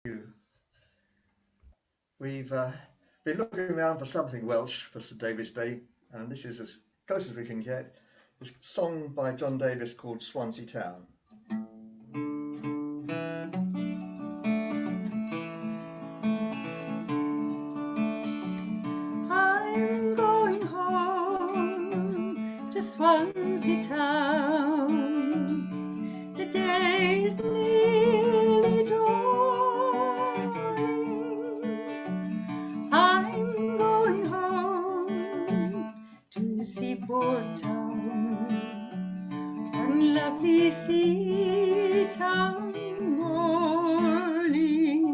We've been looking around for something Welsh for Sir Davies Day, and this is as close as we can get. It's a song by John Davies called Swansea Town. I'm going home to Swansea Town. The day is nearly dawning. I'm going home to the seaport town, one lovely sea town morning.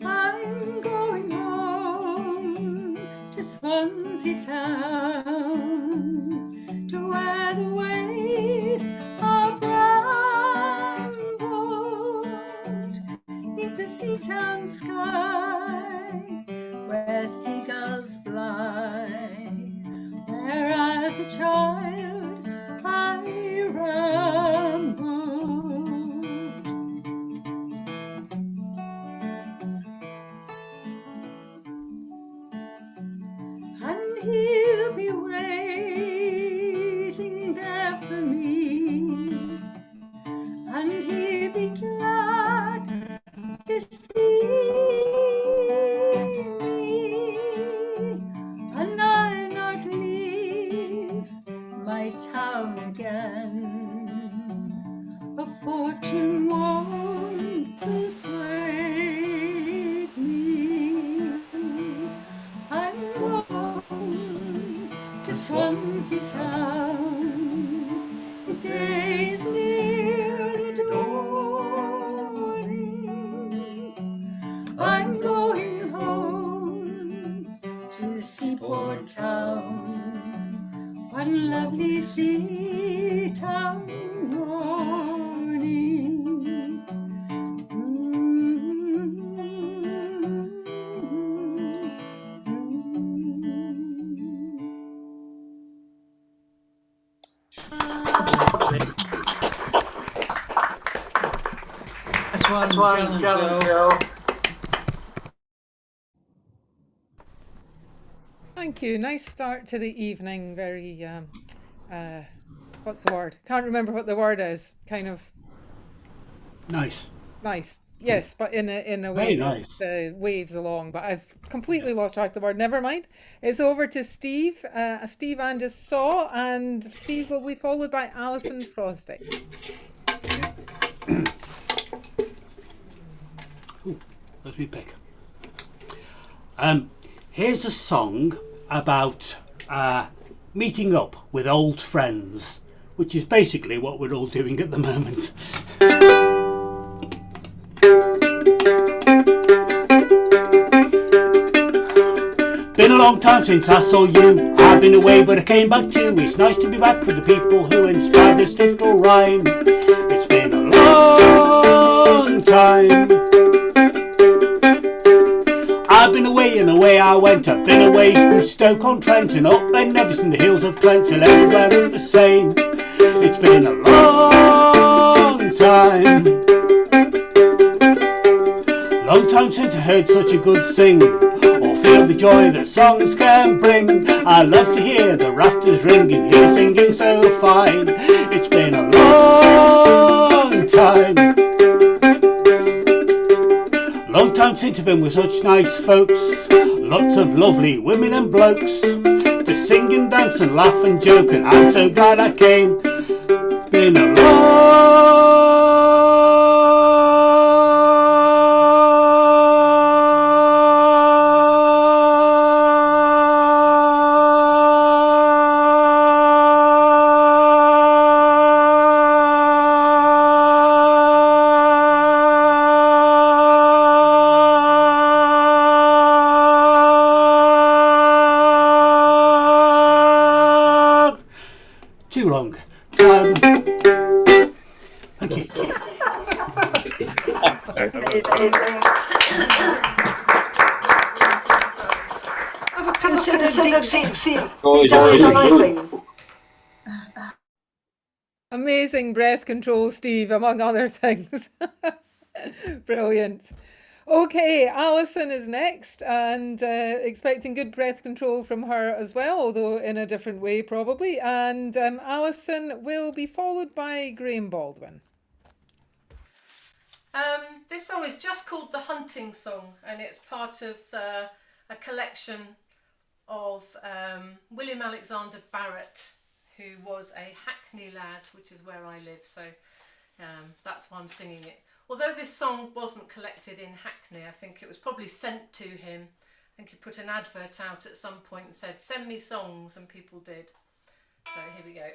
I'm going home to Swansea Town, to where the ways are brambled, neath the sea town sky, where seagulls fly, where as a child I rambled. And he'll be waiting there for me, and he'll be glad to see me, and I'll not leave my town again. A fortune won't persuade me. I'm going to Swansea Town. The day's nearly dawning. I'm going home to the seaport town, one lovely sea town morning. That's one, Joe. Thank you. Nice start to the evening. Very, what's the word? Can't remember what the word is. Kind of nice. Nice. Yes, but in a way, nice. The waves along. But I've completely lost track of the word. Never mind. It's over to Steve. Steve Andisaw, and Steve will be followed by Alison Frosdick. Ooh, let me pick. Here's a song about meeting up with old friends, which is basically what we're all doing at the moment. Been a long time since I saw you. I've been away but I came back too. It's nice to be back with the people who inspire this little rhyme. It's been a long time. I've been away and away I went. I've been away from Stoke-on-Trent and up and never seen the hills of Clent till everywhere looked the same. It's been a long time. Long time since I heard such a good sing, or feel the joy that songs can bring. I love to hear the rafters ringing, hear singing so fine. It's been a long time. Long time since I've been with such nice folks, lots of lovely women and blokes, to sing and dance and laugh and joke, and I'm so glad I came. Been a too long time. Thank you. I've considered deep sea diving. Amazing breath control, Steve, among other things. Brilliant. Okay, Alison is next, and expecting good breath control from her as well, although in a different way probably. And Alison will be followed by Graham Baldwin. This song is just called The Hunting Song, and it's part of a collection of William Alexander Barrett, who was a Hackney lad, which is where I live, so that's why I'm singing it. Although this song wasn't collected in Hackney, I think it was probably sent to him. I think he put an advert out at some point and said, "Send me songs," and people did. So here we go.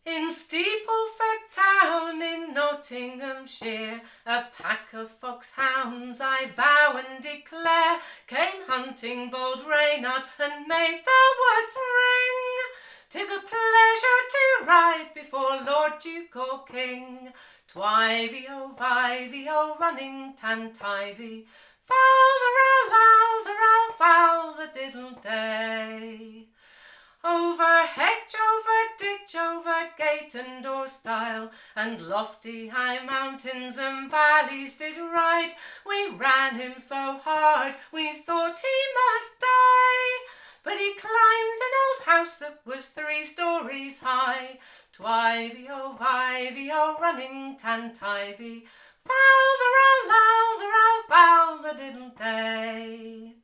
In Steepleford town in Nottinghamshire, a pack of foxhounds, I vow and declare, came hunting bold Reynard and made the woods ring. 'Tis a pleasure to ride before Lord Duke or King. Twivey-o, vivey-o, running tantivey, foul the row, the row, foul the diddle day. Over hedge, over ditch, over gate and o'er stile, and lofty high mountains and valleys did ride. We ran him so hard, we thought he must die. But he climbed an old house that was 3 stories high. Twivey-o, vivey-o, running tantivey, foul the row, foul the diddle day.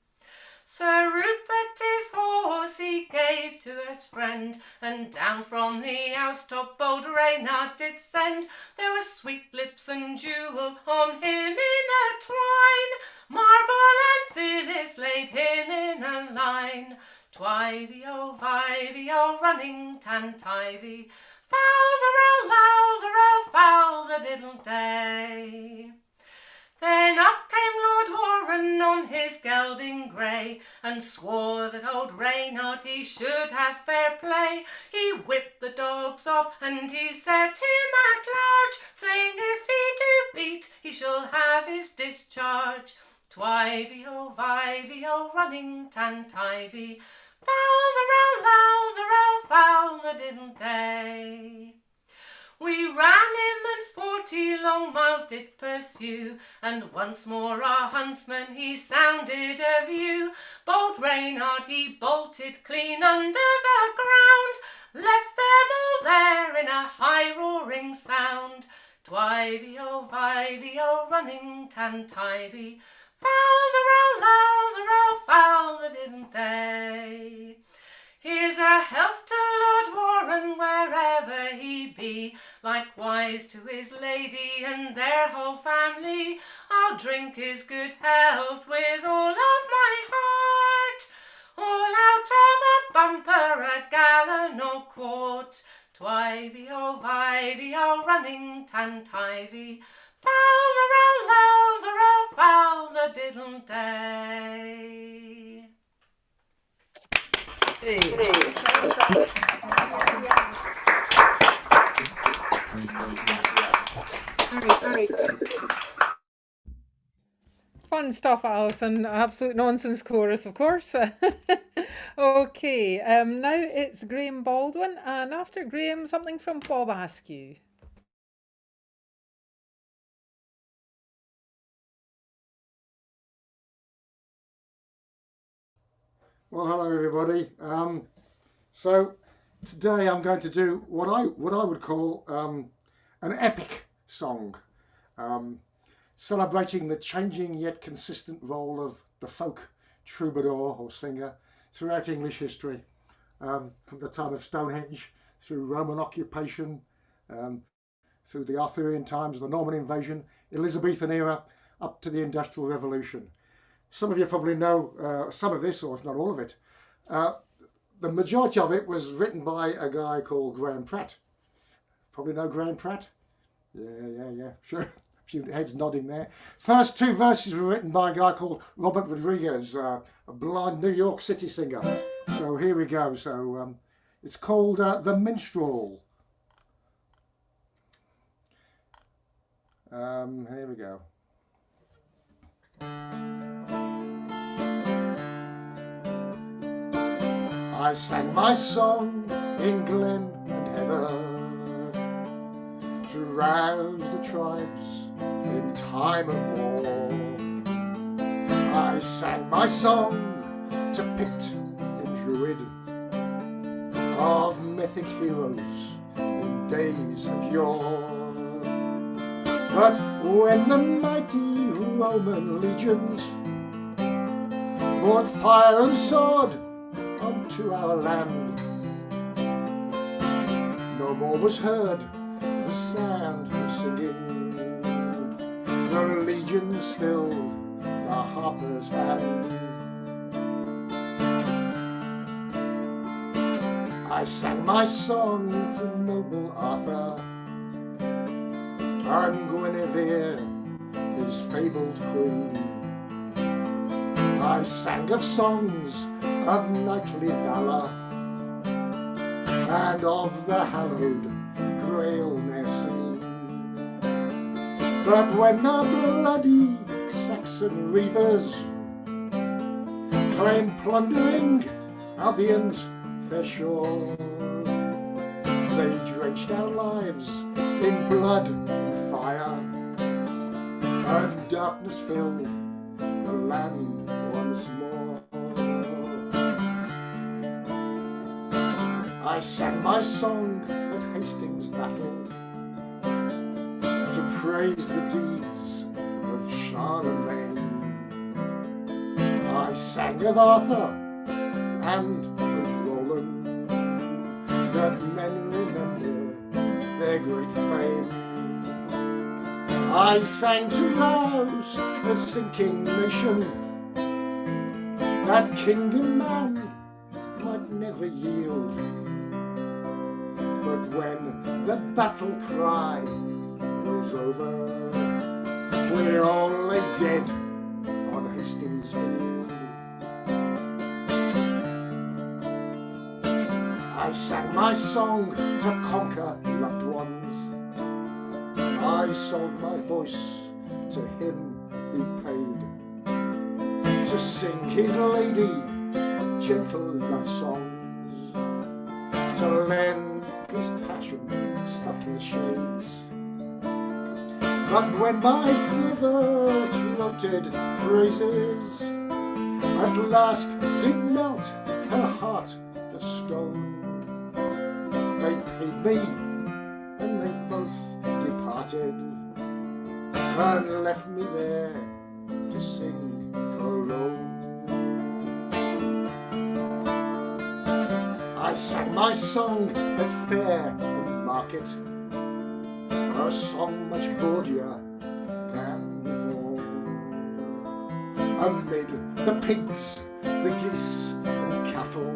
Sir Rupert his horse he gave to his friend, and down from the housetop bold Reynard did send. There were sweet lips and jewel on him in a twine, marble and Phyllis laid him in a line. Twivey-o, vivey-o, running tantivey, foul the row, foul the diddle day. Then up came Lord Warren on his gelding grey, and swore that old Reynard he should have fair play. He whipped the dogs off, and he set him at large, saying if he do beat, he shall have his discharge. Twivey-o, vivey-o, running tantivey, foul the row, foul the diddle day. We ran him and 40 long miles did pursue, and once more our huntsman he sounded a view. Bold Reynard he bolted clean under the ground, left them all there in a high roaring sound. Twivey-o, vivey-o, running tantivey, foul the row, foul the diddle day. Here's a health to Lord Warren wherever he be, likewise to his lady and their whole family. I'll drink his good health with all of my heart, all out of a bumper, a gallon or quart. Twivey-o, vivey-o, running tantivey, foul the row, foul the diddle day. Fun stuff, Alison. Absolute nonsense chorus, of course. Okay, now it's Graham Baldwin, and after Graham, something from Bob Askew. Well, hello everybody. So today I'm going to do what I would call an epic song, celebrating the changing yet consistent role of the folk troubadour or singer throughout English history, from the time of Stonehenge through Roman occupation, through the Arthurian times, the Norman invasion, Elizabethan era, up to the Industrial Revolution. Some of you probably know some of this, or if not all of it. The majority of it was written by a guy called Graham Pratt. Probably know Graham Pratt? Yeah, sure. A few heads nodding there. First 2 verses were written by a guy called Robert Rodrigues, a blind New York City singer. So here we go. So it's called The Minstrel. Here we go. I sang my song in glen and heather, to rouse the tribes in time of war. I sang my song to Pict and Druid, of mythic heroes in days of yore. But when the mighty Roman legions poured fire and sword onto our land, no more was heard the sound of singing. The legion stilled the harper's hand. I sang my song to noble Arthur and Guinevere, his fabled queen. I sang of songs of knightly valour and of the hallowed Grail ne'er seen. But when the bloody Saxon reavers claimed plundering Albion's fair shore, they drenched our lives in blood and fire, and darkness filled the land once more. I sang my song at Hastings' battle to praise the deeds of Charlemagne. I sang of Arthur and of Roland, that men remember their great fame. I sang to rouse a sinking nation, that king and man might never yield. But when the battle cry was over, we all lay dead on Hastings field. I sang my song to conquer loved ones. I sold my voice to him who paid to sing his lady gentle love songs, to lend his passion subtle shades. But when my silver-throated praises at last did melt her heart of stone, they paid me and they both departed and left me there to sing alone. I sang my song at fair and market, a song much gaudier than before. Amid the pigs, the geese and cattle,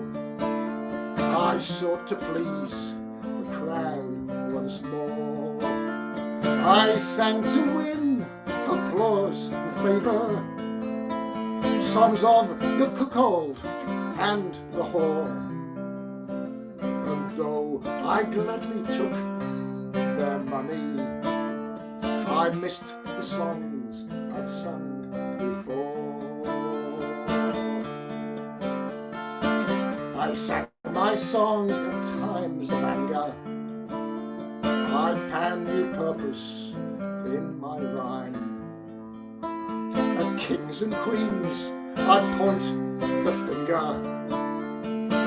I sought to please the crowd once more. I sang to win applause and favour, songs of the cuckold and the whore. And though I gladly took their money, I missed the songs I'd sung before. I sang my song at times of anger, I found new purpose in my rhyme. At kings and queens I point the finger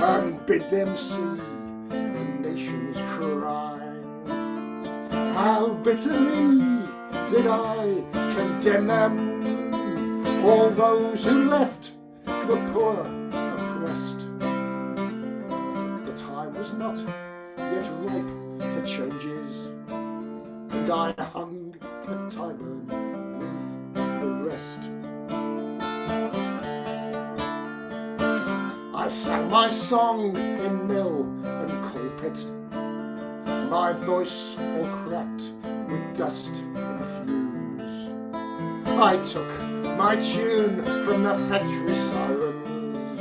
and bid them see the nation's crime. How bitterly did I condemn them, all those who left the poor oppressed. The time was not yet ripe for changes, and I hung at Tyburn with the rest. I sang my song in mill and coal pit, my voice all cracked with dust and fumes. I took my tune from the factory sirens,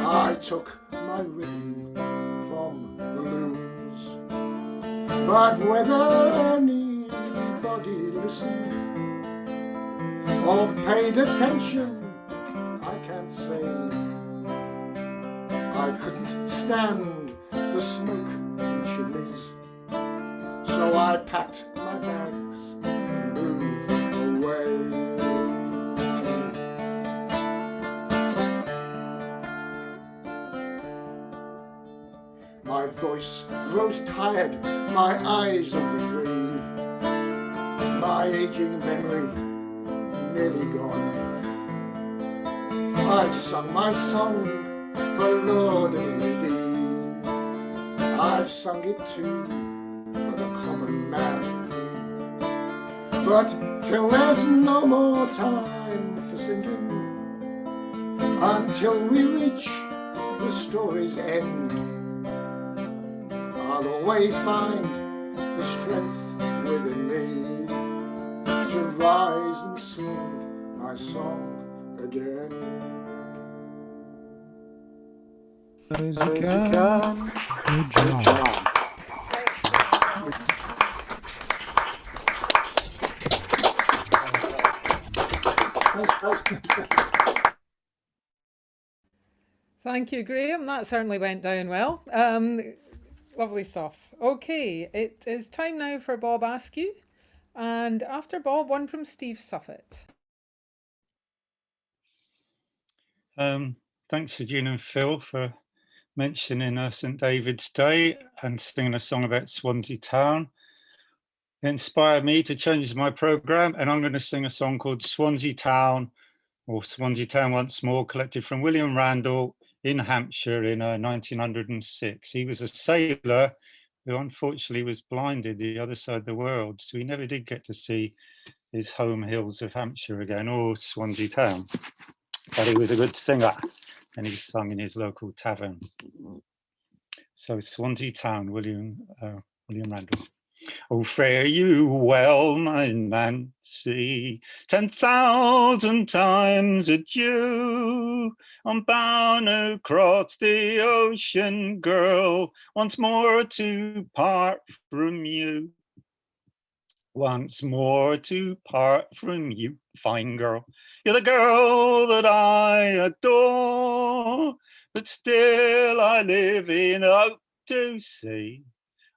I took my rhythm from the looms. But whether anybody listened or paid attention, I can't say. I couldn't stand the smell packed my bags and moved away. My voice grows tired, my eyes are weary, my aging memory nearly gone. I've sung my song for Lord and Lady, I've sung it too for the common man. But till there's no more time for singing, until we reach the story's end, I'll always find the strength within me to rise and sing my song again. Good job. Thank you, Graham. That certainly went down well. Lovely stuff. Okay, it is time now for Bob Askew. And after Bob, one from Steve Suffet. Thanks to Jeanne and Phil for mentioning St David's Day and singing a song about Swansea Town. It inspired me to change my programme, and I'm going to sing a song called Swansea Town, or Swansea Town Once More, collected from William Randall in Hampshire in 1906. He was a sailor who unfortunately was blinded the other side of the world, so he never did get to see his home hills of Hampshire again, or Swansea Town. But he was a good singer, and he sung in his local tavern. So Swansea Town, William Randall. Oh, fare you well, my Nancy, 10,000 times adieu. I'm bound across the ocean, girl, once more to part from you. Once more to part from you, fine girl. You're the girl that I adore, but still I live in hope to see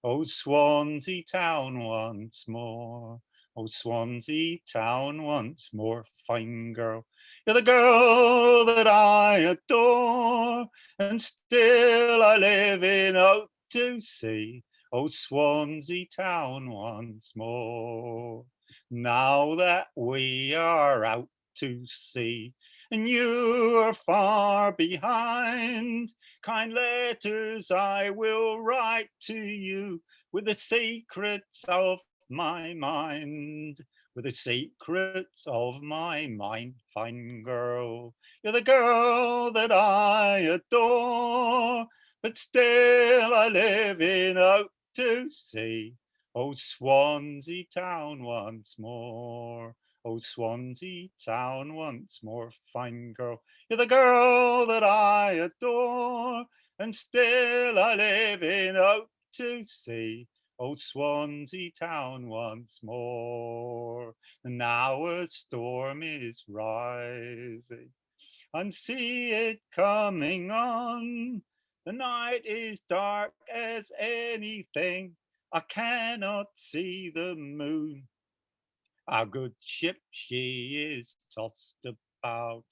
old Swansea Town once more. Oh, Swansea Town once more, fine girl. You're the girl that I adore, and still I live in hope to see old Swansea Town once more. Now that we are out to sea, and you are far behind, kind letters I will write to you with the secrets of my mind. With the secrets of my mind, fine girl. You're the girl that I adore, but still I live in hope to see old Swansea Town once more. Oh, Swansea Town once more, fine girl. You're the girl that I adore, and still I live in hope to see old Swansea Town once more. And now a storm is rising, and see it coming on. The night is dark as anything, I cannot see the moon. Our good ship, she is tossed about,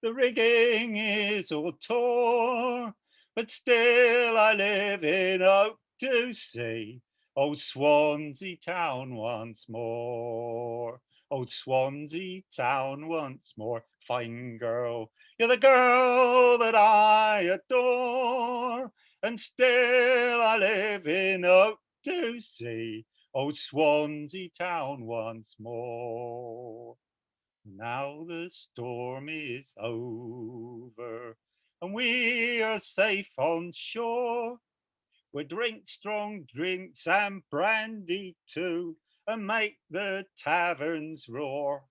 the rigging is all tore, but still I live in hope to see old Swansea Town once more. Old Swansea Town once more, fine girl. You're the girl that I adore, and still I live in hope to see old Swansea Town once more. Now the storm is over, and we are safe on shore. We'll drink strong drinks and brandy too, and make the taverns roar.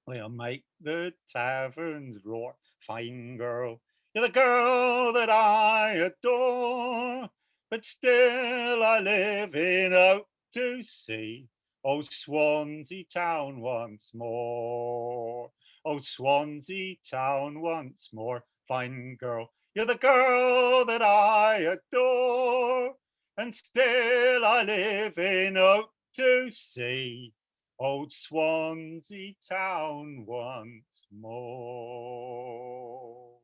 We'll make the taverns roar, fine girl. You're the girl that I adore, but still I live in hope to see old Swansea Town once more. Old Swansea Town once more, fine girl. You're the girl that I adore, and still I live in hope to see old Swansea Town once more.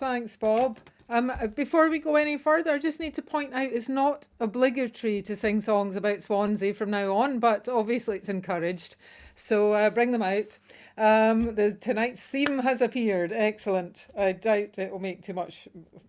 Thanks, Bob. Before we go any further, I just need to point out it's not obligatory to sing songs about Swansea from now on, but obviously it's encouraged. So bring them out. Tonight's theme has appeared. Excellent. I doubt it will make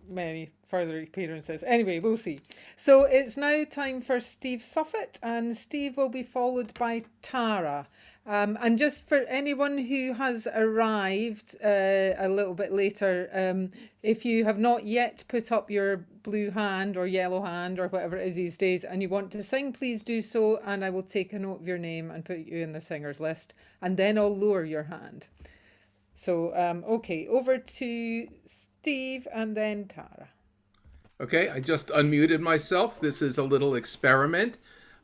many further appearances. Anyway, we'll see. So it's now time for Steve Suffet, and Steve will be followed by Tara. And just for anyone who has arrived a little bit later, if you have not yet put up your blue hand or yellow hand or whatever it is these days and you want to sing, please do so, and I will take a note of your name and put you in the singers list, and then I'll lower your hand. So, okay, over to Steve and then Tara. Okay, I just unmuted myself. This is a little experiment.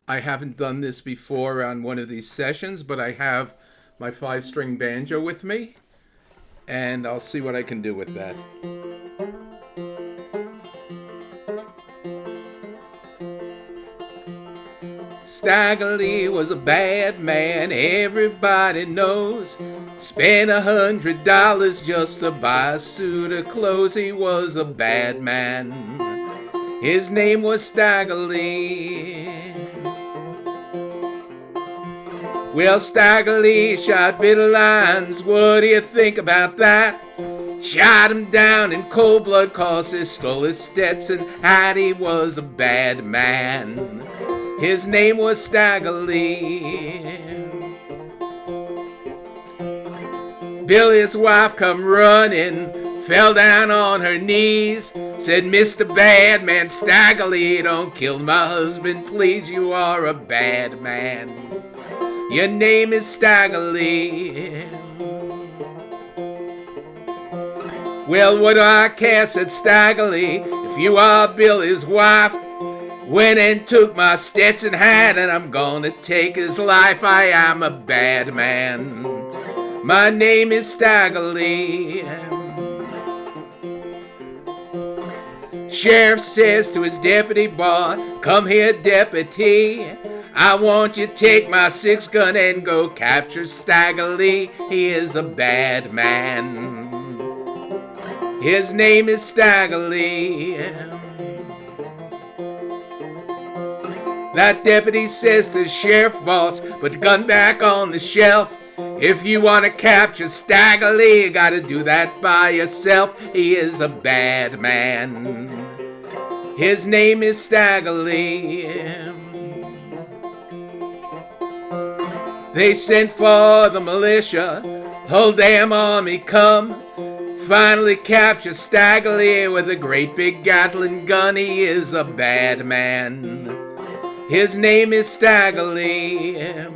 I haven't done this before on one of these sessions, but I have my 5-string banjo with me, and I'll see what I can do with that. Stagolee was a bad man, everybody knows. Spent $100 just to buy a suit of clothes. He was a bad man. His name was Stagolee. Well, Stagolee shot bitter lines, what do you think about that? Shot him down in cold blood cause he stole his Stetson hat. He was a bad man. His name was Stagolee. Billy's wife come running, fell down on her knees, said, Mr. Bad Man Stagolee, don't kill my husband, please, you are a bad man. Your name is Stagolee. Well, what do I care, said Stagolee, if you are Billy's wife? Went and took my Stetson hat and I'm gonna take his life. I am a bad man. My name is Stagolee. Sheriff says to his deputy boy, come here, deputy. I want you to take my 6-gun and go capture Stagolee. He is a bad man. His name is Stagolee. That deputy says to the sheriff boss, put the gun back on the shelf. If you want to capture Stagolee, you gotta do that by yourself. He is a bad man. His name is Stagolee. They sent for the militia, whole damn army come. Finally capture Stagolee with a great big Gatling gun. He is a bad man. His name is Stagolee.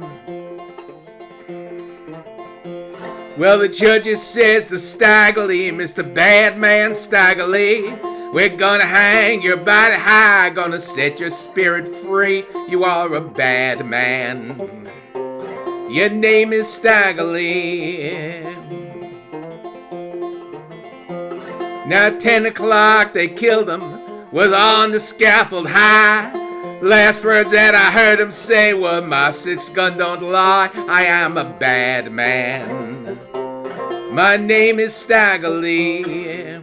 Well, the judges says to Stagolee, Mr. Bad Man Stagolee, we're gonna hang your body high, gonna set your spirit free. You are a bad man. Your name is Stagolee. Now 10 o'clock they killed him, was on the scaffold high. Last words that I heard him say were, my 6-gun don't lie, I am a bad man. My name is Stagolee.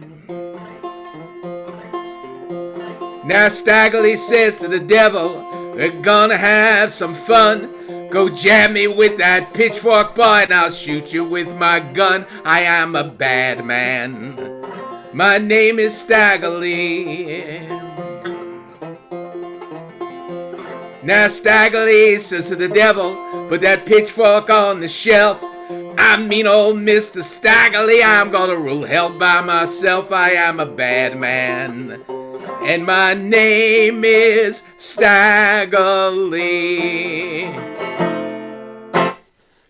Now Stagolee says to the devil, we're gonna have some fun. Go jab me with that pitchfork, boy, and I'll shoot you with my gun. I am a bad man. My name is Stagolee. Now Stagolee says to the devil, put that pitchfork on the shelf. I mean old Mr. Stagolee, I'm gonna rule hell by myself. I am a bad man. And my name is Stagolee.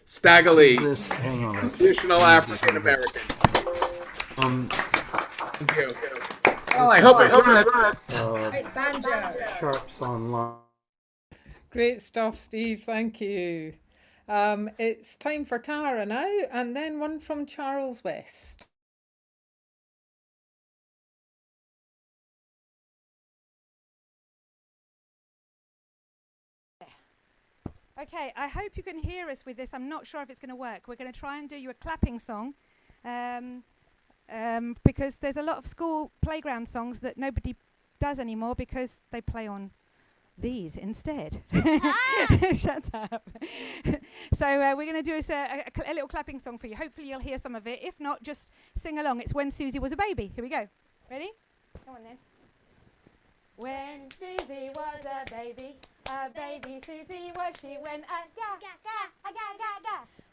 Stagolee, Hang on. traditional African American. Thank you. Well, I hope I Sharps online. Great stuff, Steve. Thank you. It's time for Tara now, and then one from Charles West. Okay, I hope you can hear us with this. I'm not sure if it's going to work. We're going to try and do you a clapping song because there's a lot of school playground songs that nobody does anymore because they play on these instead. Shut up. So we're going to do a little clapping song for you. Hopefully you'll hear some of it. If not, just sing along. It's When Suzy Was a Baby. Here we go. Ready? Come on then. When Suzy was a baby Suzy was she when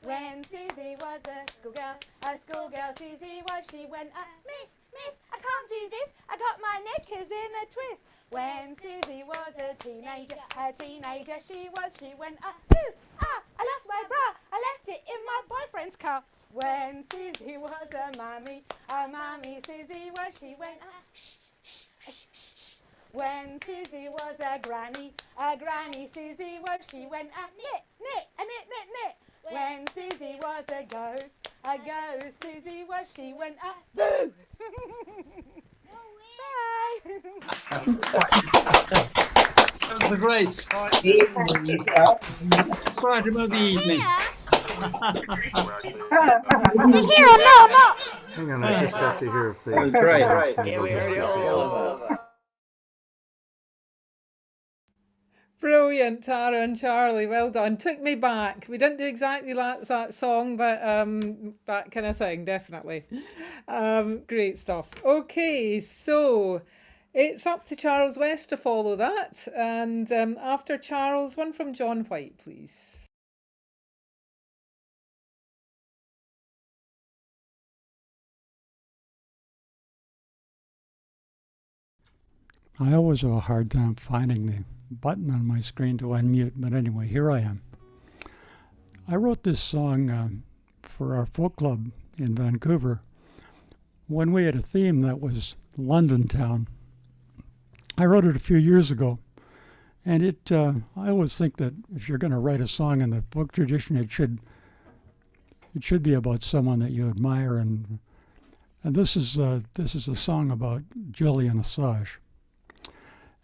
When Suzy was a schoolgirl Suzy was she when Miss, I can't do this, I got my knickers in a twist. When Suzy was a teenager she when I lost my bra, I left it in my boyfriend's car. When Suzy was a mommy Suzy was she when When Suzy was a granny Suzy was she when knit. When Suzy was a ghost Suzy was she when boo. That was a great start. Start about the evening. Here or no? Hang on, I just have to hear if they... That was great. Yeah, we heard it all. Brilliant, Tara and Charlie. Well done. Took me back. We didn't do exactly that song, but that kind of thing, definitely. Great stuff. Okay, so it's up to Charles West to follow that. And after Charles, one from John White, please. I always have a hard time finding the button on my screen to unmute, but anyway, here I am. I wrote this song for our folk club in Vancouver when we had a theme that was London Town. I wrote it a few years ago, and I always think that if you're going to write a song in the folk tradition, it should be about someone that you admire, and this is a song about Julian Assange.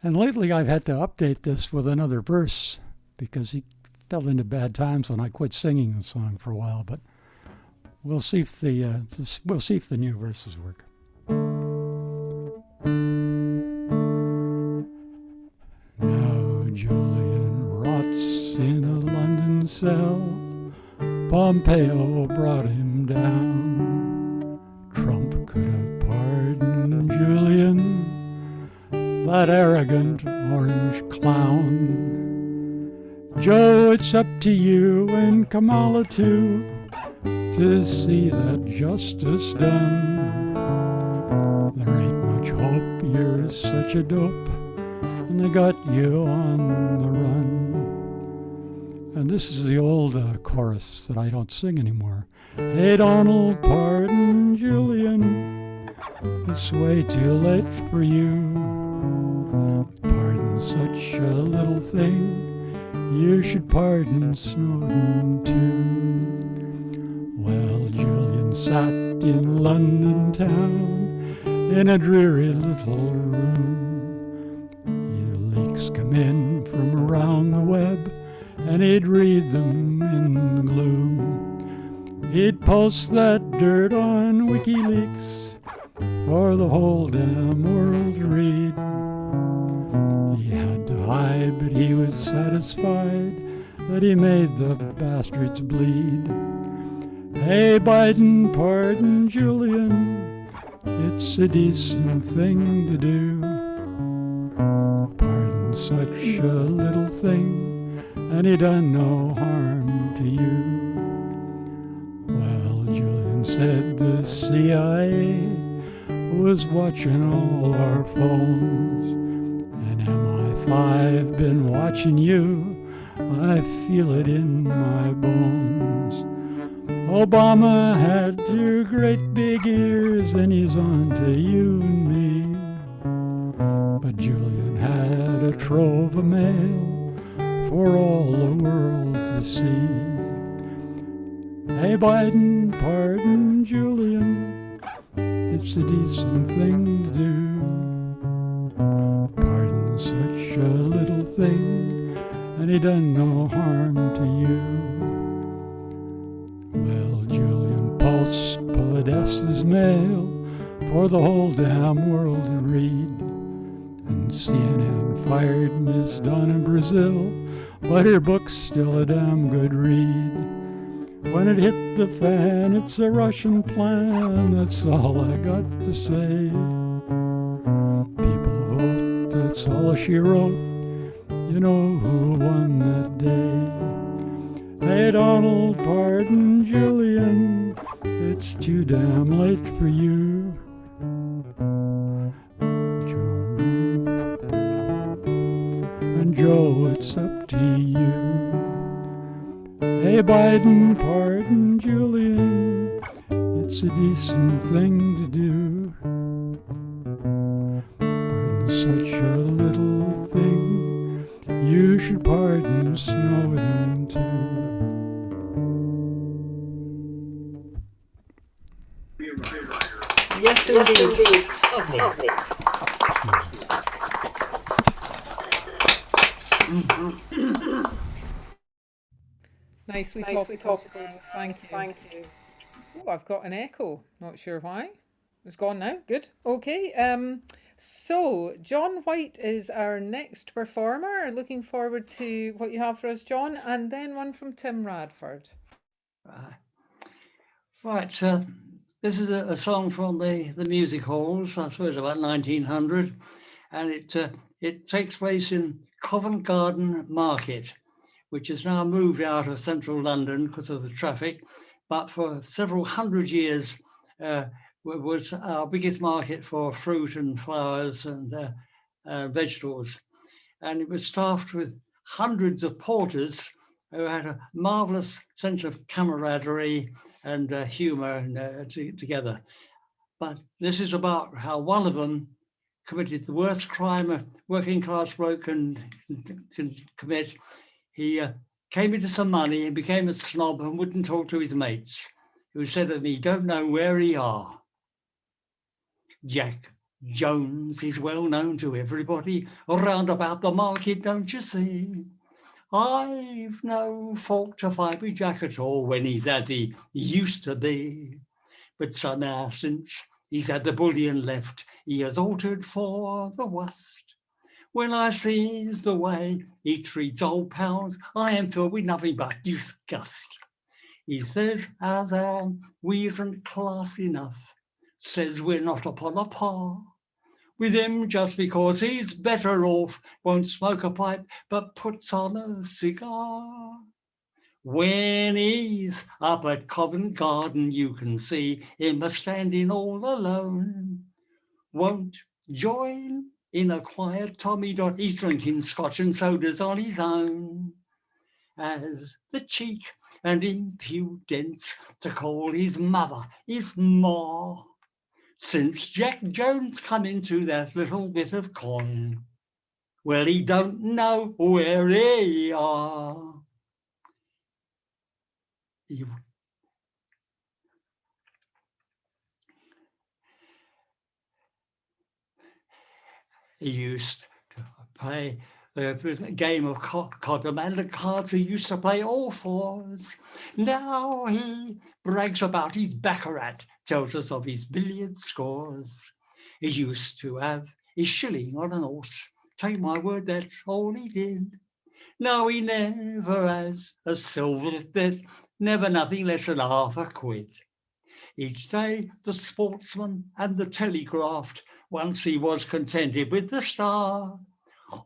And lately I've had to update this with another verse because he fell into bad times when I quit singing the song for a while. But we'll see if the new verses work. Now Julian rots in a London cell. Pompeo brought him down. Trump could have pardoned Julian, that arrogant orange clown. Joe, it's up to you and Kamala too to see that justice done. There ain't much hope, you're such a dope, and they got you on the run. And this is the old chorus that I don't sing anymore. Hey Donald, pardon Julian, it's way too late for you. Pardon such a little thing, you should pardon Snowden too. Well, Julian sat in London town in a dreary little room. The leaks come in from around the web, and he'd read them in the gloom. He'd post that dirt on WikiLeaks for the whole damn world to read. He had to hide, but he was satisfied that he made the bastards bleed. Hey Biden, pardon Julian, it's a decent thing to do. Pardon such a little thing, and he done no harm to you. Well, Julian said the CIA was watching all our phones, and MI5 been watching you, I feel it in my bones. Obama had two great big ears, and he's on to you and me. But Julian had a trove of mail for all the world to see. Hey, Biden, pardon, Julian, it's a decent thing to do. Pardon such a little thing, and he done no harm to you. Well, Julian pulse Podesta's mail for the whole damn world to read. And CNN fired Miss Donna Brazil, but her book's still a damn good read. When it hit the fan, it's a Russian plan, that's all I got to say. People vote, that's all she wrote, you know who won that day. Hey, Donald, pardon, Julian, it's too damn late for you. And Joe, it's up to you. Hey, Biden, pardon, Julian, it's a decent thing to do. Pardon such a little thing, you should pardon Snowden too. Yes, indeed. Lovely. Nicely top, girls. Thank you. Oh, I've got an echo. Not sure why. It's gone now. Good. Okay. So John White is our next performer. Looking forward to what you have for us, John, and then one from Tim Radford. Right. This is a song from the music halls, I suppose about 1900, and it takes place in Covent Garden Market, which has now moved out of central London because of the traffic, but for several hundred years was our biggest market for fruit and flowers and vegetables. And it was staffed with hundreds of porters who had a marvellous sense of camaraderie and humour together. But this is about how one of them committed the worst crime a working class bloke can commit. He came into some money and became a snob and wouldn't talk to his mates, who said to me, "Don't know where he are." Jack Jones is well known to everybody around about the market, don't you see? I've no fault to find with Jack at all when he's as he used to be. But somehow since he's had the bullion left, he has altered for the worst. When I sees the way he treats old pounds, I am filled with nothing but disgust. He says as we isn't class enough, says we're not upon a par with him just because he's better off, won't smoke a pipe but puts on a cigar. When he's up at Covent Garden, you can see him a-standing all alone. Won't join in a quiet Tommy dot, he's drinking scotch and sodas on his own. Has the cheek and impudence to call his mother his ma. Since Jack Jones come into that little bit of coin, well, he don't know where he are. He used to play the game of codom and the cards he used to play all fours. Now he brags about his baccarat, tells us of his billiard scores. He used to have his shilling on an horse. Take my word, that's all he did. No, he never has a silver bit, never nothing less than half a quid. Each day the Sportsman and the Telegraph, once he was contented with the Star,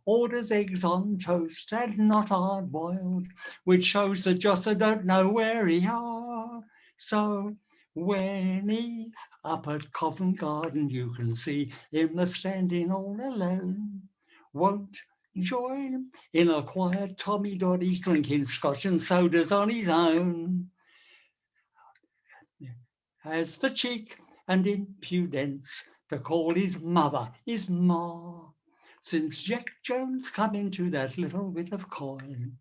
orders eggs on toast and not hard-boiled, which shows that Josser don't know where he are. So when he's up at Covent Garden, you can see him a-standing all alone. Won't join in a quiet Tommy dot, he's drinking scotch and sodas on his own. Has the cheek and impudence to call his mother his ma. Since Jack Jones come into that little bit of coin,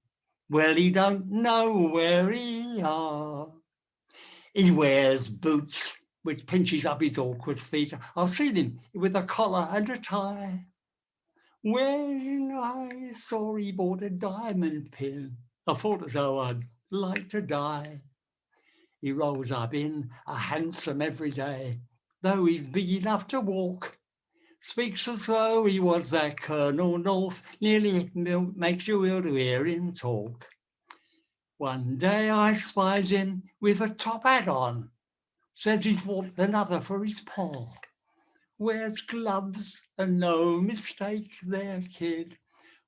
well, he don't know where he are. He wears boots which pinches up his awkward feet. I've seen him with a collar and a tie. When I saw he bought a diamond pin, I thought as though I'd like to die. He rolls up in a hansom every day, though he's big enough to walk. Speaks as though he was that Colonel North, nearly makes you ill to hear him talk. One day I spies him with a top hat on, says he's bought another for his Paul. Wears gloves and no mistake there, kid,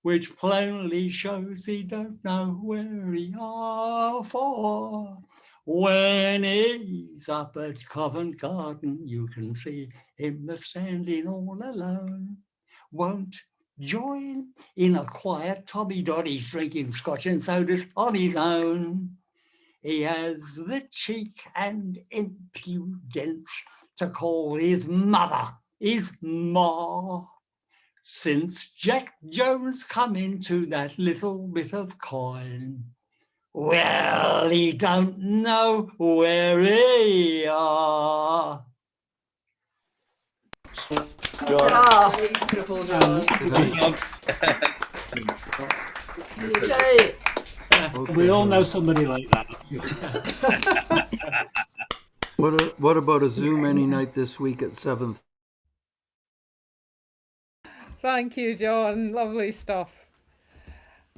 which plainly shows he don't know where he are for. When he's up at Covent Garden, you can see him standing all alone. Won't join in a quiet tommy-doddy drinking scotch and sodas on his own. He has the cheek and impudence to call his mother his ma. Since Jack Jones come into that little bit of coin, well, he don't know where he are. Beautiful, John. Okay. We all know somebody like that. What about a Zoom any night this week at 7th? Thank you, John. Lovely stuff.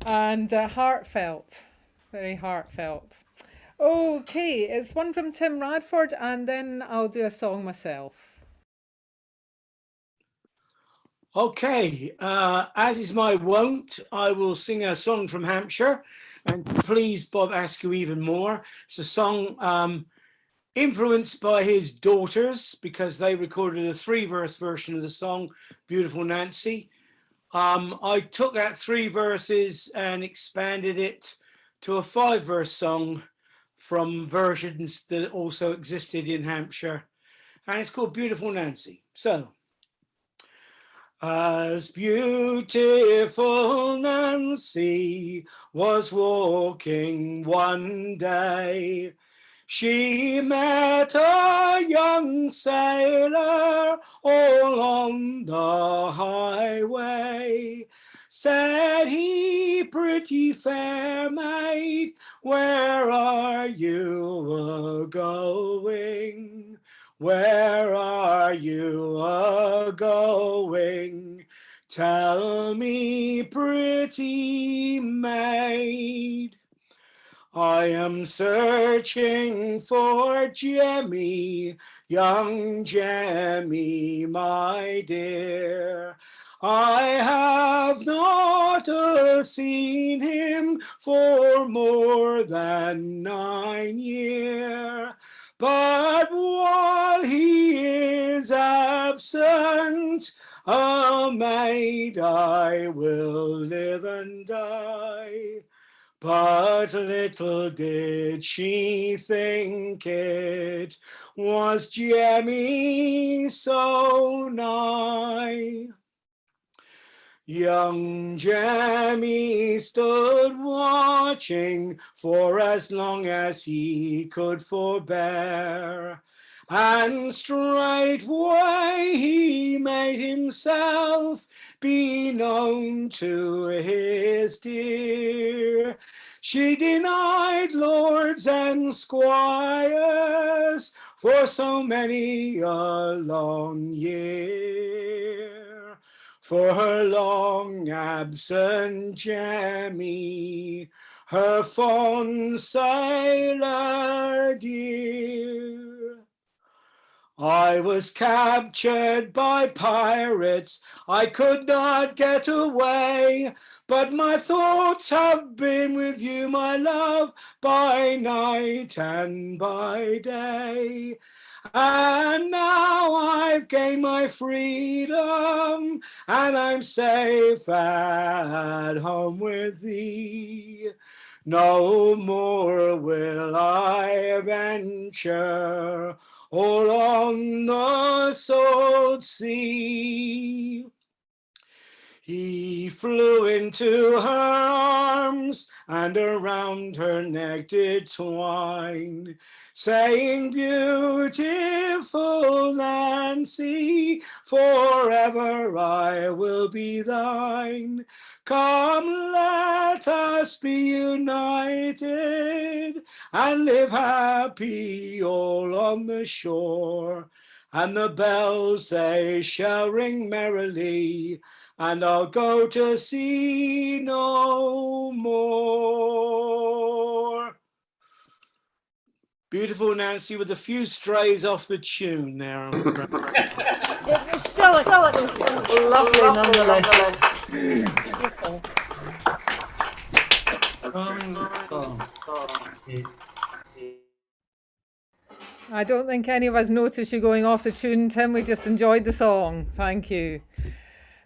And heartfelt. Very heartfelt. Okay, it's one from Tim Radford, and then I'll do a song myself. Okay, as is my wont, I will sing a song from Hampshire and please Bob Askew even more. It's a song influenced by his daughters because they recorded a 3-verse version of the song, Beautiful Nancy. I took that 3 verses and expanded it to a 5-verse song from versions that also existed in Hampshire, and it's called Beautiful Nancy. So, as beautiful Nancy was walking one day, she met a young sailor all on the highway. Said he, pretty fair maid, where are you a-going? Where are you a-going? Tell me, pretty maid. I am searching for Jemmy, young Jemmy, my dear. I have not seen him for more than 9 years. But while he is absent, a maid I will live and die. But little did she think it was Jemmy so nigh. Young Jemmy stood watching for as long as he could forbear, and straightway he made himself be known to his dear. She denied lords and squires for so many a long year. For her long absent Jemmy, her fond sailor dear. I was captured by pirates, I could not get away, but my thoughts have been with you, my love, by night and by day. And now I've gained my freedom, and I'm safe at home with thee. No more will I venture all on the salt sea. He flew into her arms arms and around her neck did twine, saying, beautiful Nancy, forever I will be thine. Come, let us be united and live happy all on the shore. And the bells they shall ring merrily, and I'll go to sea no more. Beautiful Nancy with a few strays off the tune there, I'm afraid. It was still lovely nonetheless. I don't think any of us noticed you going off the tune, Tim. We just enjoyed the song. Thank you.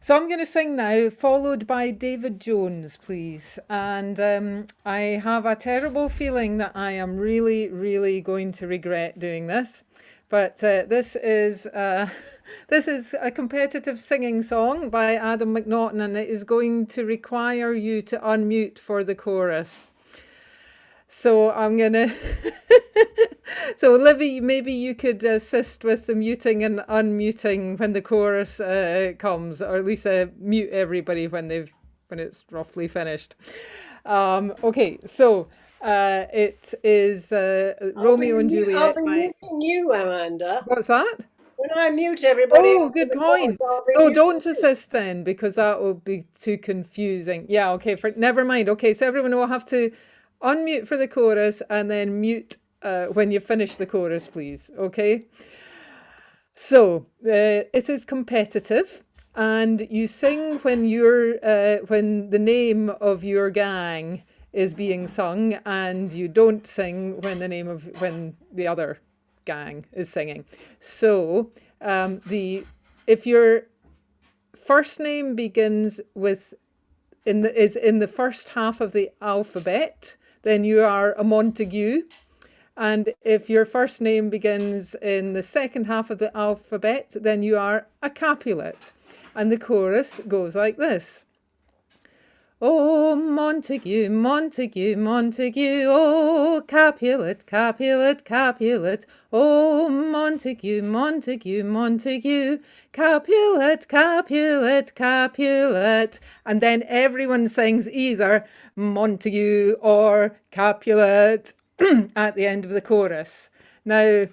So I'm going to sing now, followed by David Jones, please. And I have a terrible feeling that I am really, really going to regret doing this. But this is a competitive singing song by Adam McNaughtan, and it is going to require you to unmute for the chorus. So I'm going to... So Livy, maybe you could assist with the muting and unmuting when the chorus comes, or at least mute everybody when it's roughly finished. Okay, so it is Romeo and Juliet. I'll be muting you, Amanda. What's that? When I mute everybody. Oh, good point. No, don't assist then, because that will be too confusing. Yeah, okay, never mind. Okay, so everyone will have to unmute for the chorus and then mute when you finish the chorus, please. Okay. So it is competitive, and you sing when when the name of your gang is being sung, and you don't sing when when the other gang is singing. So if your first name begins with is in the first half of the alphabet, then you are a Montague. And if your first name begins in the second half of the alphabet, then you are a Capulet. And the chorus goes like this. Oh, Montague, Montague, Montague, oh, Capulet, Capulet, Capulet, oh, Montague, Montague, Montague, Capulet, Capulet, Capulet. And then everyone sings either Montague or Capulet at the end of the chorus. Now,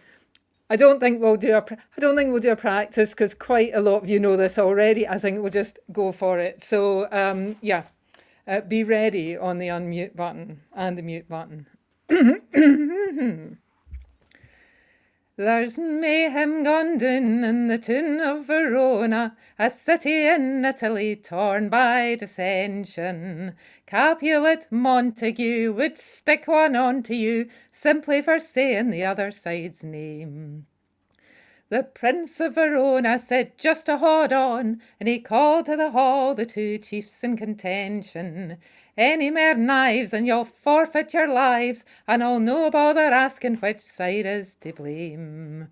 I don't think we'll do a practice, because quite a lot of you know this already. I think we'll just go for it. So yeah, be ready on the unmute button and the mute button. There's mayhem gone down in the town of Verona, a city in Italy torn by dissension. Capulet Montague would stick one onto you, simply for saying the other side's name. The Prince of Verona said just to hold on, and he called to the hall the two chiefs in contention. Any more knives and you'll forfeit your lives, and I'll no bother asking which side is to blame.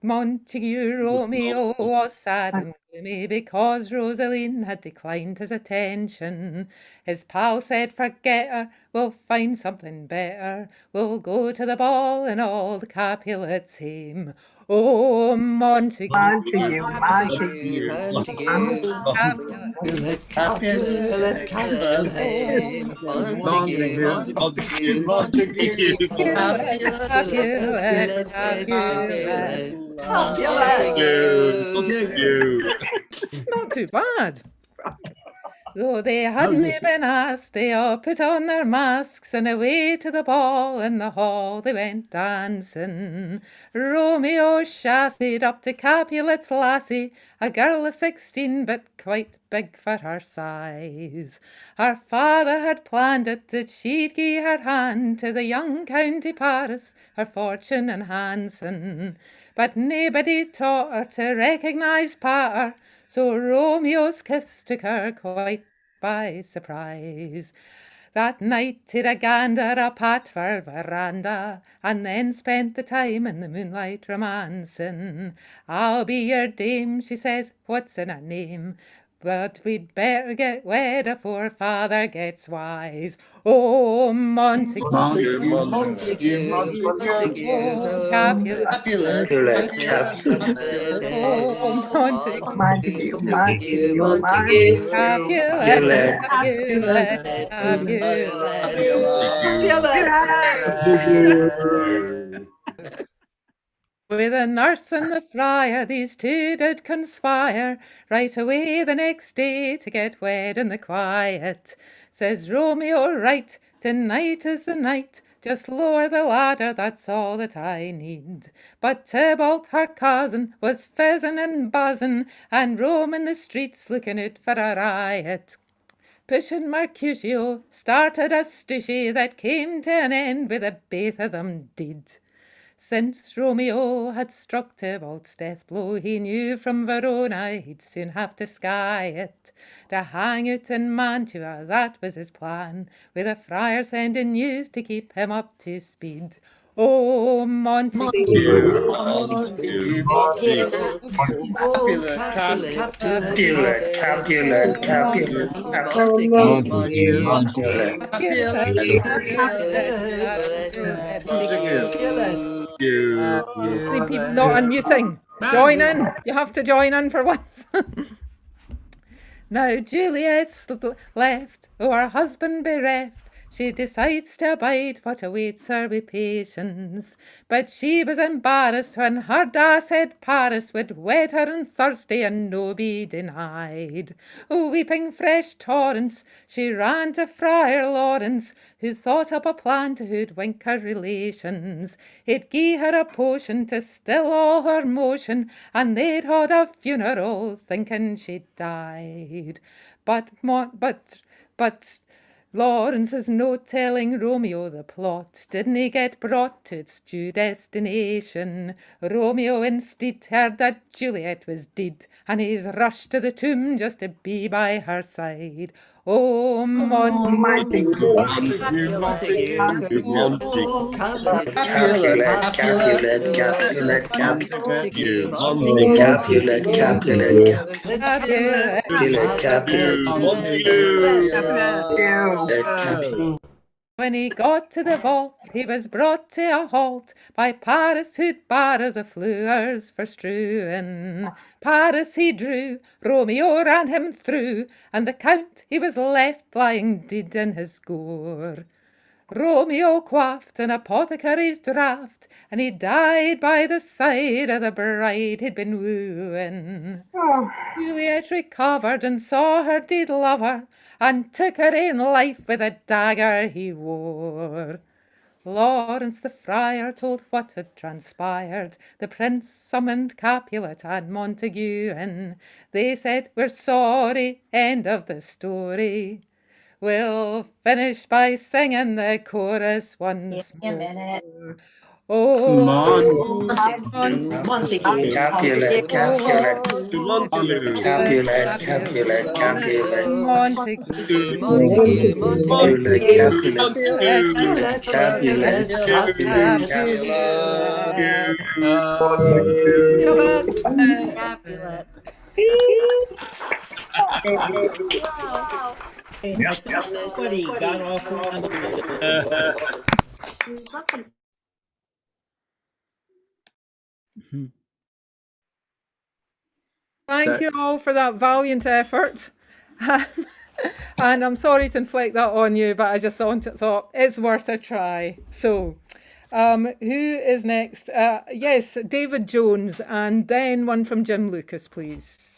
Montague Romeo was sad and gloomy because Rosaline had declined his attention. His pal said, forget her, we'll find something better. We'll go to the ball and all the Capulets hame. Oh, Montague, Montague, Montague, Montague, Capulet, Capulet, Capulet, Montague, Montague, Montague, Capulet, Not too bad. Though they hadn't been asked, they all put on their masks and away to the ball in the hall they went dancing. Romeo chassied up to Capulet's lassie, a girl of 16 but quite big for her size. Her father had planned it that she'd gie her hand to the young County Paris, her fortune enhancing. But nobody taught her to recognise patter, so Romeo's kiss took her quite by surprise. That night he'd a gander up at her veranda, and then spent the time in the moonlight romancing. I'll be your dame, she says, what's in her name? But we'd better get wed afore father gets wise. Oh, Montague, Montague, Montague, oh, Capulet, Capulet, Capulet, Capulet, oh, Montague, Montague, Capulet, Juliet, Capulet, Capulet. With a nurse and the friar, these two did conspire, right away the next day to get wed in the quiet. Says Romeo, right, tonight is the night, just lower the ladder, that's all that I need. But Tybalt, her cousin, was fizzing and buzzing, and roaming the streets looking out for a riot. Pushing Mercutio started a stushy that came to an end with the both of them dead. Since Romeo had struck Tybalt's death blow, he knew from Verona he'd soon have to sky it. To hang out in Mantua, that was his plan, with a friar sending news to keep him up to speed. Oh, Montague, Montague, Capulet, Capulet, Three people not unmuting. Join in. You have to join in for once. Now Juliet's left, her husband bereft. She decides to abide what awaits her with patience. But she was embarrassed when her da said Paris would wed her on Thursday and no be denied. Weeping fresh torrents, she ran to Friar Lawrence, who thought up a plan to hoodwink her relations. He'd gie her a potion to still all her motion, and they'd had a funeral thinking she'd died. But Lawrence is no telling Romeo the plot. Didn't he get brought to its due destination? Romeo instead heard that Juliet was dead, and he's rushed to the tomb just to be by her side. Oh, Montague, When he got to the vault, he was brought to a halt by Paris, who'd bar as a fluers for strewing. Paris he drew, Romeo ran him through, and the count he was left lying dead in his gore. Romeo quaffed an apothecary's draught, and he died by the side of the bride he'd been wooing. Juliet recovered and saw her dead lover, and took her in life with a dagger he wore. Lawrence the friar told what had transpired. The prince summoned Capulet and Montague in. They said, "We're sorry," end of the story. We'll finish by singing the chorus once more. Oh, Montague, Capulet, Somebody got off on Thank you all for that valiant effort. And I'm sorry to inflict that on you, but I just thought it's worth a try. So, who is next? Yes, David Jones, and then one from Jim Lucas, please.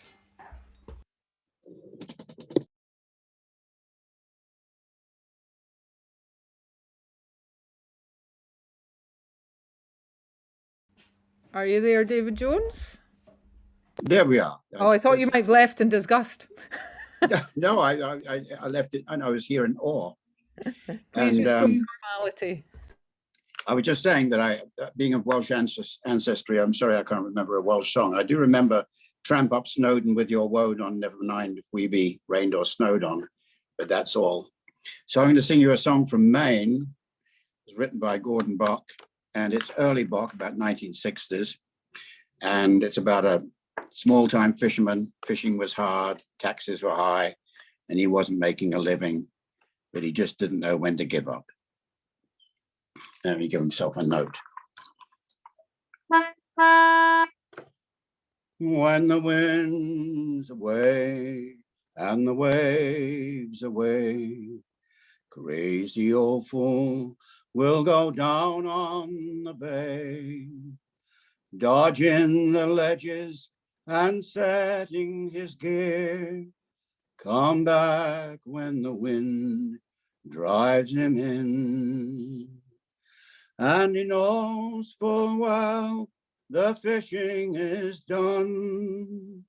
Are you there, David Jones? There we are. Oh, I thought you might have left in disgust. No, I left it, and I was here in awe. Please restore normality. I was just saying that being of Welsh ancestry, I'm sorry I can't remember a Welsh song. I do remember "Tramp Up Snowdon with Your Woad on, never mind if we be rained or snowed on," but that's all. So I'm going to sing you a song from Maine. It was written by Gordon Bok, and it's early Bok, about 1960s, and it's about a small-time fisherman. Fishing was hard, taxes were high, and he wasn't making a living, but he just didn't know when to give up. And he gave himself a note. When the wind's away and the waves away, crazy old fool will go down on the bay, dodging the ledges and setting his gear. Come back when the wind drives him in. And he knows full well the fishing is done.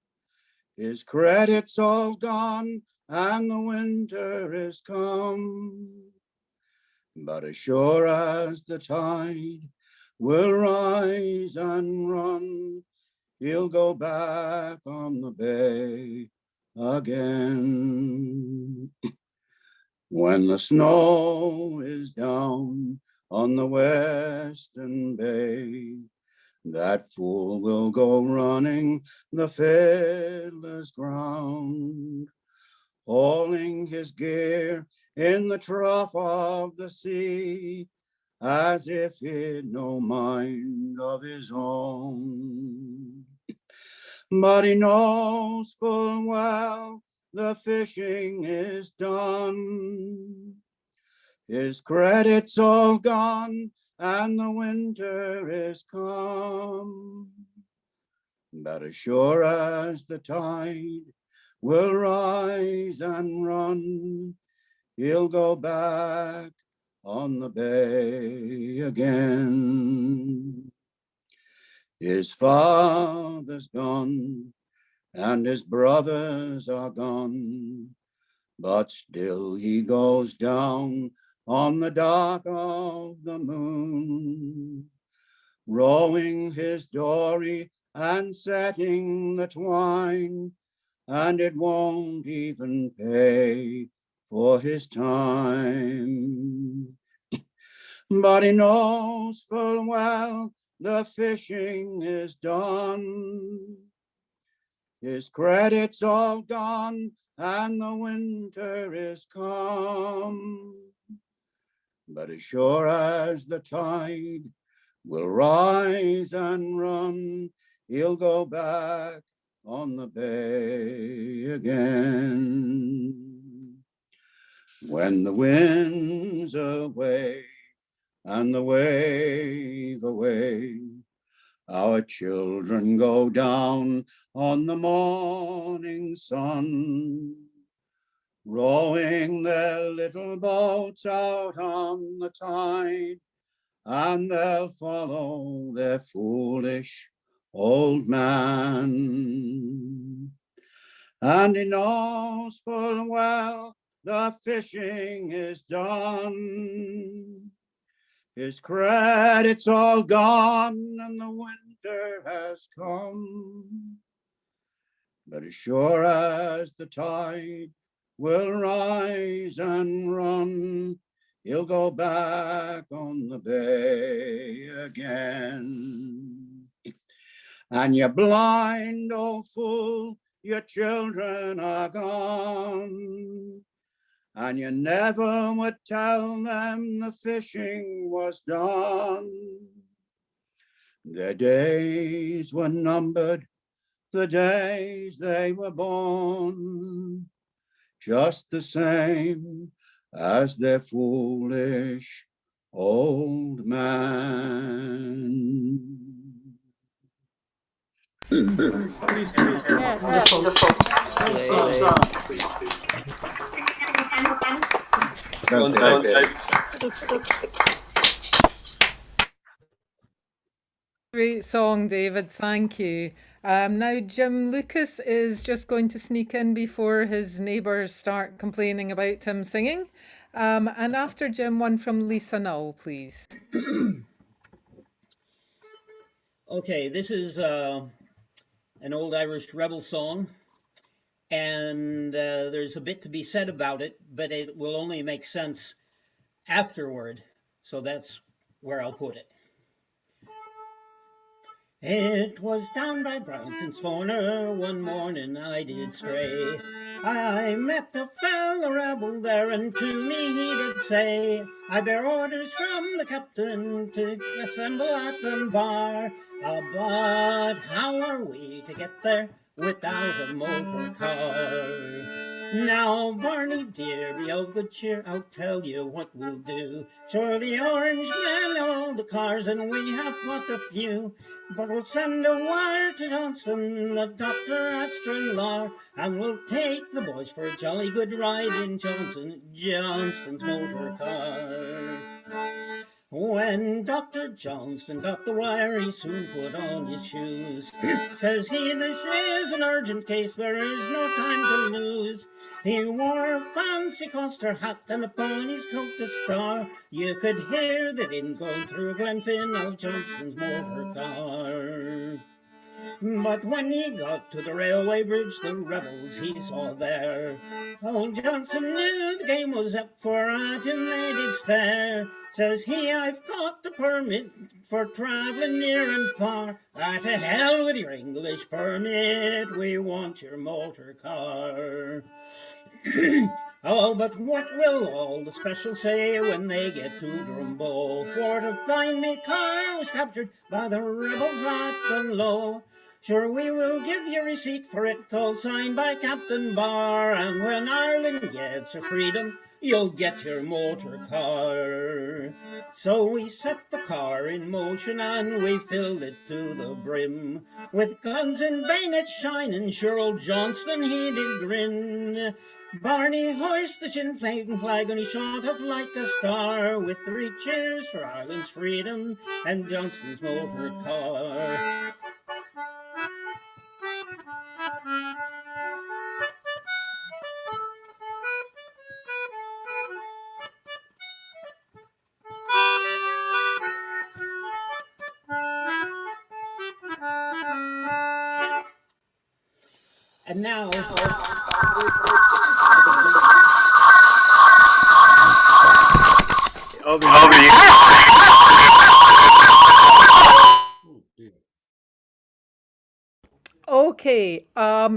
His credit's all gone and the winter is come. But as sure as the tide will rise and run, he'll go back on the bay again. When the snow is down on the western bay, that fool will go running the fiddler's ground, hauling his gear in the trough of the sea, as if he'd no mind of his own. But he knows full well the fishing is done. His credit's all gone and the winter is come. But as sure as the tide will rise and run, he'll go back on the bay again. His father's gone and his brothers are gone, but still he goes down on the dark of the moon, rowing his dory and setting the twine, and it won't even pay for his time. But he knows full well the fishing is done. His credit's all gone and the winter is come. But as sure as the tide will rise and run, he'll go back on the bay again. When the wind's away and the wave away, our children go down on the morning sun, rowing their little boats out on the tide, and they'll follow their foolish old man. And he knows full well the fishing is done. His credit's all gone and the winter has come. But as sure as the tide will rise and run, he'll go back on the bay again. And you blind old fool, your children are gone, and you never would tell them the fishing was done. Their days were numbered, the days they were born, just the same as their foolish old man. Great song, David. Thank you. Now, Jim Lucas is just going to sneak in before his neighbours start complaining about him singing. And after Jim, one from Lisa Null, please. Okay, this is an old Irish rebel song, and there's a bit to be said about it, but it will only make sense afterward, so that's where I'll put it. It was down by Brownton's corner, one morning I did stray. I met the fellow rebel there, and to me he did say, I bear orders from the captain to assemble at the bar. But how are we to get there without a motor car? Now, Barney dear, be of good cheer, I'll tell you what we'll do. Sure, the Orange men know all the cars, and we have but a few. But we'll send a wire to Johnston, the doctor at Stranraer, and we'll take the boys for a jolly good ride in Johnston's motor car. When Dr. Johnston got the wire, he soon put on his shoes. Says he, this is an urgent case, there is no time to lose. He wore a fancy coster hat, and upon his coat a star. You could hear the din going through Glenfin of Johnston's motor car. But when he got to the railway bridge, the rebels he saw there, old Johnson knew the game was up, for at him they did stare. Says he, I've got the permit for travelling near and far. To hell with your English permit, we want your motor car. Oh, but what will all the specials say when they get to Drumbo? For to find me car was captured by the rebels at Dunlo. Sure, we will give you receipt for it, all signed by Captain Barr, and when Ireland gets her freedom, you'll get your motor car. So we set the car in motion, and we filled it to the brim, with guns and bayonets shining, sure old Johnston he did grin. Barney hoist the Sinn Féin flag, and he shot off like a star, with 3 cheers for Ireland's freedom and Johnston's motor car. And now, Okay,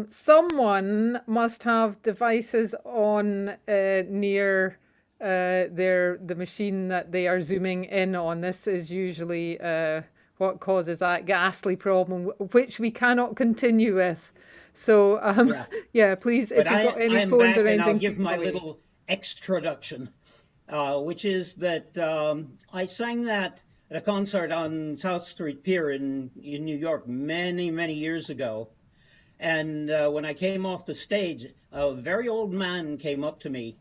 someone must have devices on near the machine that they are zooming in on. This is usually what causes that ghastly problem, which we cannot continue with. So yeah, please, if you've got any phones or anything, I'll give my little extraduction, which is that I sang that at a concert on South Street Pier in New York many years ago. And when I came off the stage, a very old man came up to me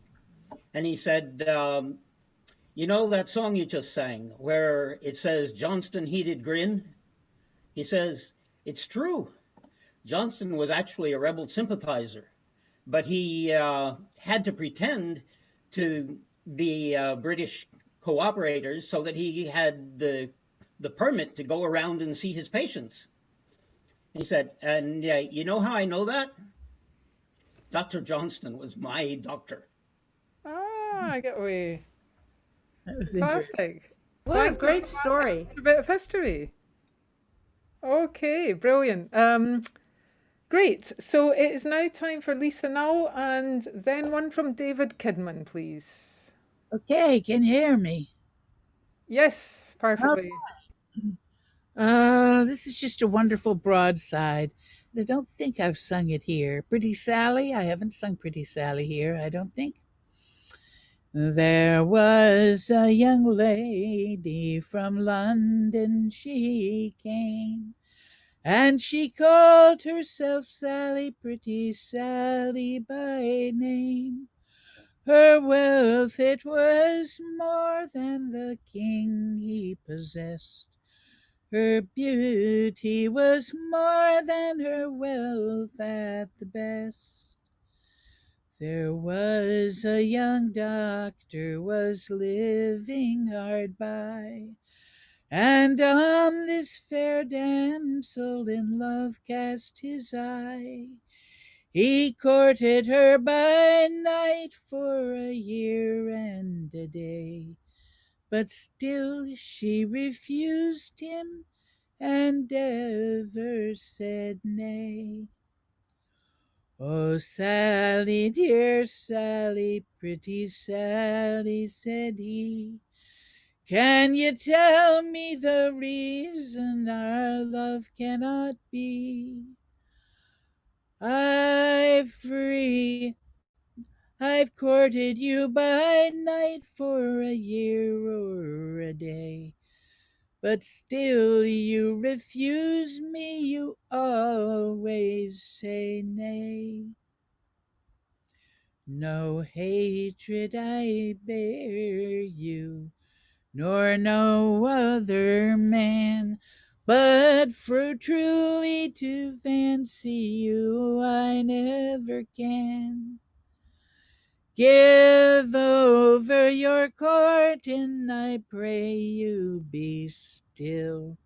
and he said, you know that song you just sang where it says, Johnston he did grin? He says, it's true. Johnston was actually a rebel sympathizer, but he had to pretend to be British cooperators so that he had the permit to go around and see his patients. He said, and you know how I know that? Dr. Johnston was my doctor. Ah, I get away. That was Fantastic. What a great story. A bit of history. Okay, brilliant. Great. So it is now time for Lisa Null and then one from David Kidman, please. Okay, can you hear me? Yes, perfectly. This is just a wonderful broadside. I don't think I've sung it here. Pretty Sally? I haven't sung Pretty Sally here, I don't think. There was a young lady from London, she came, and she called herself Sally, Pretty Sally by name. Her wealth, it was more than the king he possessed. Her beauty was more than her wealth at the best. There was a young doctor was living hard by, and on this fair damsel in love cast his eye. He courted her by night for a year and a day, but still she refused him, and ever said nay. Oh, Sally, dear Sally, pretty Sally, said he, can you tell me the reason our love cannot be? I've courted you by night for a year or a day, but still you refuse me, you always say nay. No hatred I bear you, nor no other man, but for truly to fancy you I never can. Give over your court, and I pray you be still.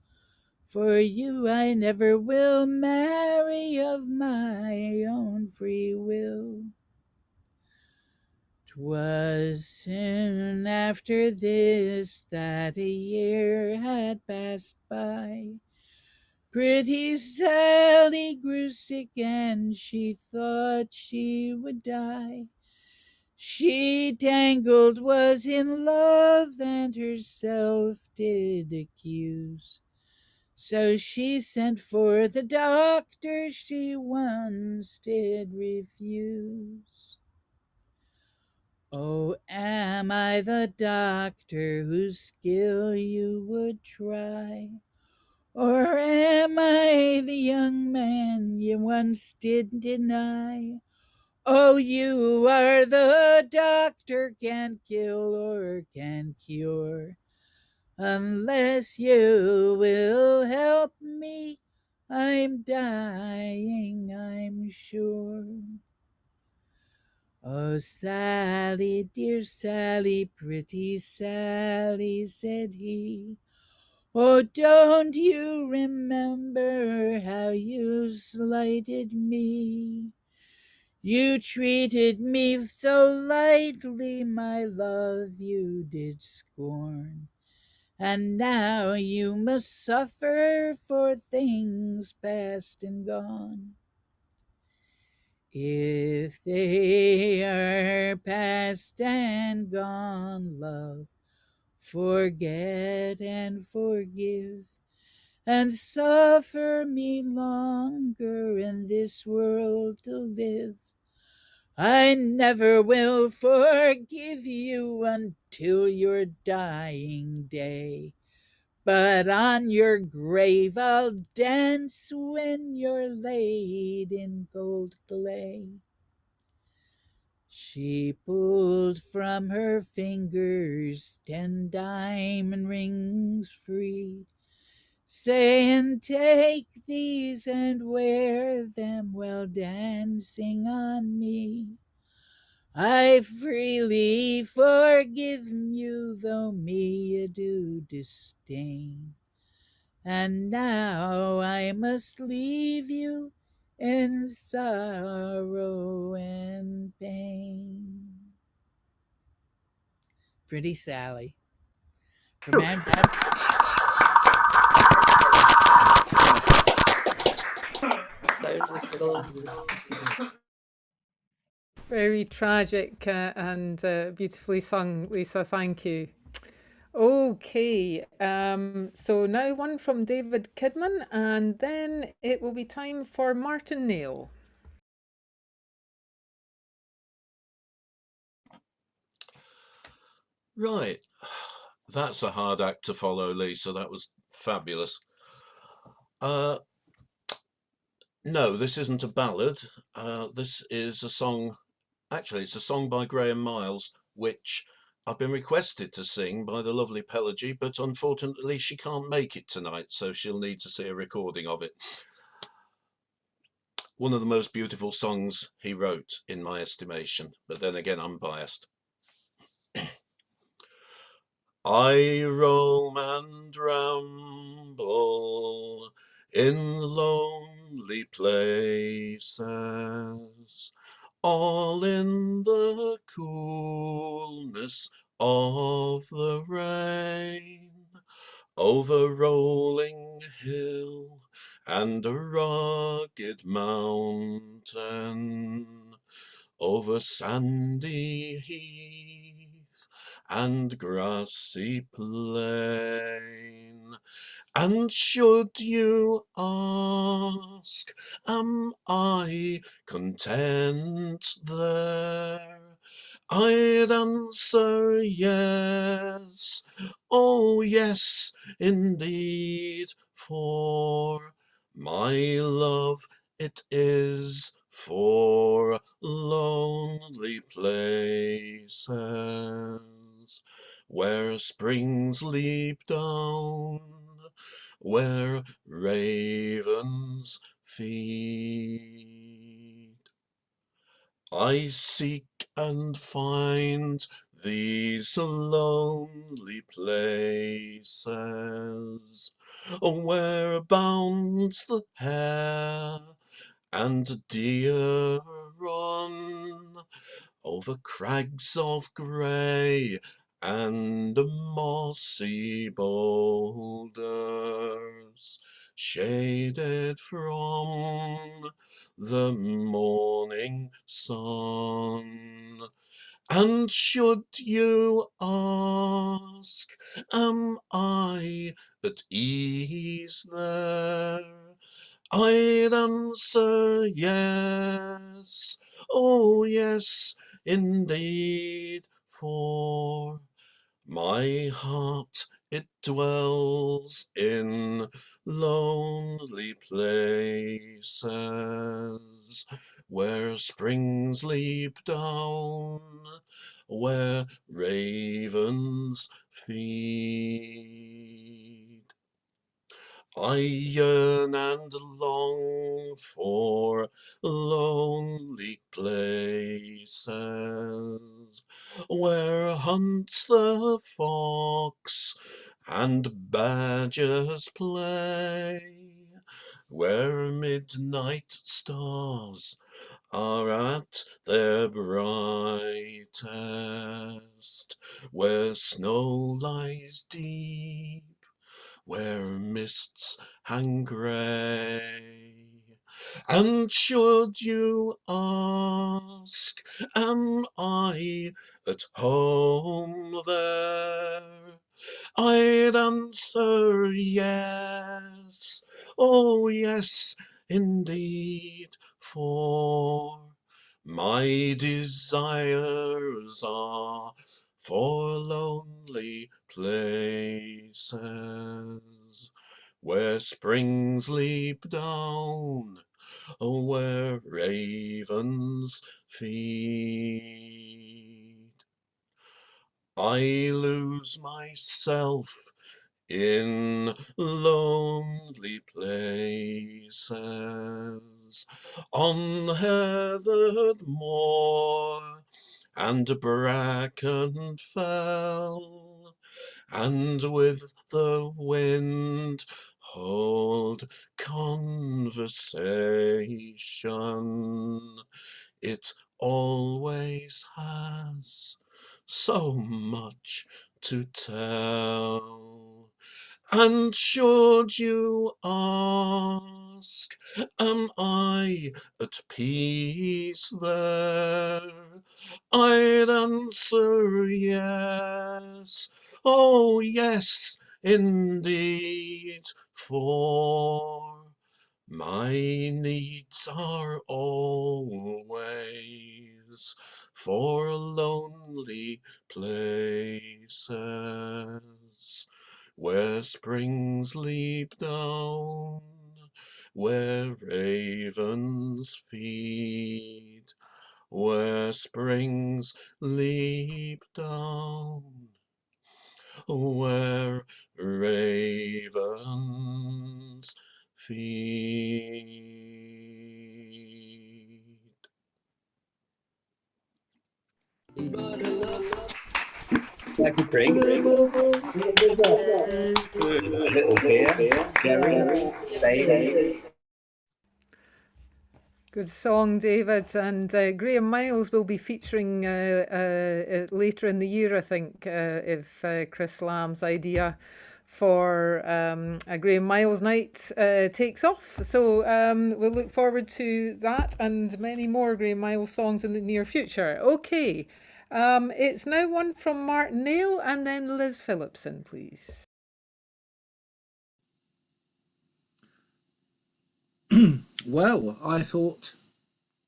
For you I never will marry of my own free will. 'Twas soon after this that a year had passed by. Pretty Sally grew sick, and she thought she would die. She tangled was in love, and herself did accuse. So she sent for the doctor she once did refuse. Oh, am I the doctor whose skill you would try? Or am I the young man you once did deny? Oh, you are the doctor, can kill or can cure. Unless you will help me, I'm dying, I'm sure. Oh, Sally, dear Sally, pretty Sally, said he, oh, don't you remember how you slighted me? You treated me so lightly, my love, you did scorn. And now you must suffer for things past and gone. If they are past and gone, love, forget and forgive, and suffer me longer in this world to live. I never will forgive you until your dying day, but on your grave I'll dance when you're laid in cold clay. She pulled from her fingers 10 diamond rings free, saying, take these and wear them while dancing on me. I freely forgive you, though me you do disdain. And now I must leave you in sorrow and pain. Pretty Sally. From Very tragic and beautifully sung, Lisa. Thank you. Okay, so now one from David Kidman, and then it will be time for Martin Neal. Right, that's a hard act to follow, Lisa. That was fabulous. No, this isn't a ballad. This is a song. Actually, it's a song by Graham Miles, which I've been requested to sing by the lovely Pelagie, but unfortunately she can't make it tonight, so she'll need to see a recording of it. One of the most beautiful songs he wrote, in my estimation, but then again, I'm biased. I roam and ramble in lonely places, all in the coolness of the rain. over rolling hill and a rugged mountain, over sandy heath and grassy plain. And should you ask, am I content there? I'd answer yes, oh yes, indeed, for my love it is for lonely places where springs leap down, where ravens feed. I seek and find these lonely places where abounds the hare and deer run over crags of grey and mossy boulders, shaded from the morning sun. And should you ask, am I at ease there? I'd answer yes, oh yes, indeed, for my heart it dwells in lonely places where springs leap down, where ravens feed. I yearn and long for lonely places where hunts the fox and badgers play, where midnight stars are at their brightest, where snow lies deep, where mists hang grey. And should you ask, am I at home there? I'd answer yes, oh yes, indeed, for my desires are for lonely places where springs leap down, where ravens feed. I lose myself in lonely places on heathered moor and bracken fell, and with the wind hold conversation. It always has so much to tell. And should you ask, am I at peace there? I'd answer yes, oh yes, indeed, for my needs are always for lonely places where springs leap down, where ravens feed, where springs leap down, where ravens feed. Thank you, Craig. A little beer, Jerry, David. Good song, David. And Graham Miles will be featuring later in the year, I think, if Chris Lamb's idea for a Graham Miles night takes off. So we'll look forward to that and many more Graham Miles songs in the near future. Okay, it's now one from Martin Nail and then Liz Phillipson, please. Well, I thought...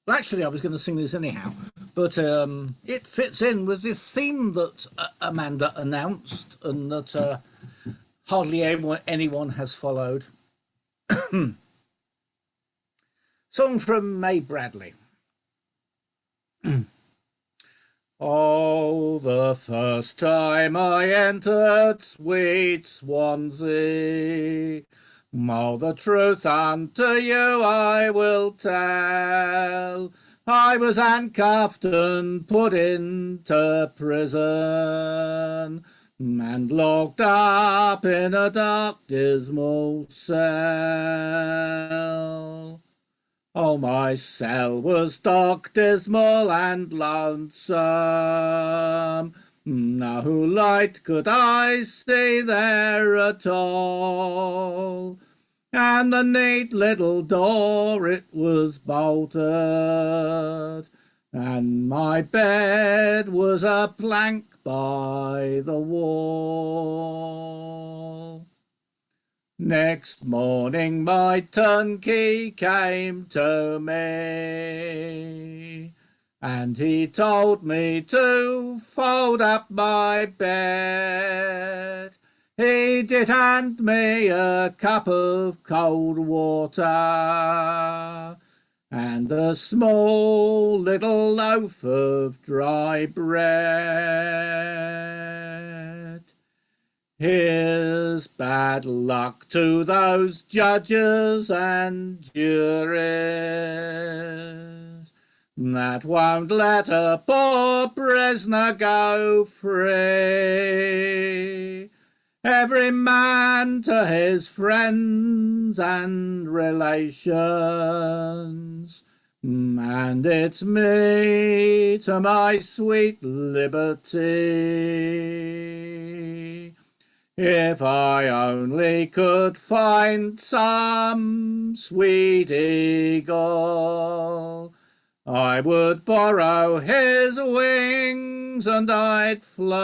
Well, actually, I was going to sing this anyhow, but it fits in with this theme that Amanda announced and that hardly anyone has followed. Song from May Bradley. Oh, the first time I entered sweet Swansea, oh, the truth unto you I will tell. I was handcuffed and put into prison and locked up in a dark, dismal cell. Oh, my cell was dark, dismal, and lonesome. No light could I see there at all, and the neat little door, it was bolted, and my bed was a plank by the wall. Next morning my turnkey came to me, and he told me to fold up my bed. He did hand me a cup of cold water and a small little loaf of dry bread. Here's bad luck to those judges and juries that won't let a poor prisoner go free. Every man to his friends and relations, and it's me to my sweet liberty. If I only could find some sweet eagle, I would borrow his wings and I'd fly.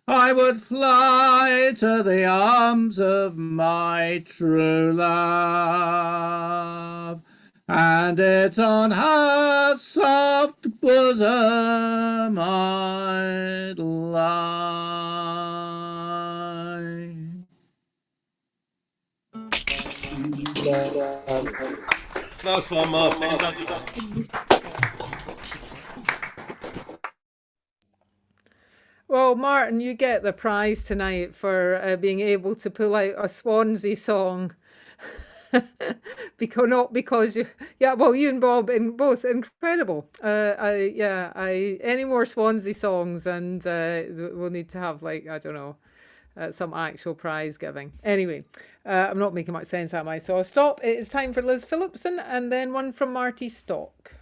I would fly to the arms of my true love, and it's on her soft bosom I'd lie. Nice one, Martin. Well, Martin, you get the prize tonight for being able to pull out a Swansea song. Not because you, well, you and Bob in both incredible. Any more Swansea songs, and we'll need to have, like, I don't know, some actual prize giving. Anyway, I'm not making much sense, am I? So I'll stop. It's time for Liz Phillipson, and then one from Marty Stock.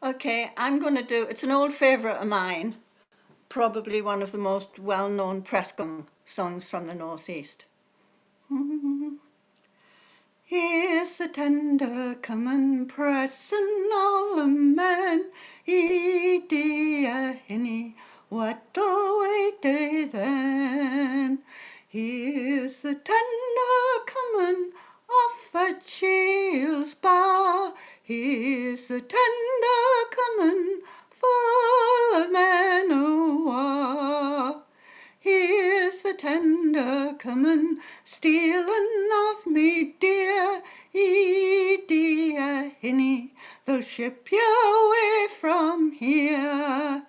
Okay, I'm going to do, it's an old favourite of mine, probably one of the most well-known press songs from the Northeast. Here's the tender coming, pressing all the men, dear hinny, what'll we do then? Here's the tender coming off at Shields Bar, here's the tender coming full of men o' war. Here's the tender coming, stealing of me dear, dear hinny, they'll ship you away from here.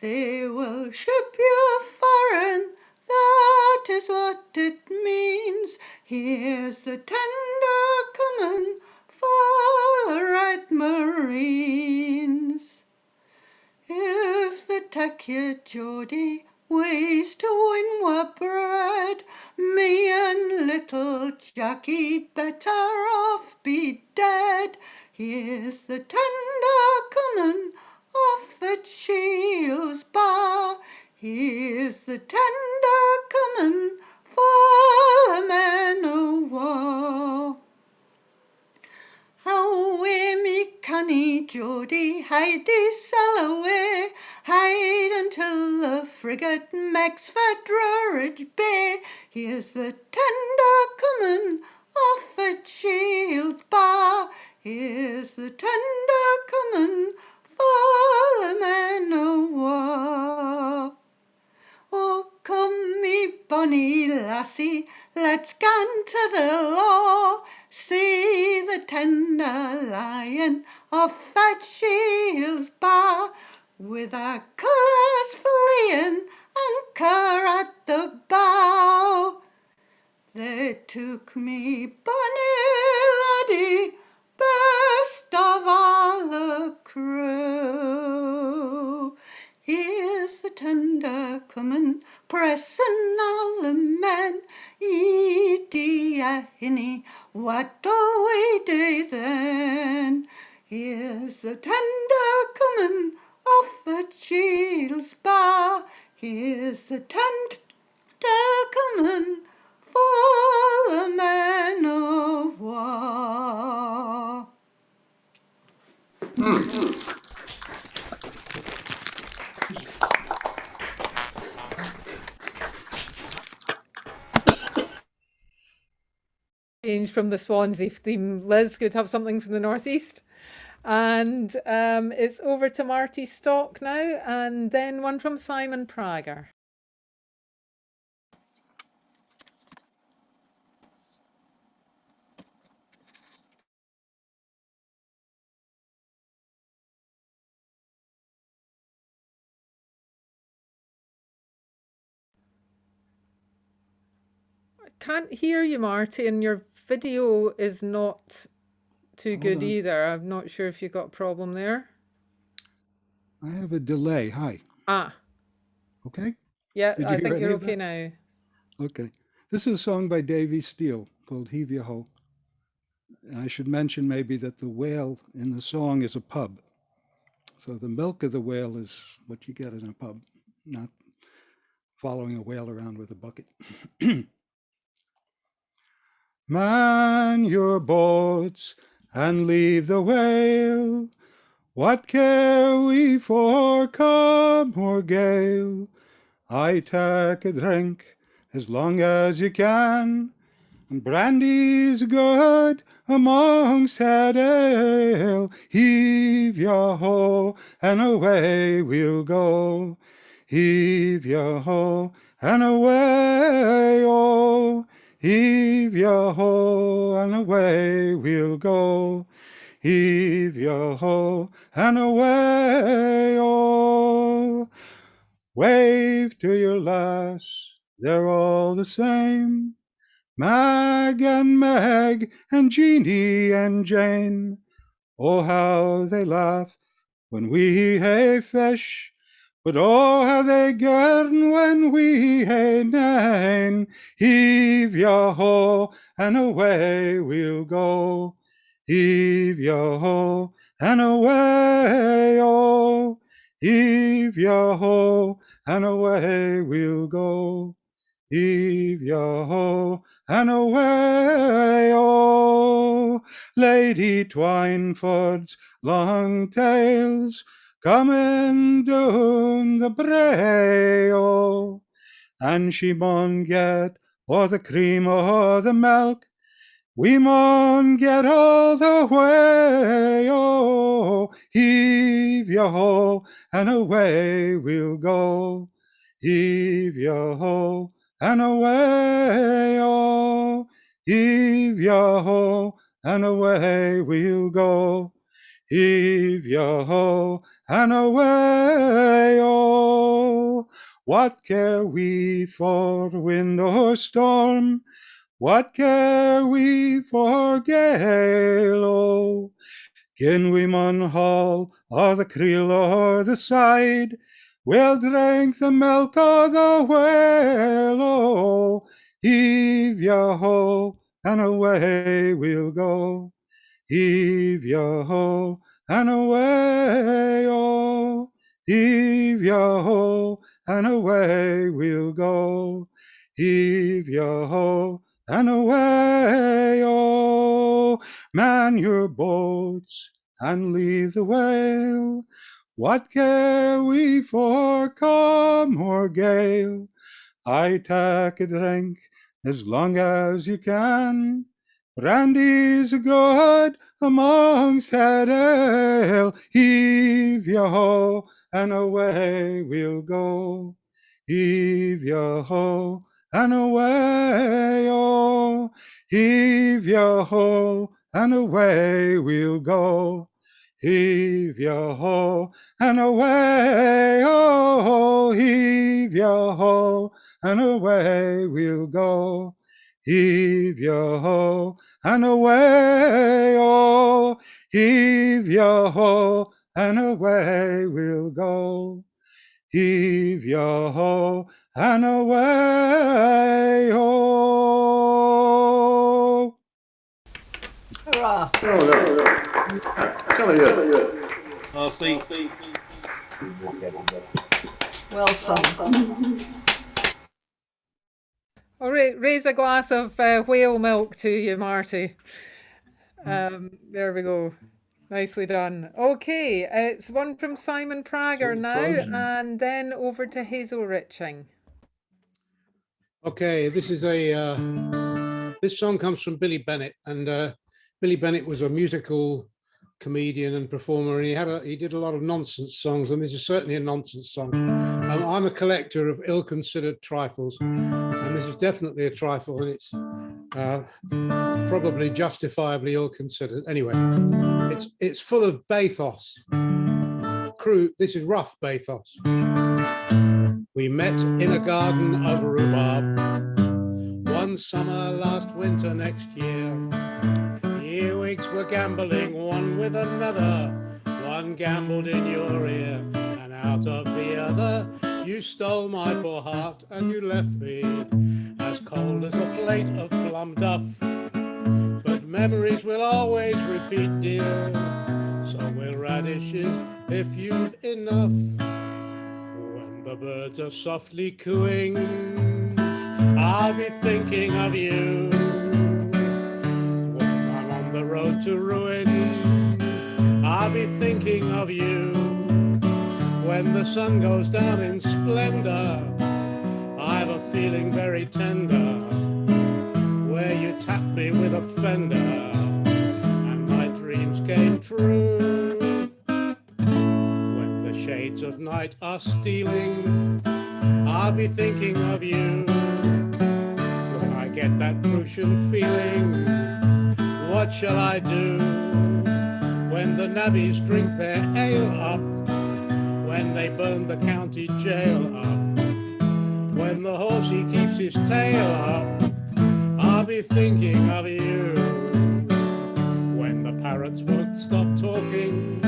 They will ship you foreign, that is what it means. Here's the tender coming for the right Marines. If they take you, Geordie, ways to win bread, me and little Jackie'd better off be dead. Here's the tender coming off at Shields Bar. Here's the tender coming for the men of war. Away me canny Geordie, hide thee sail away, hide until the frigate makes for Druridge Bay. Here's the tender coming off at Shields Bar. Here's the tender coming for the men of war. Oh, come me bonny lassie, let's gan to the law. See the tender lion off at Shields Bar, with our colours fleeing, anchor at the bow. They took me bonny laddie, best of all the crew. Here's the tender coming, pressing all the men. Ye dear hinny, what'll we do then? Here's the tender coming off at Shields Bar. Here's the tender coming for the men of war. Change from the Swansea theme. Liz could have something from the northeast. And it's over to Marty Stock now, and then one from Simon Prager. I can't hear you, Marty, and your video is not too Hold good on. either. I'm not sure if you've got a problem there. I have a delay. Hi. Ah, Okay. yeah, Did you I hear think any you're of okay that? now. Okay. This is a song by Davies Steele called Heave Ya Ho. I should mention maybe that the whale in the song is a pub. So the milk of the whale is what you get in a pub, not following a whale around with a bucket. Man your boats and leave the whale. What care we for calm or gale? I take a drink as long as you can, and brandy's good amongst head ale. Heave ya ho, and away we'll go. Heave ya ho, and away, oh. Heave ya ho, and away we'll go. Heave ya ho, and away, oh. Wave to your lass, they're all the same. Mag and Meg and Jeannie and Jane. Oh, how they laugh when we hae fish, but oh, how they girn when we hae nane. Heave ya ho, and away we'll go. Heave ya ho, and away, oh. Heave ya ho, and away we'll go. Heave ya ho, and away, oh. Lady Twyneford's long tails coming down the brae, oh. And she maun get o' the cream or the milk, we maun get all the way, oh. Heave ya ho, and away we'll go. Heave ya ho, and away, oh. Heave ya ho, and away we'll go. Heave ya ho, and away, oh. What care we for wind or storm? What care we for gale, oh? Gin we maun haul or the creel or the side, we'll drink the milk o' the whale, oh. Heave ya ho, and away we'll go. Heave yo ho and away, oh, heave yo ho and away we'll go. Heave yo ho and away, oh, man your boats and leave the whale. What care we for calm or gale? I take a drink as long as you can. Brandy's good amongst head ale. Heave yo ho and away we'll go. Heave yo ho and away, oh, heave yo ho and away we'll go. Heave yo ho and away, oh, heave yo ho and away we'll go. Heave yo ho and away, oh, heave yo ho and away we'll go. Heave yo ho and away, oh. Hurrah! Well sung. All right, raise a glass of whale milk to you, Marty. There we go. Nicely done. Okay, it's one from Simon Prager now, and then over to Hazel Riching. Okay, this is this song comes from Billy Bennett, and Billy Bennett was a musical comedian and performer, and he did a lot of nonsense songs, and this is certainly a nonsense song. I'm a collector of ill-considered trifles, and this is definitely a trifle, and it's probably justifiably ill-considered. Anyway, it's full of bathos. This is rough bathos. We met in a garden of rhubarb one summer last winter next year. Earwigs were gambling one with another. One gambled in your ear, and out of the other you stole my poor heart, and you left me as cold as a plate of plum duff. But memories will always repeat, dear, so will radishes if you've enough. When the birds are softly cooing, I'll be thinking of you. When I'm on the road to ruin, I'll be thinking of you. When the sun goes down in splendor, I've a feeling very tender, where you tapped me with a fender, and my dreams came true. When the shades of night are stealing, I'll be thinking of you. When I get that crucian feeling, what shall I do? When the navvies drink their ale up, when they burn the county jail up, when the horsey keeps his tail up, I'll be thinking of you. When the parrots won't stop talking,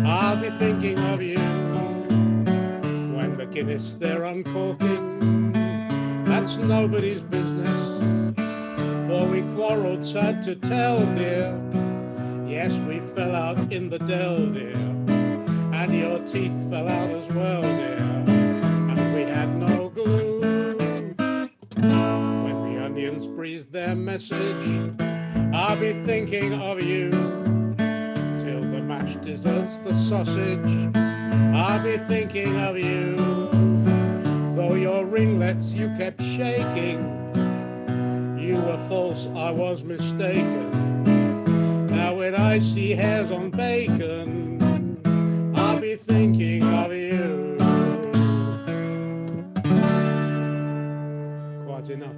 I'll be thinking of you. When the Guinness they're uncorking, that's nobody's business, for we quarrelled sad to tell, dear. Yes, we fell out in the dell, dear, and your teeth fell out as well, dear, and we had no glue. When the onions breathe their message, I'll be thinking of you. Till the mash deserts the sausage, I'll be thinking of you. Though your ringlets you kept shaking, you were false, I was mistaken. Now when I see hairs on bacon, I'll be thinking of you. Quite enough.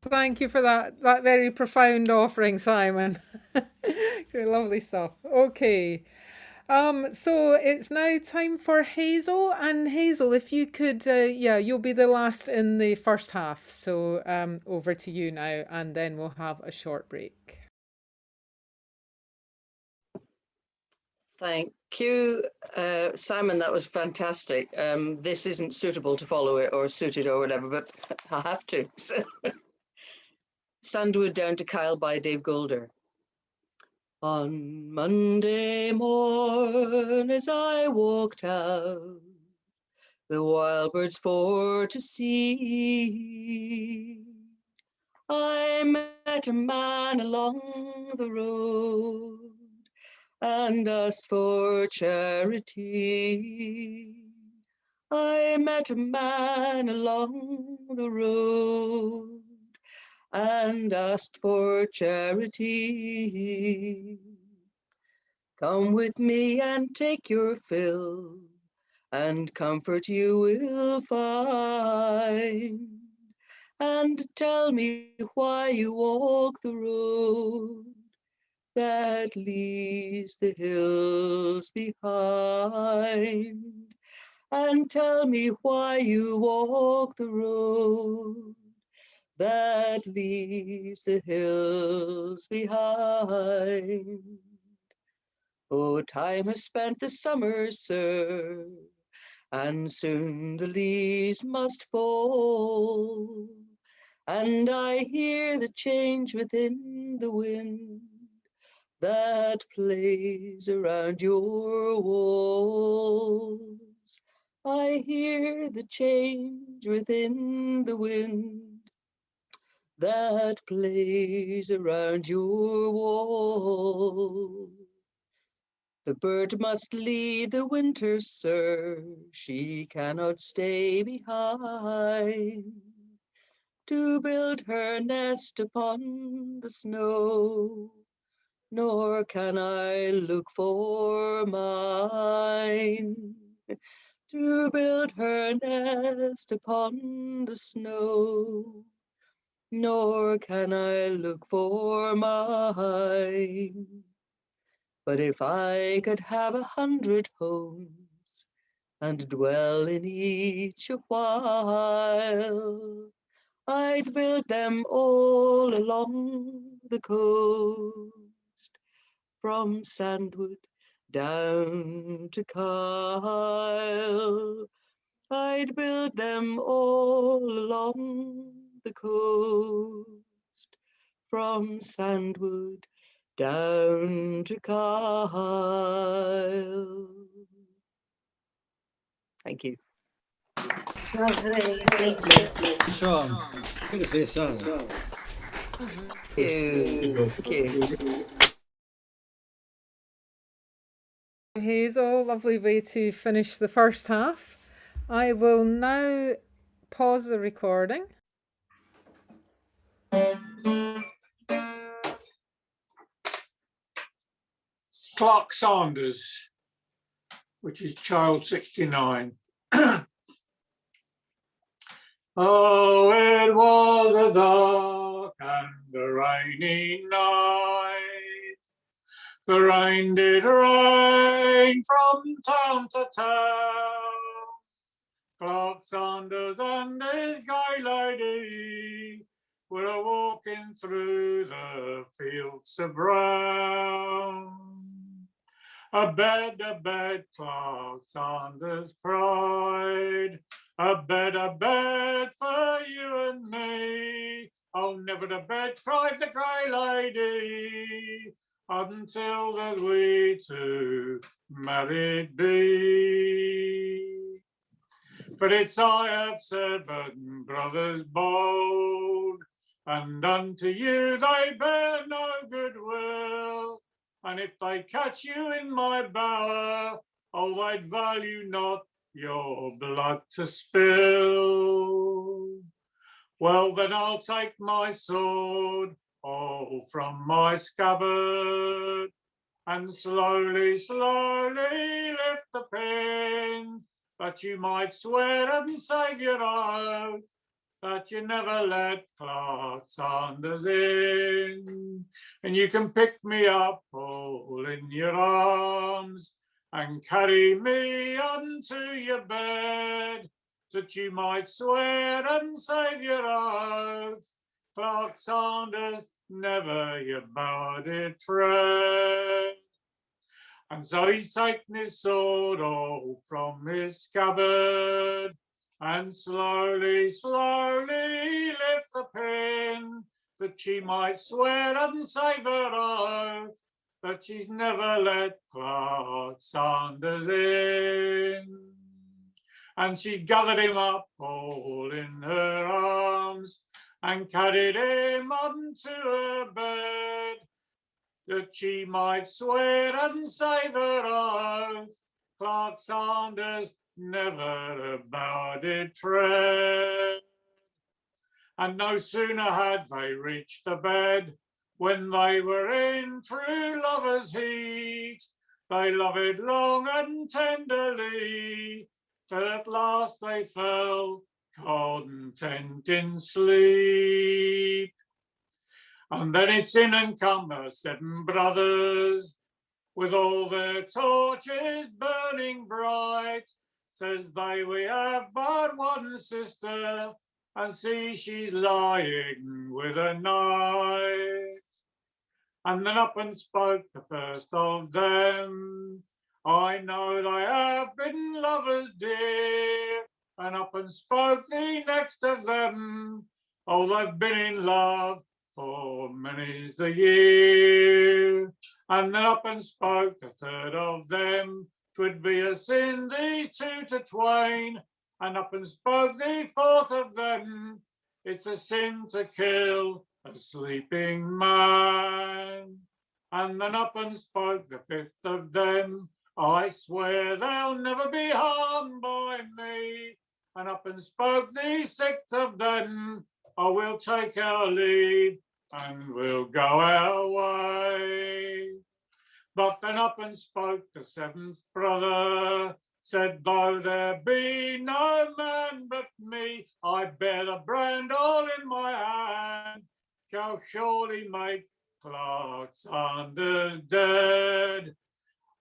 Thank you for that very profound offering, Simon. Lovely stuff. Okay. So it's now time for Hazel, and Hazel, if you could, you'll be the last in the first half. So over to you now, and then we'll have a short break. Thank Q, Simon, that was fantastic. This isn't suitable to follow it or suited or whatever, but I have to. So. Sandwood Down to Kyle by Dave Goulder. On Monday morn as I walked out, the wild birds for to see, I met a man along the road and asked for charity. I met a man along the road and asked for charity. Come with me and take your fill, and comfort you will find. And tell me why you walk the road that leaves the hills behind. And tell me why you walk the road that leaves the hills behind. Oh, time has spent the summer, sir, and soon the leaves must fall. And I hear the change within the wind that plays around your walls. I hear the change within the wind that plays around your wall. The bird must leave the winter, sir, she cannot stay behind to build her nest upon the snow, nor can I look for mine to build her nest upon the snow, nor can I look for mine. But if I could have 100 homes and dwell in each a while, I'd build them all along the coast, from Sandwood down to Kyle. I'd build them all along the coast, from Sandwood down to Kyle. Thank you. Lovely, thank you. Song. Good to be song. Thank you. Hazel, lovely way to finish the first half. I will now pause the recording. Clark Sanders, which is Child 69. Oh, it was a dark and a rainy night. The rain did rain from town to town. Clark Sanders and his gay lady were walking through the fields of brown. A bed, Clark Sanders cried. A bed for you and me. Oh, never a bed, cried the grey lady, until that we two married be. For it's I have 7 brothers bold, and unto you they bear no goodwill. And if they catch you in my bower, oh, they'd value not your blood to spill. Well, then I'll take my sword, oh, from my scabbard, and slowly, slowly lift the pin, that you might swear and save your oath that you never let Clark Sanders in. And you can pick me up all in your arms and carry me unto your bed, that you might swear and save your oath Clark Sanders never your bower did tread. And so he's taken his sword all from his scabbard, and slowly, slowly lifts the pin, that she might swear and save her oath, that she's never let Clark Sanders in. And she gathered him up all in her arms, and carried him unto her bed, that she might swear and save her oath, Clark Sanders never a bower did tread. And no sooner had they reached the bed, when they were in true lovers' heat, they loved long and tenderly, till at last they fell content in sleep. And then it's in and come her 7 brothers, with all their torches burning bright. Says they, we have but one sister, and see she's lying with a knight. And then up and spoke the first of them, I know they have been lovers dear. And up and spoke the next of them, oh, they've been in love for many's the year. And then up and spoke the third of them, 'twould be a sin these two to twain. And up and spoke the fourth of them, it's a sin to kill a sleeping man. And then up and spoke the fifth of them, I swear they'll never be harmed by me. And up and spoke the sixth of them, oh, we'll take our leave and we'll go our way. But then up and spoke the 7th brother, said, though there be no man but me, I bear the brand all in my hand, shall surely make Clark Sanders dead.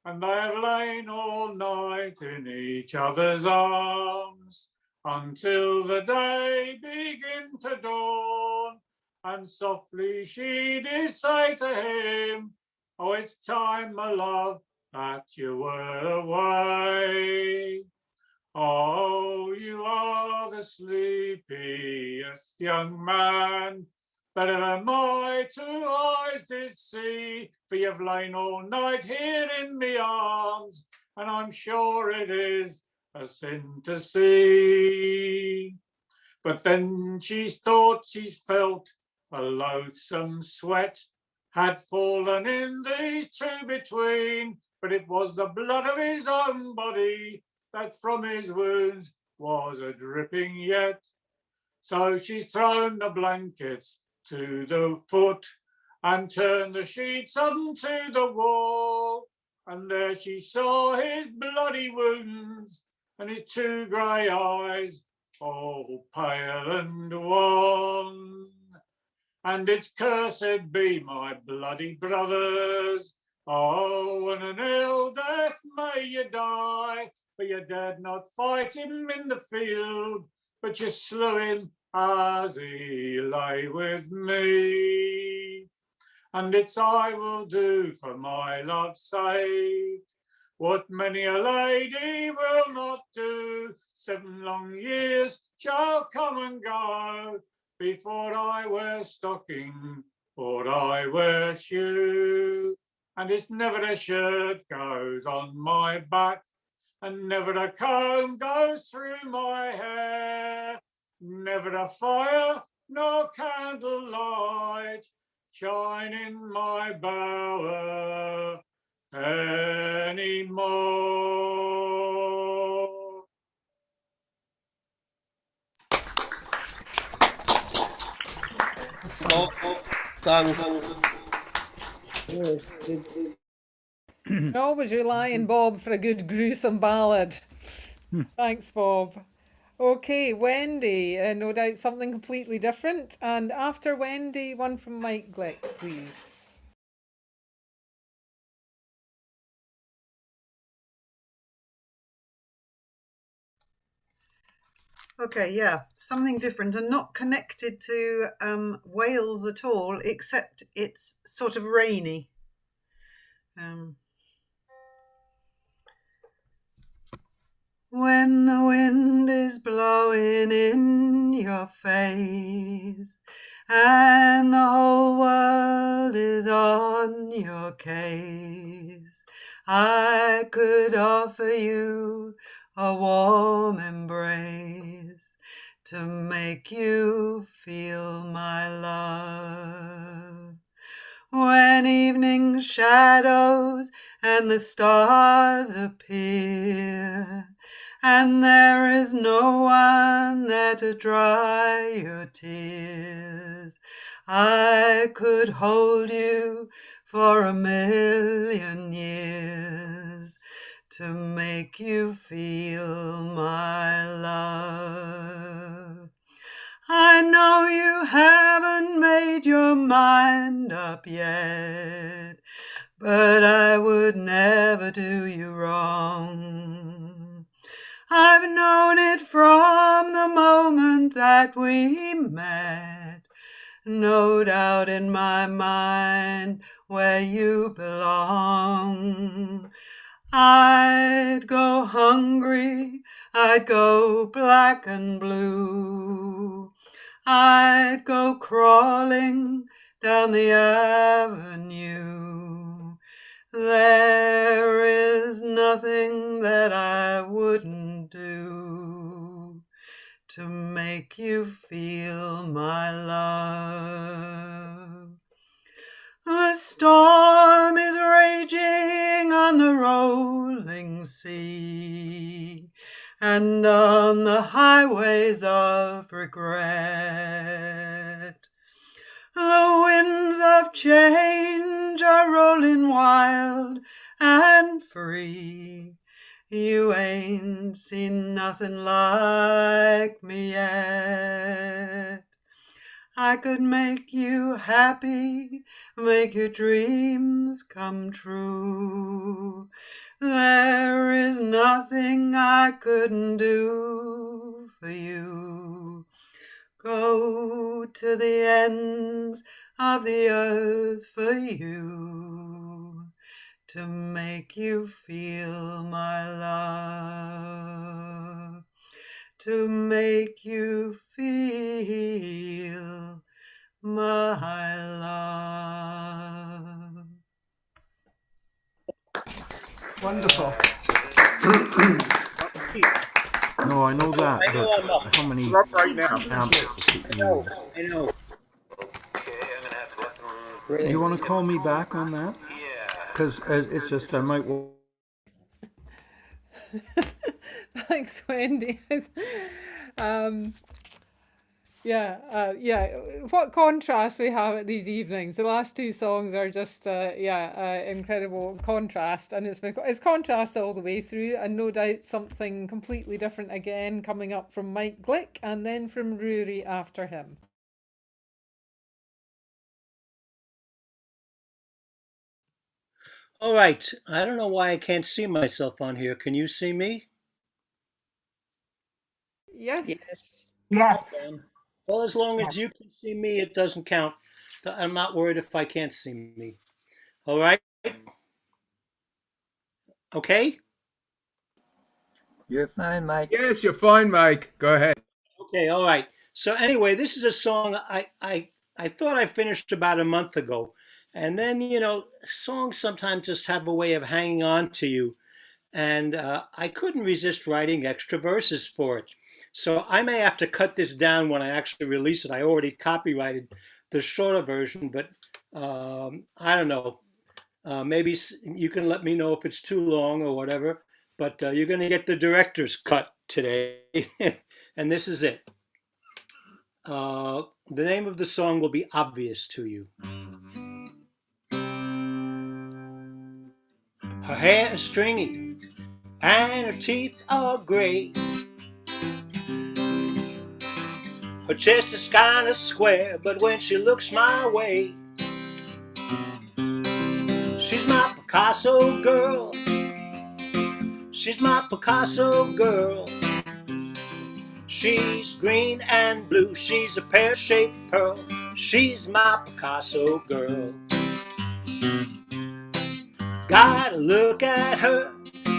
And they have lain all night in each other's arms, until the day begin to dawn. And softly she did say to him, oh, it's time, my love, that you were away. Oh, you are the sleepiest young man that ever my 2 eyes did see, for you've lain all night here in me arms, and I'm sure it is a sin to see. But then she's thought she's felt a loathsome sweat had fallen in these 2 between, but it was the blood of his own body that from his wounds was a dripping yet. So she's thrown the blankets to the foot and turned the sheets unto the wall, and there she saw his bloody wounds and his 2 grey eyes all pale and wan. And it's cursed be my bloody brothers, oh, and an ill death may you die, for you dared not fight him in the field, but you slew him as he lay with me. And it's I will do for my love's sake, what many a lady will not do. 7 long years shall come and go, before I wear stocking or I wear shoe. And it's never a shirt goes on my back, and never a comb goes through my hair, never a fire nor candlelight shine in my bower anymore. Thanks. Always rely on Bob for a good gruesome ballad. Thanks, Bob. Okay, Wendy, no doubt something completely different. And after Wendy, one from Mike Glick, please. Okay, yeah, something different and not connected to Wales at all, except it's sort of rainy. when the wind is blowing in your face and the whole world is on your case, I could offer you a warm embrace to make you feel my love. When evening shadows and the stars appear, and there is no one there to dry your tears, I could hold you for 1,000,000 years to make you feel my love. I know you haven't made your mind up yet, but I would never do you wrong. I've known it from the moment that we met, no doubt in my mind where you belong. I'd go hungry, I'd go black and blue, I'd go crawling down the avenue. There is nothing that I wouldn't do to make you feel my love. The storm is raging on the rolling sea and on the highways of regret. The winds of change are rolling wild and free. You ain't seen nothing like me yet. I could make you happy, make your dreams come true. There is nothing I couldn't do for you. Go to the ends of the earth for you to make you feel my love, to make you feel my love. Wonderful. No, I know that, but how many Right now. I know. You want to call me back on that? Because it's just I might. Thanks, Wendy. What contrast we have at these evenings. The last two songs are just incredible contrast, and it's contrast all the way through, and no doubt something completely different again coming up from Mike Glick and then from Rory after him. All right, I don't know why I can't see myself on here. Can you see me? Yes. Yes. Well, as long as you can see me, it doesn't count. I'm not worried if I can't see me. All right? Okay? You're fine, Mike. Yes, you're fine, Mike. Go ahead. Okay, all right. So anyway, this is a song I thought I finished about a month ago. And then, you know, songs sometimes just have a way of hanging on to you. And I couldn't resist writing extra verses for it. So I may have to cut this down when I actually release it. I already copyrighted the shorter version, but I don't know. Maybe you can let me know if it's too long or whatever. But you're going to get the director's cut today. And this is it. The name of the song will be obvious to you. Her hair is stringy and her teeth are gray. Her chest is kind of square, but when she looks my way, she's my Picasso girl. She's my Picasso girl. She's green and blue, she's a pear-shaped pearl. She's my Picasso girl. Gotta look at her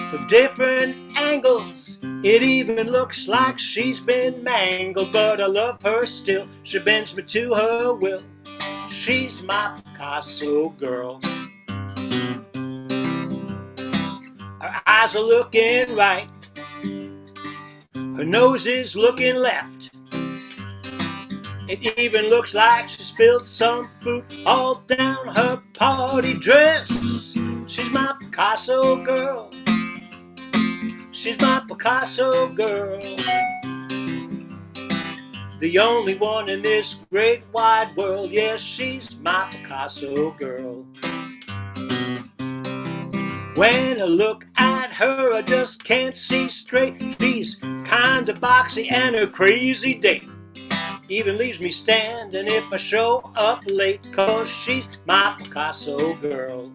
from different angles. It even looks like she's been mangled, but I love her still. She bends me to her will. She's my Picasso girl. Her eyes are looking right. Her nose is looking left. It even looks like she spilled some fruit all down her party dress. She's my Picasso girl. She's my Picasso girl. The only one in this great wide world. Yes, she's my Picasso girl. When I look at her, I just can't see straight. She's kinda boxy and her crazy date even leaves me standing if I show up late, 'cause she's my Picasso girl.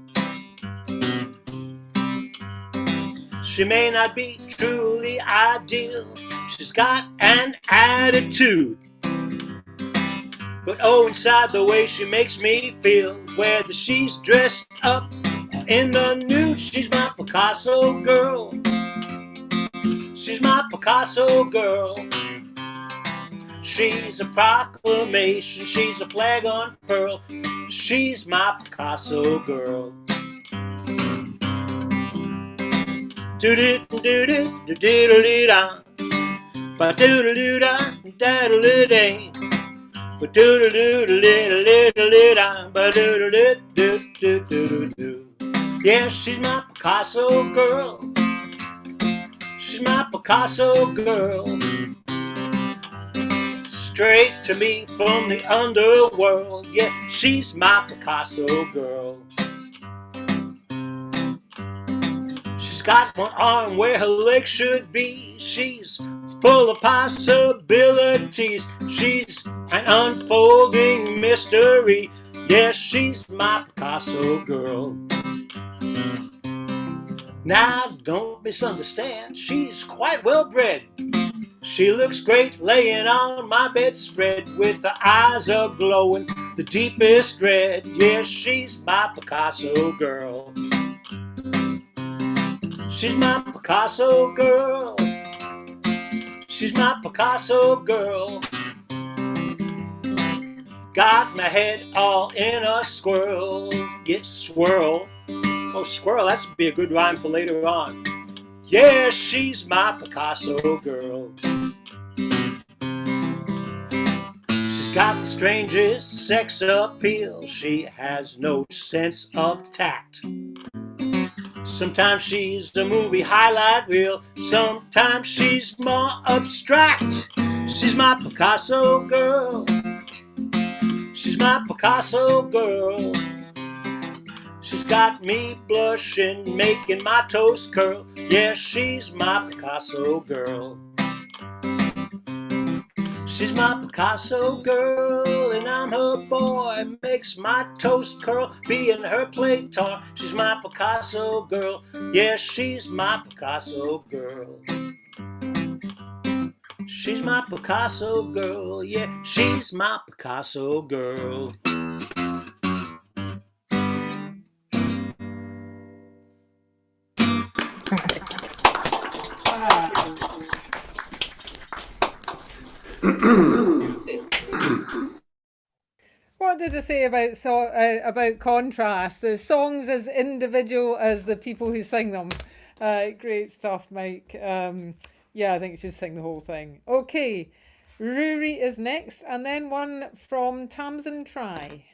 She may not be truly ideal, she's got an attitude, but oh, inside the way she makes me feel, whether she's dressed up in the nude, she's my Picasso girl. She's my Picasso girl. She's a proclamation, she's a flag unfurled. She's my Picasso girl. Do-do-do-do-do-do-do-do-da, ba-do-do-do-da, da-do-do-day, ba-do-do-do-do-do-do-da, ba-do-do-do-do-do-do-do. Yeah, she's my Picasso girl. She's my Picasso girl. Straight to me from the underworld. Yeah, she's my Picasso girl. She's got one arm where her leg should be. She's full of possibilities. She's an unfolding mystery. Yeah, she's my Picasso girl. Now, don't misunderstand, she's quite well bred. She looks great laying on my bedspread with her eyes a-glowing, the deepest red. Yeah, she's my Picasso girl. She's my Picasso girl. She's my Picasso girl. Got my head all in a swirl. Get swirl. Oh, squirrel, that's be a good rhyme for later on. Yeah, she's my Picasso girl. She's got the strangest sex appeal. She has no sense of tact. Sometimes she's a movie highlight reel. Sometimes she's more abstract. She's my Picasso girl. She's my Picasso girl. She's got me blushing, making my toes curl. Yeah, she's my Picasso girl. She's my Picasso girl, and I'm her boy. Makes my toes curl, being her play toy. She's my Picasso girl. Yeah, she's my Picasso girl. She's my Picasso girl. Yeah, she's my Picasso girl. What did I say about contrast? The songs as individual as the people who sing them. Great stuff, Mike. Yeah, I think you should sing the whole thing. Okay, Rory is next, and then one from Tamsin Try.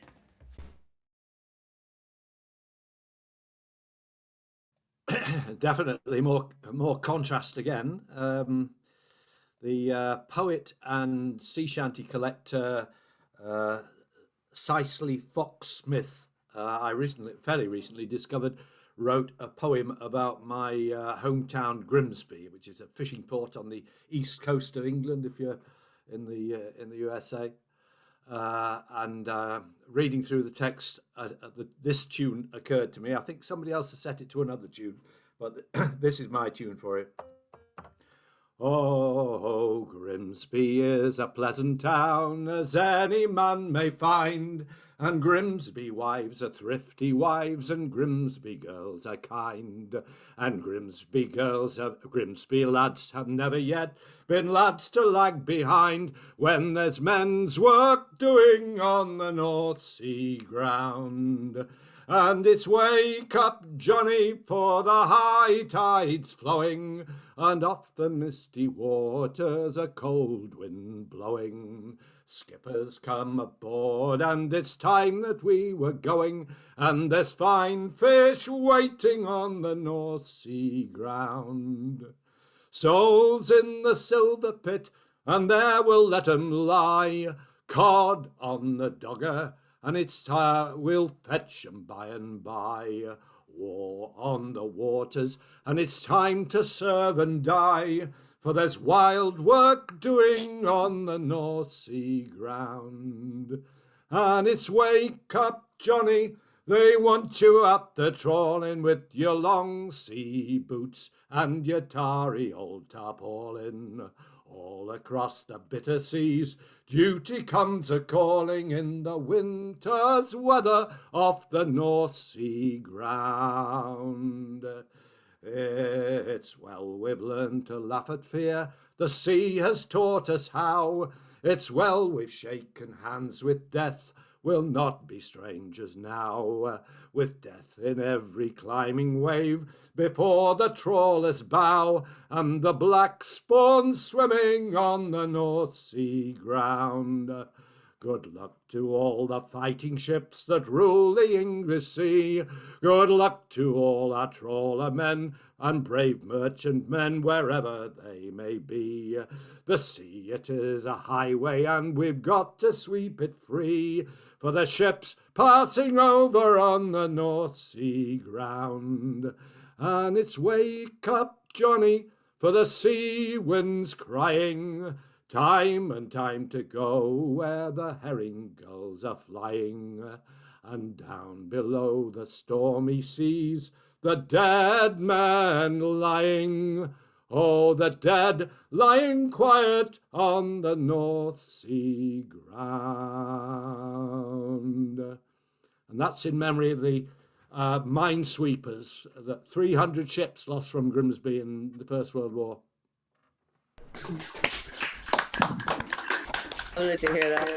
Definitely more contrast again. The poet and sea shanty collector Cicely Fox Smith, I fairly recently discovered, wrote a poem about my hometown Grimsby, which is a fishing port on the east coast of England, if you're in the USA. And reading through the text, this tune occurred to me. I think somebody else has set it to another tune, but this is my tune for it. Oh, Grimsby is a pleasant town, as any man may find, and Grimsby wives are thrifty wives, and Grimsby girls are kind. And Grimsby lads have never yet been lads to lag behind, when there's men's work doing on the North Sea ground. And it's wake up, Johnny, for the high tide's flowing, and off the misty waters a cold wind blowing. Skippers come aboard, and it's time that we were going, and there's fine fish waiting on the North Sea ground. Souls in the silver pit, and there we'll let 'em lie, cod on the Dogger, and we'll fetch 'em by and by. War on the waters, and it's time to serve and die, for there's wild work doing on the North Sea ground. And it's wake up, Johnny, they want you at the trawling, with your long sea boots and your tarry old tarpaulin. All across the bitter seas, duty comes a-calling in the winter's weather off the North Sea ground. It's well we've learned to laugh at fear, the sea has taught us how. It's well we've shaken hands with death, we'll not be strangers now. With death in every climbing wave before the trawler's bow, and the black spawn swimming on the North Sea ground. Good luck to all the fighting ships that rule the English sea. Good luck to all our trawler men and brave merchant men, wherever they may be. The sea, it is a highway, and we've got to sweep it free, for the ships passing over on the North Sea ground. And it's wake up, Johnny, for the sea wind's crying, time and time to go where the herring gulls are flying. And down below the stormy seas, the dead man lying. Oh, the dead lying quiet on the North Sea ground. And that's in memory of the minesweepers, the 300 ships lost from Grimsby in the First World War. Only to hear that.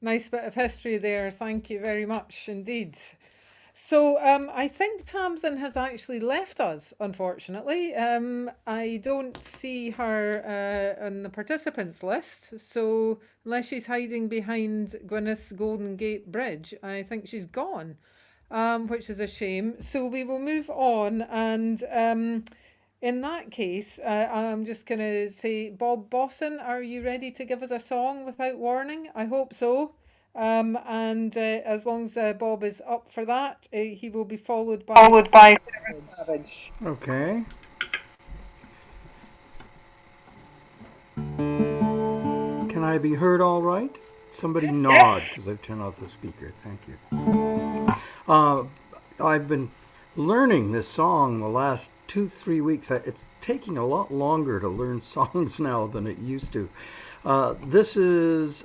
Nice bit of history there. Thank you very much indeed. So I think Tamsin has actually left us, unfortunately. I don't see her on the participants list. So unless she's hiding behind Gwyneth's Golden Gate Bridge, I think she's gone, which is a shame. So we will move on. And in that case, I'm just going to say, Bob Bosson, are you ready to give us a song without warning? I hope so. And as long as Bob is up for that, he will be followed by Savage. Okay. Can I be heard all right? Somebody nod as I turn off the speaker. Thank you. I've been learning this song the last 2-3 weeks. It's taking a lot longer to learn songs now than it used to. This is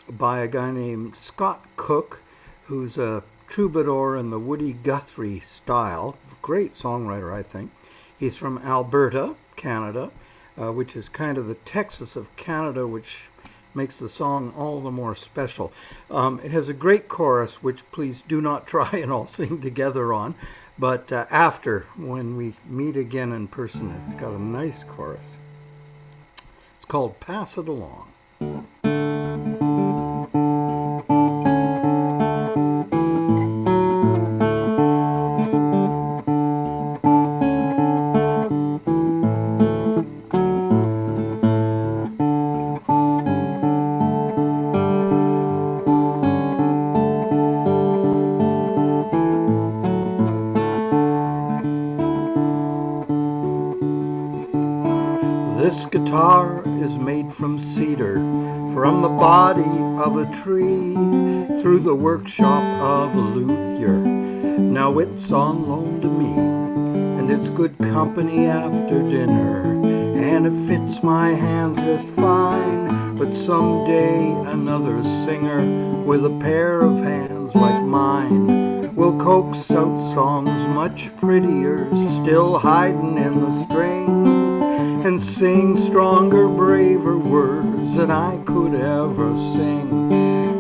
by a guy named Scott Cook, who's a troubadour in the Woody Guthrie style. Great songwriter, I think. He's from Alberta, Canada, which is kind of the Texas of Canada, which makes the song all the more special. It has a great chorus, which please do not try and all sing together on, but after, when we meet again in person, it's got a nice chorus. It's called Pass It Along. This guitar is made from cedar, from the body of a tree, through the workshop of a luthier. Now it's on loan to me, and it's good company after dinner, and it fits my hands just fine. But someday another singer with a pair of hands like mine will coax out songs much prettier, still hiding in the strings, and sing stronger, braver words than I could ever sing.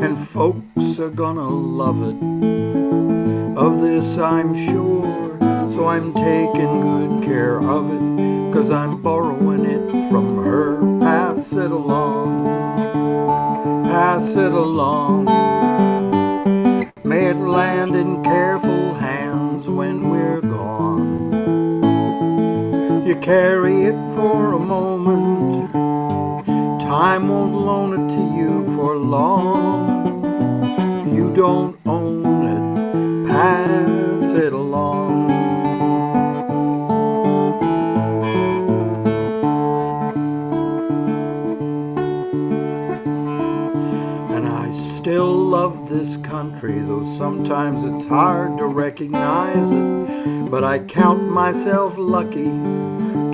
And folks are gonna love it, of this I'm sure, so I'm taking good care of it, 'cause I'm borrowing it from her. Pass it along, pass it along. May it land in careful hands when we're gone. You carry it for a moment, time won't loan it to you for long. You don't own it, pass it along. And I still love this country, though sometimes it's hard to recognize it. But I count myself lucky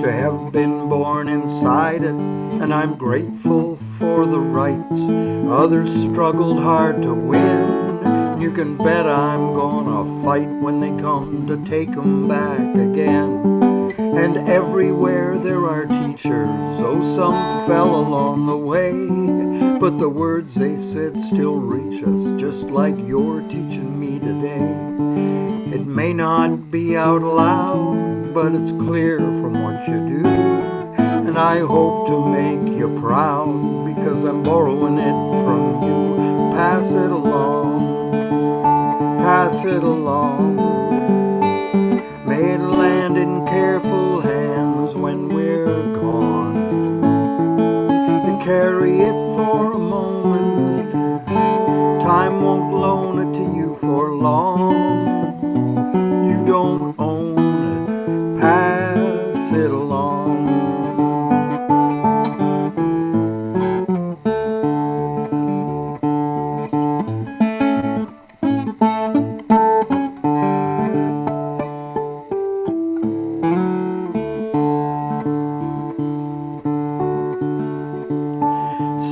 to have been born inside it, and I'm grateful for the rights others struggled hard to win. You can bet I'm gonna fight when they come to take 'em back again. And everywhere there are teachers, oh, some fell along the way, but the words they said still reach us, just like you're teaching me today. It may not be out loud, but it's clear from what you do, and I hope to make you proud, because I'm borrowing it from you. Pass it along, pass it along. May it land in careful hands when we're gone. You carry it for a moment, time won't loan it to you for long. You don't own it, pass it along.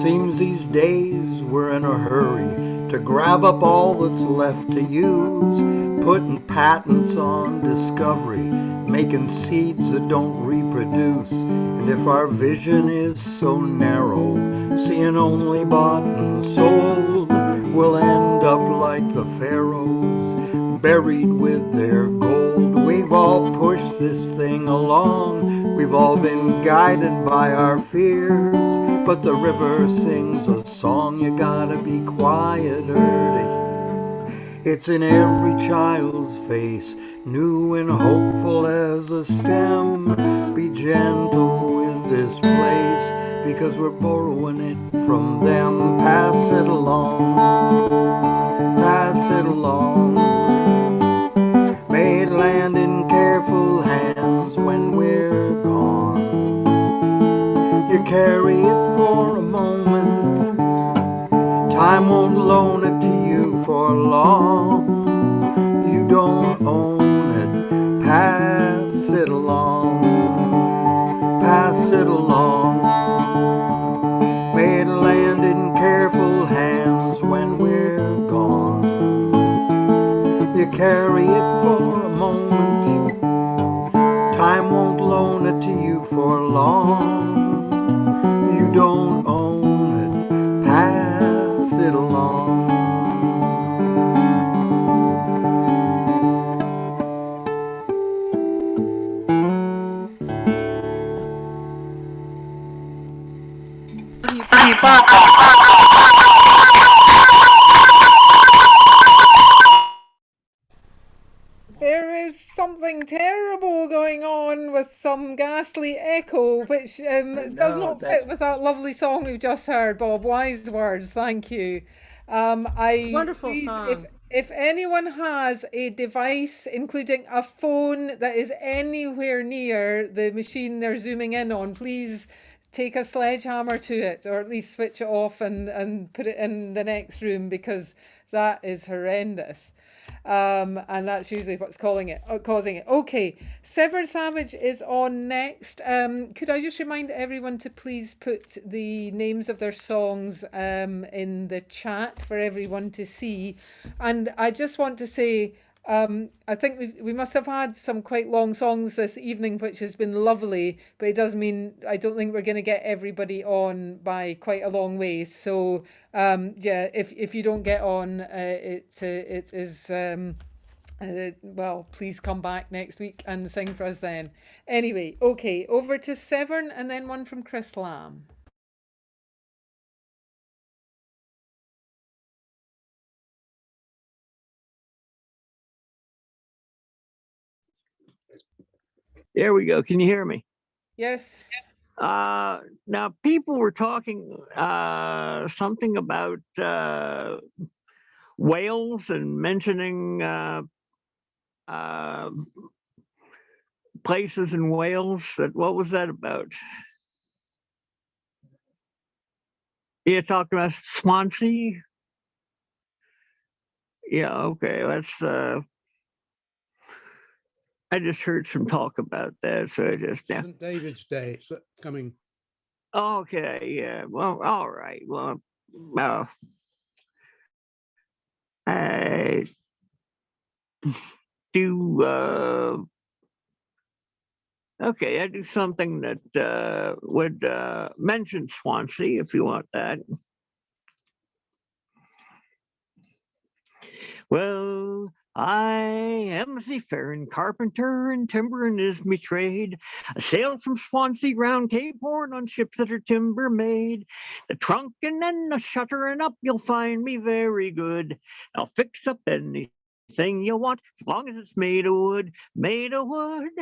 Seems these days we're in a hurry to grab up all that's left to use, putting patents on discovery, making seeds that don't reproduce. And if our vision is so narrow, seeing only bought and sold, we'll end up like the pharaohs, buried with their gold. We've all pushed this thing along, we've all been guided by our fears, but the river sings a song you gotta be quieter to hear. It's in every child's face, new and hopeful as a stem. Be gentle with this place, because we're borrowing it from them. Pass it along, pass it along. May it land in careful hands when we're gone. You carry it for a moment, time won't loan it to you for long. You don't own it, pass it along, pass it along. May it land in careful hands when we're gone. You carry it for a moment, time won't loan it to you for long. You don't own it, pass it along. There is something terrible going on with some ghastly echo, which does not fit with that lovely song we've just heard, Bob. Wise words, thank you. Wonderful Please, song. if anyone has a device, including a phone, that is anywhere near the machine they're zooming in on, please take a sledgehammer to it, or at least switch it off and put it in the next room, because that is horrendous. And that's usually what's causing it. Okay, Severn Savage is on next. Could I just remind everyone to please put the names of their songs in the chat for everyone to see. And I just want to say, I think we must have had some quite long songs this evening, which has been lovely, but it does mean I don't think we're going to get everybody on by quite a long way. So yeah, if you don't get on, it is well, please come back next week and sing for us then. Anyway, okay, over to Severn, and then one from Chris Lamb. There we go. Can you hear me? Yes. Now, people were talking something about Wales and mentioning places in Wales. What was that about? You're talking about Swansea? Yeah, okay. That's I just heard some talk about that, so I just St. David's Day coming. Okay, yeah. Well, all right. Well, I do. Okay, I do something that would mention Swansea, if you want that. Well, I am a seafaring carpenter, and timbering is me trade. I sailed from Swansea round Cape Horn on ships that are timber made. The trunking and the shuttering up, you'll find me very good. I'll fix up anything you want, as long as it's made of wood, made of wood.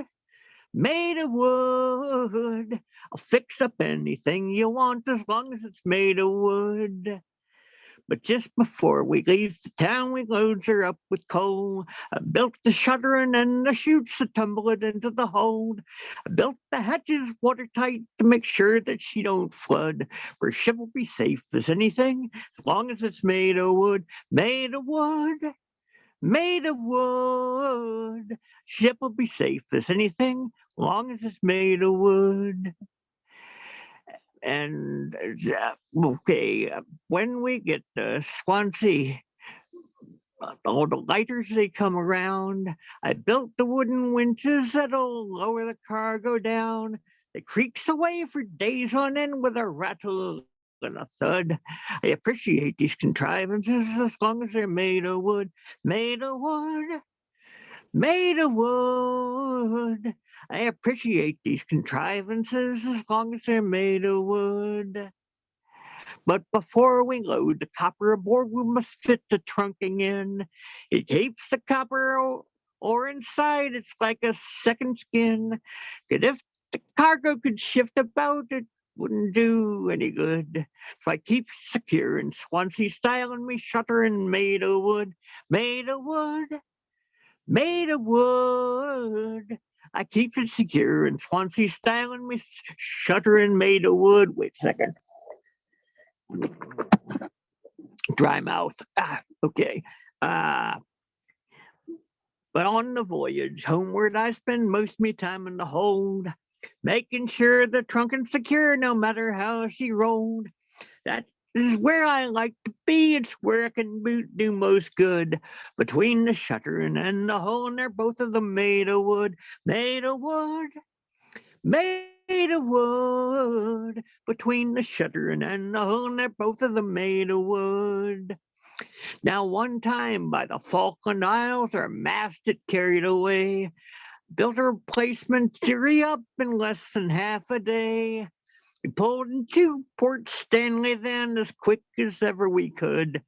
Made of wood. I'll fix up anything you want, as long as it's made of wood. But just before we leave the town, we loads her up with coal. I built the shuttering and the chutes to tumble it into the hold. I built the hatches watertight to make sure that she don't flood. For a ship will be safe as anything, as long as it's made of wood. Made of wood. Made of wood. Ship will be safe as anything, as long as it's made of wood. And okay, when we get to Swansea, all the lighters, they come around. I built the wooden winches that'll lower the cargo down. It creaks away for days on end with a rattle and a thud. I appreciate these contrivances as long as they're made of wood. Made of wood. Made of wood. I appreciate these contrivances as long as they're made of wood. But before we load the copper aboard, we must fit the trunking in. It keeps the copper or inside, it's like a second skin. And if the cargo could shift about, it wouldn't do any good. So I keep secure in Swansea style, and me shuttering made of wood. Made of wood. Made of wood. I keep it secure in Swansea style, and me shuttering made of wood. Wait a second. Dry mouth. Okay. But on the voyage homeward, I spend most of my time in the hold, making sure the trunking's secure no matter how she rolled. That is where I like to be. It's where I can do most good. Between the shuttering and the hull, and they're both of them made of wood. Made of wood. Made of wood. Between the shuttering and the hull, and they're both of them made of wood. Now, one time by the Falkland Isles, our mast had carried away. Built a replacement jury up in less than half a day. We pulled into Port Stanley then as quick as ever we could.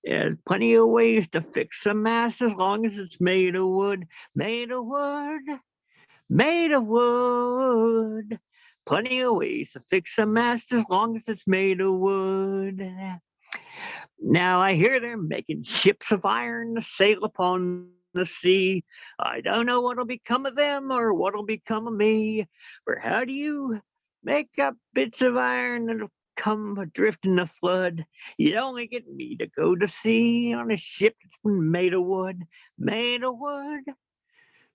There's plenty of ways to fix a mast as long as it's made of wood. Made of wood. Made of wood. Plenty of ways to fix a mast as long as it's made of wood. Now I hear they're making ships of iron to sail upon the sea. I don't know what'll become of them or what'll become of me. For how do you Make up bits of iron that'll come adrift in the flood. You'd only get me to go to sea on a ship that's been made of wood, made of wood,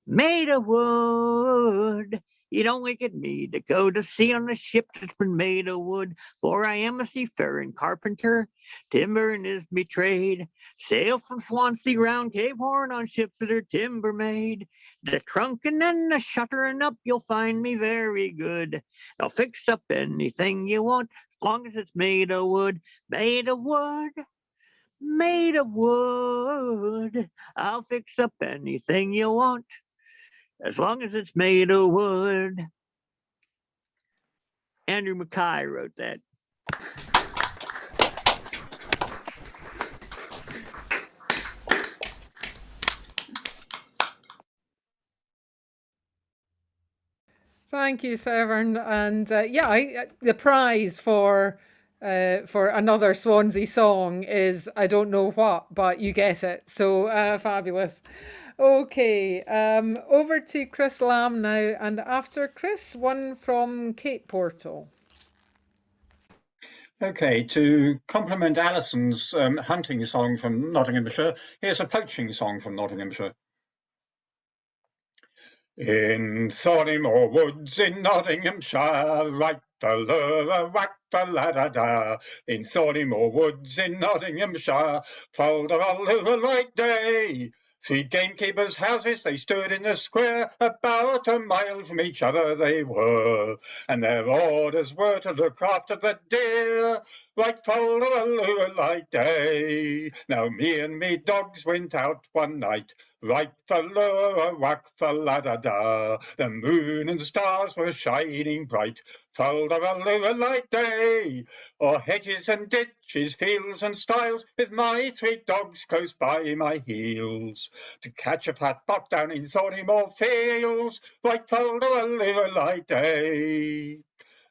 made of wood. You'd only get me to go to sea on a ship that's been made of wood, for I am a seafaring carpenter, timbering is me trade. Sail from Swansea round Cape Horn on ships that are timber made. The trunking and the shuttering up, you'll find me very good. I'll fix up anything you want, as long as it's made of wood, made of wood, made of wood. I'll fix up anything you want, as long as it's made of wood. Andrew Mackay wrote that. Thank you, Severn. And the prize for another Swansea song is I don't know what, but you get it. So fabulous. Okay, over to Chris Lamb now, and after Chris, one from Cape Portal. Okay, to complement Alison's hunting song from Nottinghamshire, here's a poaching song from Nottinghamshire. In Thornymore woods in Nottinghamshire, right the lure, whack the la-da-da. In Thornymore woods in Nottinghamshire, fold a lure light day. 3 gamekeepers' houses, they stood in the square, about a mile from each other they were, and their orders were to look after the deer, right fold a lure light day. Now me and me dogs went out one night, right the lure, whack the la-da-da. The moon and stars were shining bright, fold a lure light day. O'er hedges and ditches, fields and stiles, with my 3 dogs close by my heels, to catch a fat buck down in Thornymore fields, right fold a lure light day.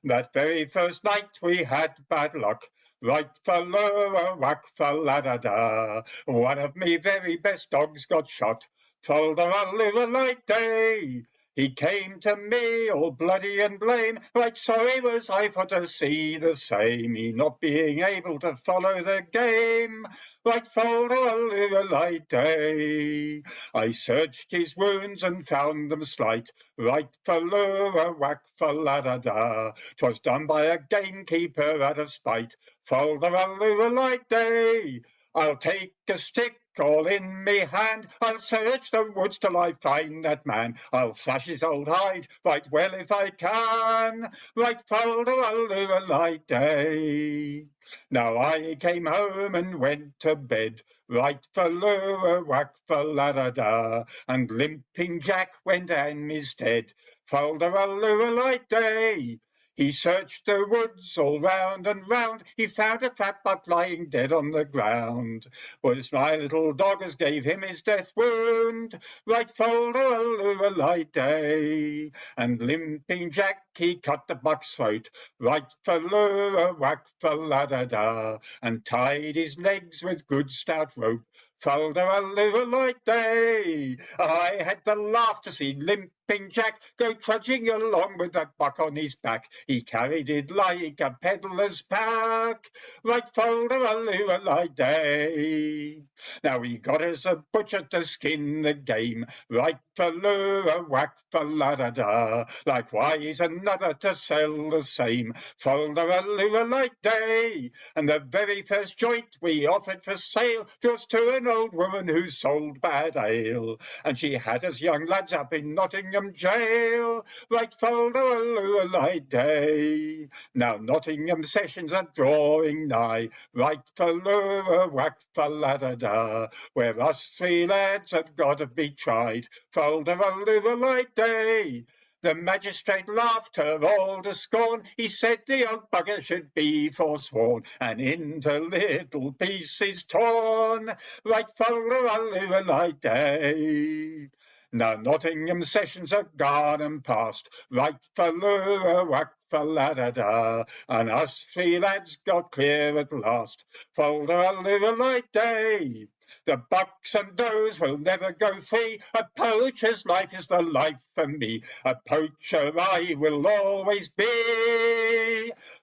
That very first night we had bad luck, right for lure, whack for la-da-da. One of me very best dogs got shot, fold a lure light day. He came to me all bloody and blame, right sorry was I for to see the same, he not being able to follow the game, right fold a lure light day. I searched his wounds and found them slight, right for lure, whack for la-da-da. 'Twas done by a gamekeeper out of spite, fold a lure light day. I'll take a stick all in me hand, I'll search the woods till I find that man, I'll thrash his old hide right well if I can, right fold a lure light day. Now I came home and went to bed, right for lure, whack for la-da-da, and limping Jack went in his stead, fold a lure light day. He searched the woods all round and round, he found a fat buck lying dead on the ground. Was my little dog as gave him his death wound, right fold a lure light day. And limping Jack, he cut the buck's throat, right for lure, whack for la-da-da, and tied his legs with good stout rope, fold a lure light day. I had to laugh to see limping Jack go trudging along with that buck on his back. He carried it like a peddler's pack, right fold a lure light day. Now he got us a butcher to skin the game, right for lure, whack for la-da-da. Likewise another to sell the same, fold a lure light day. And the very first joint we offered for sale, 'twas to an old woman who sold bad ale, and she had us young lads up in Nottingham jail, right fold a lure light day. Now Nottingham sessions are drawing nigh, right for lure, whack for la-da-da, where us 3 lads have got to be tried, fold a lure light day. The magistrate laughed her all to scorn, he said the old bugger should be forsworn, and into little pieces torn, right fold a lure light day. Now Nottingham sessions are gone and past, right for lure, whack for la-da-da, and us 3 lads got clear at last, fold a lure light day. The bucks and does will never go free, a poacher's life is the life for me, a poacher I will always be,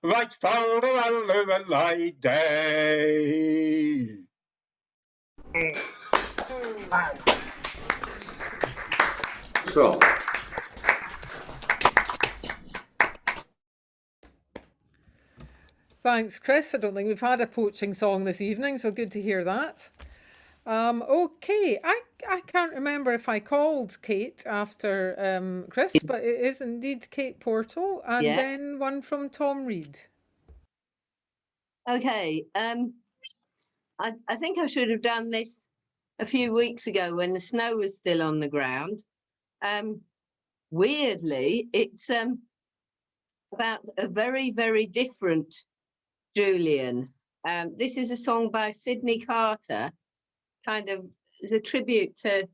right for the light day. So, Thanks, Chris. I don't think we've had a poaching song this evening, so good to hear that. Okay, I can't remember if I called Kate after Chris, but it is indeed Kate Portal, and Yeah. then one from Tom Reed. Okay. I think I should have done this a few weeks ago when the snow was still on the ground. Weirdly, it's about a very, very different Julian. This is a song by Sydney Carter, kind of is a tribute to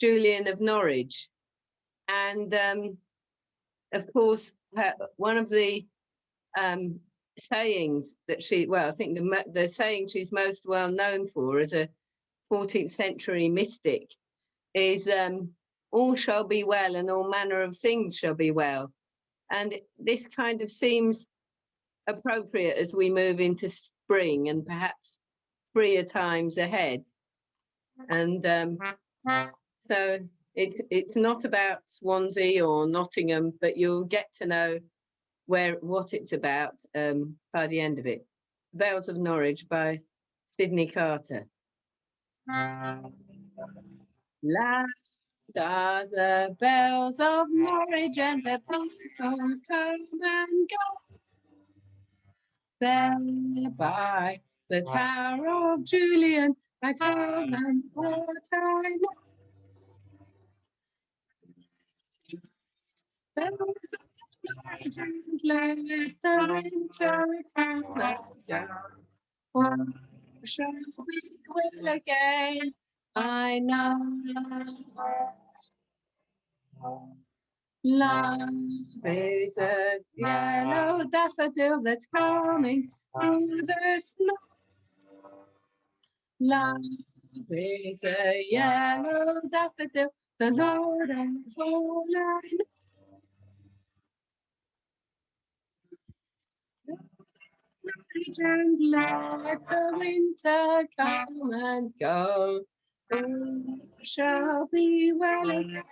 Julian of Norwich. And of course, one of the sayings that I think the saying she's most well known for as a 14th century mystic is all shall be well and all manner of things shall be well. And this kind of seems appropriate as we move into spring and perhaps freer times ahead. And so it's not about Swansea or Nottingham, but you'll get to know what it's about by the end of it. Bells of Norwich by Sydney Carter. Loud are the bells of Norwich and the people come and go. There by the Tower of Julian, I tell them what I know. Bells of Norwich and let the winter come and go. Oh, shall we will again? I know. Love is a yellow daffodil that's coming through the snow. Love is a yellow daffodil, the Lord of all I know. And let the winter come and go. All shall be well again.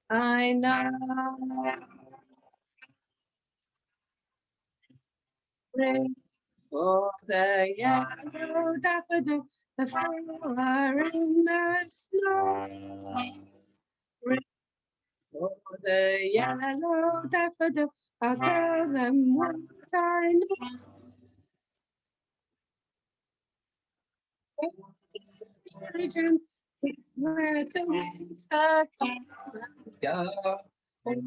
I know. Ring for the yellow daffodil, the flower in the snow. Ring for the yellow daffodil, I'll tell them what I know. Region, where the winter come and go. All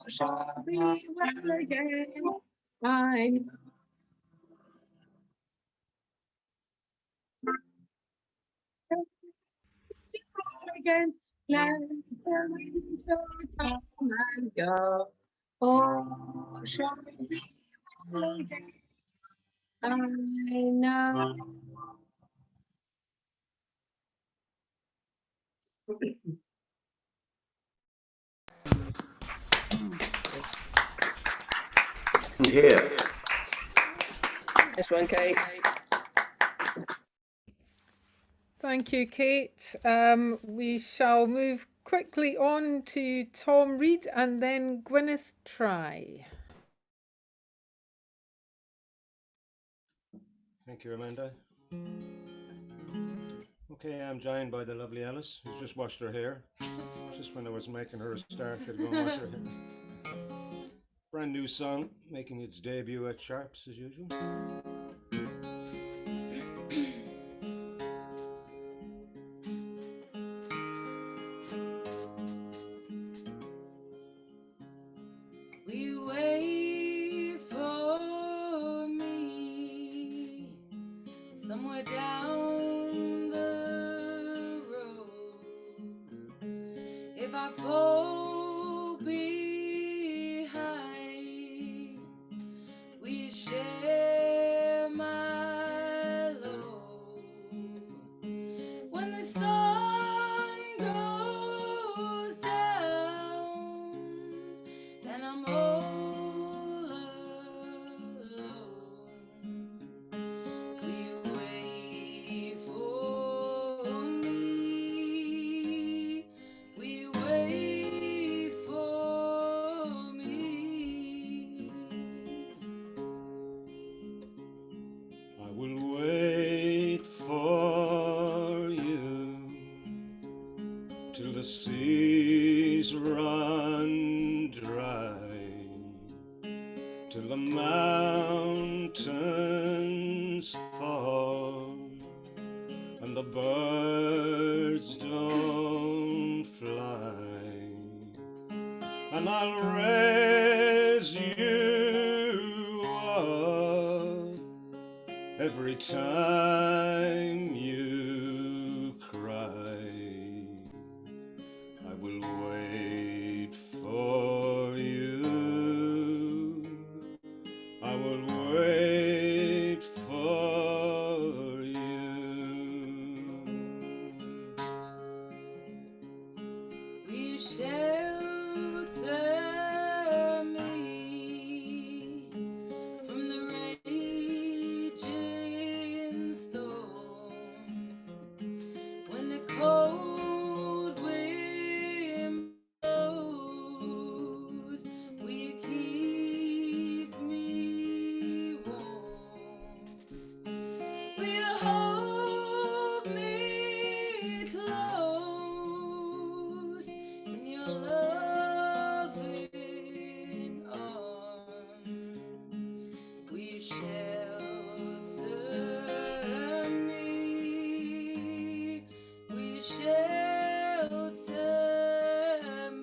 shall be well again. I know. Again, let the winter come and go. All shall be well again. I know. here. This one, Kate. Thank you, Kate. We shall move quickly on to Tom Reed and then Gwyneth Try. Thank you, Amanda. Okay, I'm joined by the lovely Alice, who's just washed her hair. Just when I was making her a start, she'd go and wash her hair. Brand new song, making its debut at Sharps as usual. We wait for me somewhere down the road. If I fall behind, we share my load. When the sun goes down and I'm all alone, the seas run dry, till the mountains fall, and the birds don't fly, and I'll raise you up every time you cry. I will wait for you. I will wait for you. You shelter me from the raging storm. When the cold wind blows, will you keep me warm? Will you hold me close in your loving arms? Will you shelter me? Will you shelter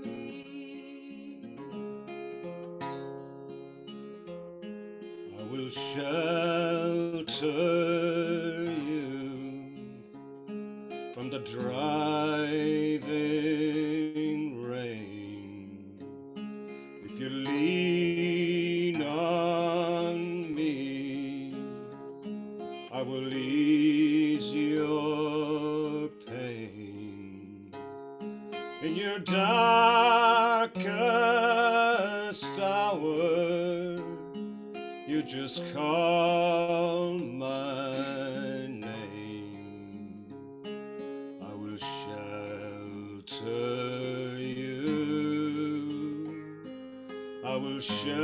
me? I will shelter you from the driving rain. If you lean on me, I will ease your pain. In your darkest hour, you just call my name. I will shelter you. I will shelter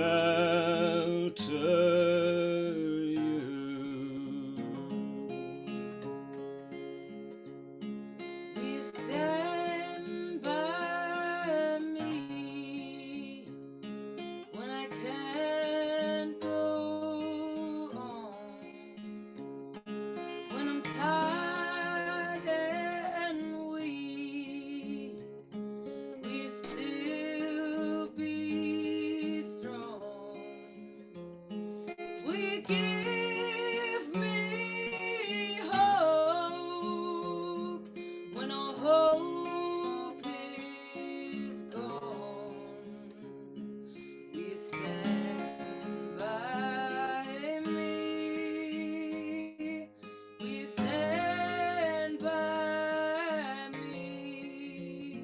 you. Will you stand by me when I can't go on? When I'm tired and weak, will you still be strong? Will you give me hope when all hope is gone? Will you stand by me? Will you stand by me?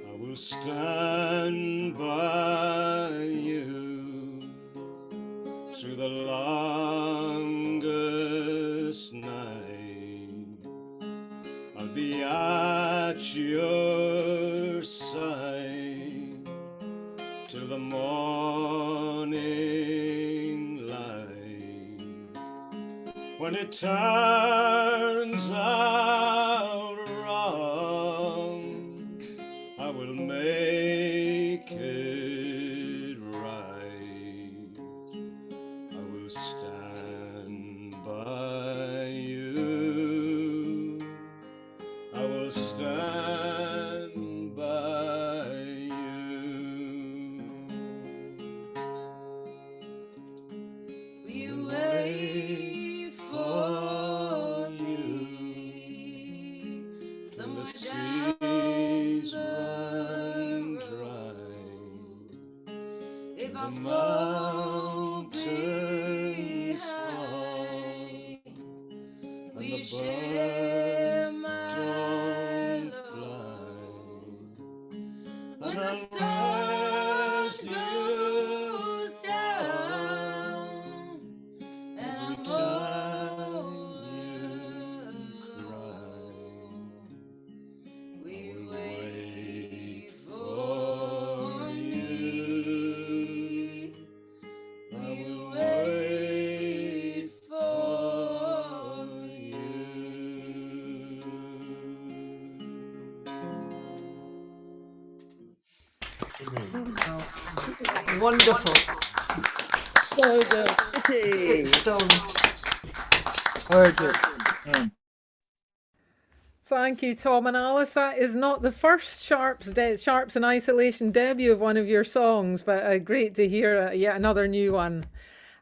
I will stand by you through the longest night. I'll be at your side till the morning light. When it turns out wrong, I will make it right. I will stand by you. I will stand by you. We wait for me somewhere down the road. If I fall behind, we share my load. When the sun goes down and I'm all alone, we wait for you. We wait for you. Wonderful. So good. Thank you, Tom and Alice. That is not the first Sharps in Isolation debut of one of your songs, but great to hear yet another new one.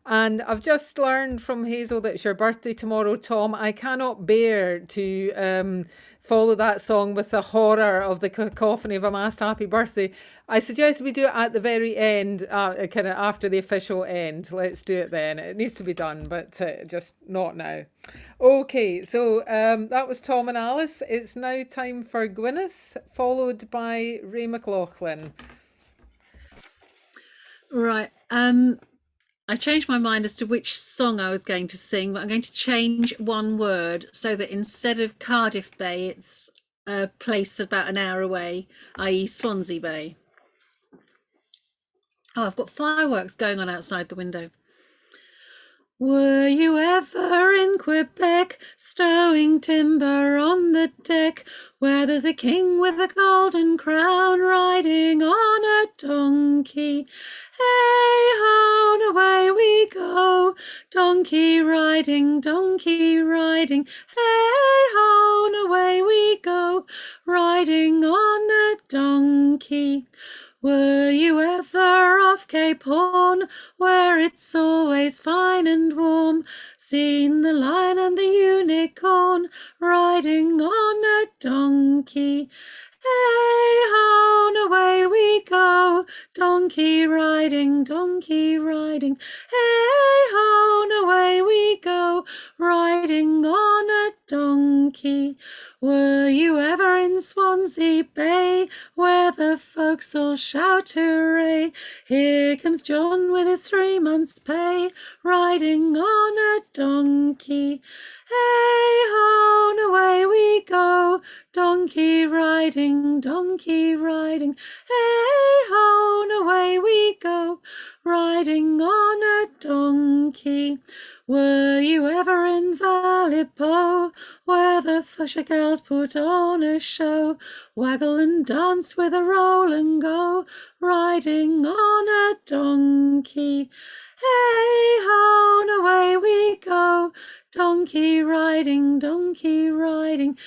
And I've just learned from Hazel that it's your birthday tomorrow, Tom. I cannot bear to follow that song with the horror of the cacophony of a massed happy birthday. I suggest we do it at the very end, kind of after the official end. Let's do it then. It needs to be done, but just not now. Okay, so that was Tom and Alice. It's now time for Gwyneth, followed by Ray McLaughlin. Right. I changed my mind as to which song I was going to sing, but I'm going to change one word so that instead of Cardiff Bay, it's a place about an hour away, i.e. Swansea Bay. Oh, I've got fireworks going on outside the window. Were you ever in Quebec, stowing timber on the deck, where there's a king with a golden crown riding on a donkey? Hey ho, and away we go, donkey riding, hey ho, and away we go, riding on a donkey. Were you ever off Cape Horn, where it's always fine and warm, seen the lion and the unicorn riding on a donkey? Hey ho, and away we go, donkey riding, hey ho, and away we go, riding on a donkey. Were you ever in Swansea Bay, where the folks all shout hooray? Here comes John with his 3 months' pay, riding on a donkey. Hey ho, and away we go, donkey riding, hey ho, and away we go, riding on a donkey. Were you ever in Vallepo, where the Fusher girls put on a show, waggle and dance with a roll and go, riding on a donkey? Hey ho, and away we go, donkey riding, hey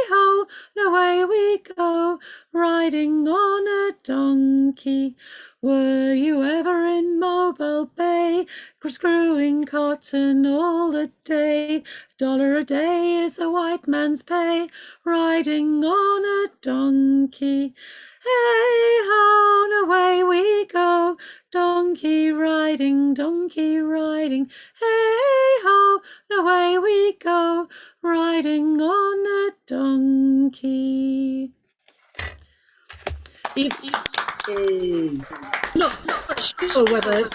ho, and away we go, riding on a donkey. Were you ever in Mobile Bay, screwing cotton all the day? $1 a day is a white man's pay, riding on a donkey. Hey ho, and away we go, donkey riding, hey ho, and away we go, riding on a donkey. Not sure whether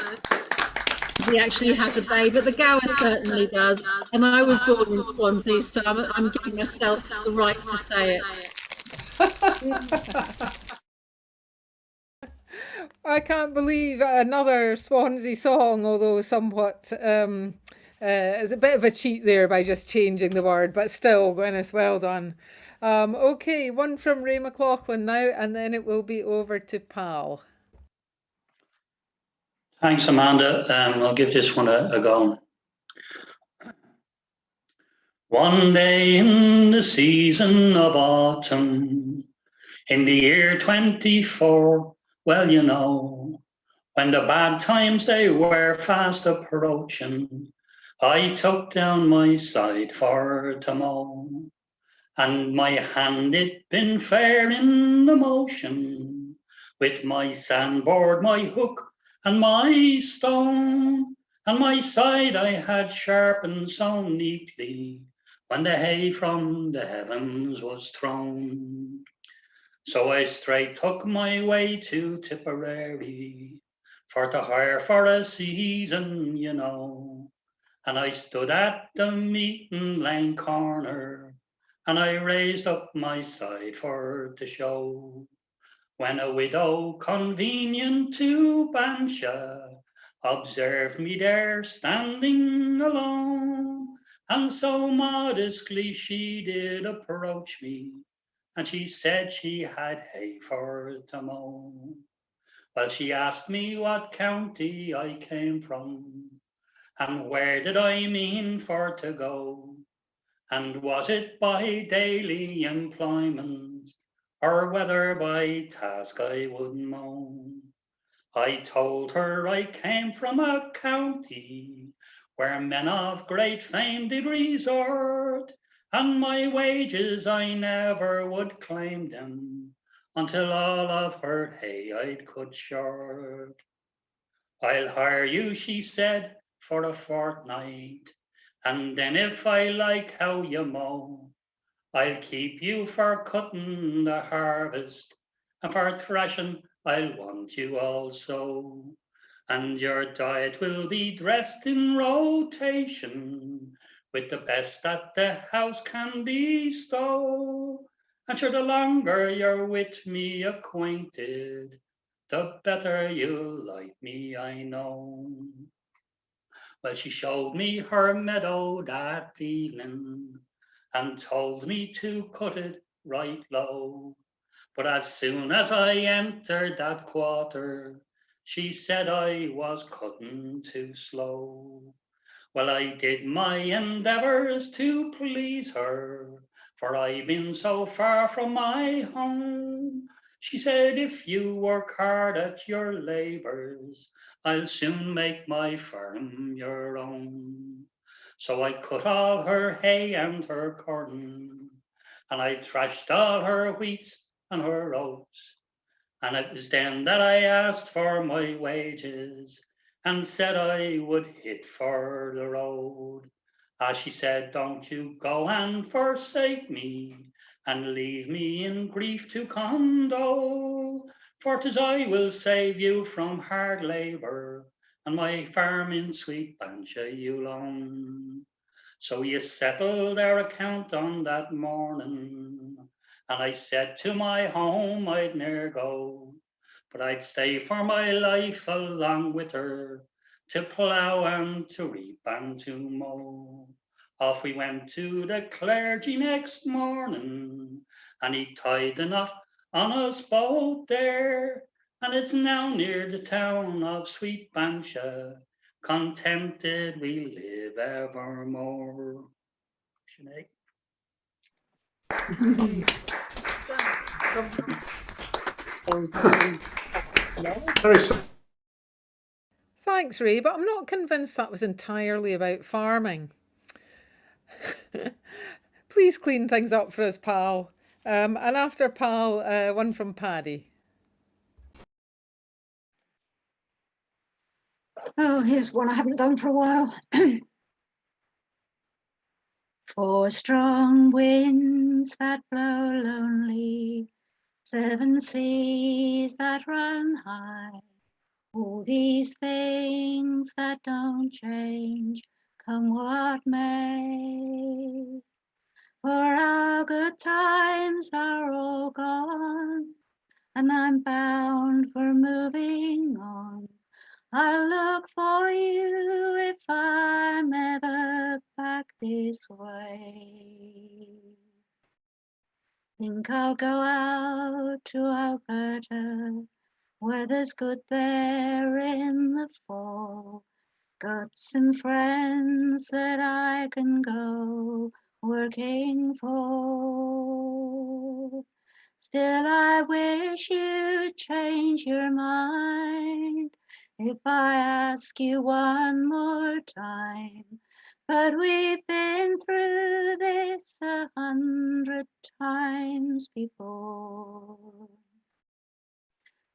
he actually has a bay, but the Gower certainly does. And I was born in Swansea, so I'm giving myself the right to say it. I can't believe another Swansea song, although somewhat it's a bit of a cheat there by just changing the word, but still, Gwyneth, well done. Okay, one from Ray McLaughlin now, and then it will be over to Pal. Thanks, Amanda. I'll give this one a go. One day in the season of autumn, in the year 24, well, you know, when the bad times they were fast approaching, I took down my scythe for to mow, and my hand it been fair in the motion, with my sandboard, my hook, and my stone, and my side I had sharpened so neatly, when the hay from the heavens was thrown. So I straight took my way to Tipperary, for to hire for a season, you know. And I stood at the meeting lane corner, and I raised up my side for to show, when a widow convenient to Bansha observed me there standing alone, and so modestly she did approach me, and she said she had hay for to mow. Well, she asked me what county I came from, and where did I mean for to go, and was it by daily employment, or whether by task I would know. I told her I came from a county where men of great fame did resort, and my wages I never would claim them until all of her hay I'd cut short. I'll hire you, she said, for a fortnight, and then if I like how you mow, I'll keep you for cutting the harvest, and for threshing I'll want you also. And your diet will be dressed in rotation with the best that the house can bestow. And sure, the longer you're with me acquainted, the better you'll like me, I know. Well, she showed me her meadow that evening and told me to cut it right low. But as soon as I entered that quarter, she said I was cutting too slow. Well, I did my endeavours to please her, for I've been so far from my home. She said, if you work hard at your labours, I'll soon make my farm your own. So I cut all her hay and her corn, and I thrashed all her wheat and her oats. And it was then that I asked for my wages and said I would hit for the road. As she said, don't you go and forsake me and leave me in grief to condole, for 'tis I will save you from hard labour and my farm in sweet Banshire you'll own. So we settled our account on that morning, and I said to my home I'd ne'er go, but I'd stay for my life along with her, to plough and to reap and to mow. Off we went to the clergy next morning, and he tied the knot on us both there, and it's now near the town of Sweet Banshire, contented we live evermore. Sinead. Thanks, Ray, but I'm not convinced that was entirely about farming. Please clean things up for us, pal. And after pal, one from Paddy. Oh, here's one I haven't done for a while. Four strong winds that blow lonely, seven seas that run high, all these things that don't change, come what may. For our good times are all gone, and I'm bound for moving on. I'll look for you if I'm ever back this way. Think I'll go out to Alberta, weather's good there in the fall. Got some friends that I can go working for. Still I wish you'd change your mind if I ask you one more time. But we've been through this 100 times before.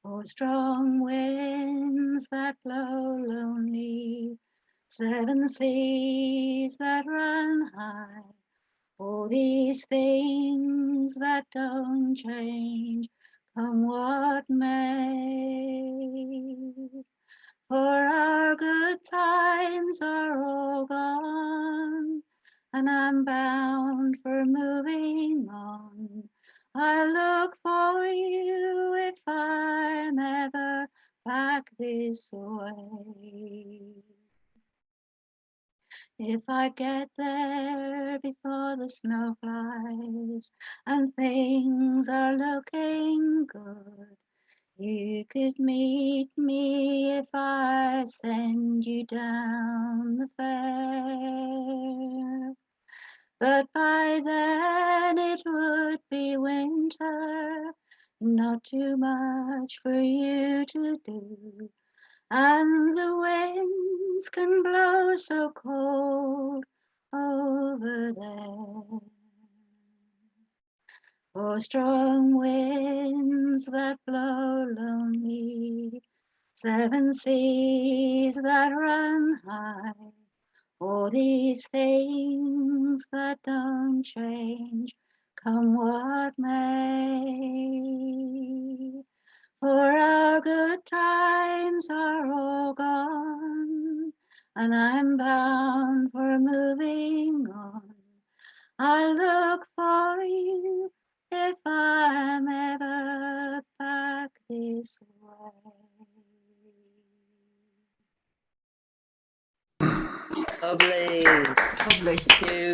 Four strong winds that blow lonely, seven seas that run high, all these things that don't change, come what may. For our good times are all gone, and I'm bound for moving on. I look for you if I'm ever back this way. If I get there before the snow flies and things are looking good, you could meet me if I send you down the fair. But by then it would be winter, not too much for you to do. And the winds can blow so cold over there. For strong winds that blow lonely, 7 seas that run high, all these things that don't change, come what may. For our good times are all gone, and I'm bound for moving on. I look for you if I'm ever back this way. Lovely. Lovely. Thank you.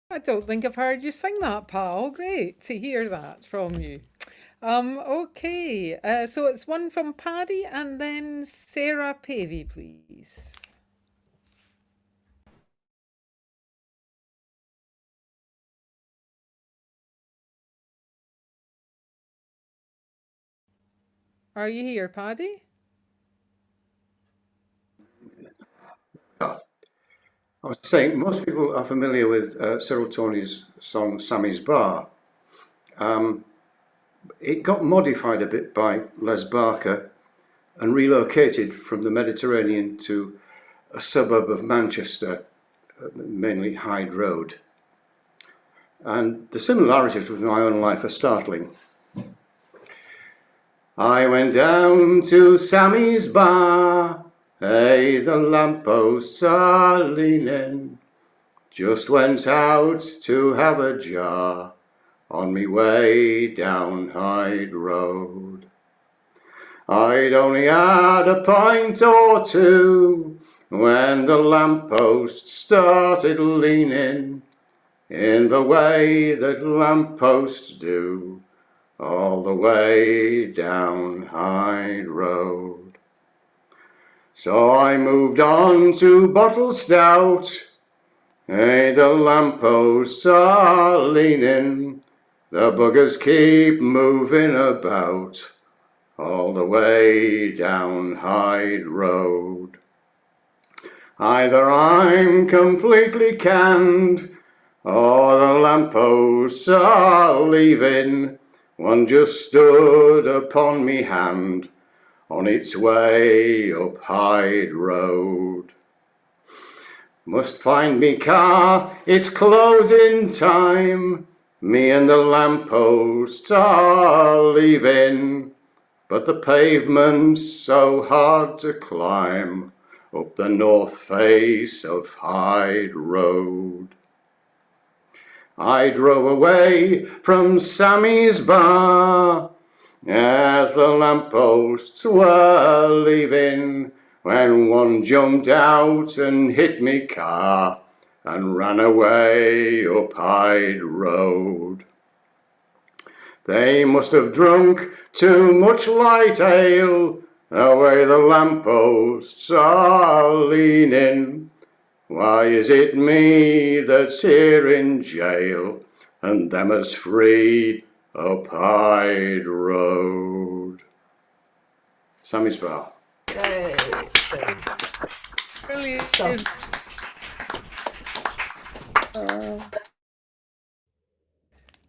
I don't think I've heard you sing that, pal. Great to hear that from you. Okay, so it's one from Paddy and then Sarah Pavey, please. Are you here, Paddy? I was saying, most people are familiar with Cyril Tawney's song Sammy's Bar. It got modified a bit by Les Barker and relocated from the Mediterranean to a suburb of Manchester, mainly Hyde Road. And the similarities with my own life are startling. I went down to Sammy's bar, hey, the lampposts are leaning, just went out to have a jar on me way down Hyde Road. I'd only had a pint or two when the lamppost started leaning in the way that lampposts do, all the way down Hyde Road. So I moved on to bottle stout, hey, the lampposts are leaning, the buggers keep moving about, all the way down Hyde Road. Either I'm completely canned, or the lampposts are leaving, one just stood upon me hand, on its way up Hyde Road. Must find me car, it's closing time, me and the lampposts are leaving, but the pavement's so hard to climb, up the north face of Hyde Road. I drove away from Sammy's bar as the lampposts were leaving, when one jumped out and hit me car and ran away up Hyde Road. They must have drunk too much light ale, the way the lampposts are leaning. Why is it me that's here in jail, and them as free up Hyde Road? Sammy's Bar. Yay. Brilliant.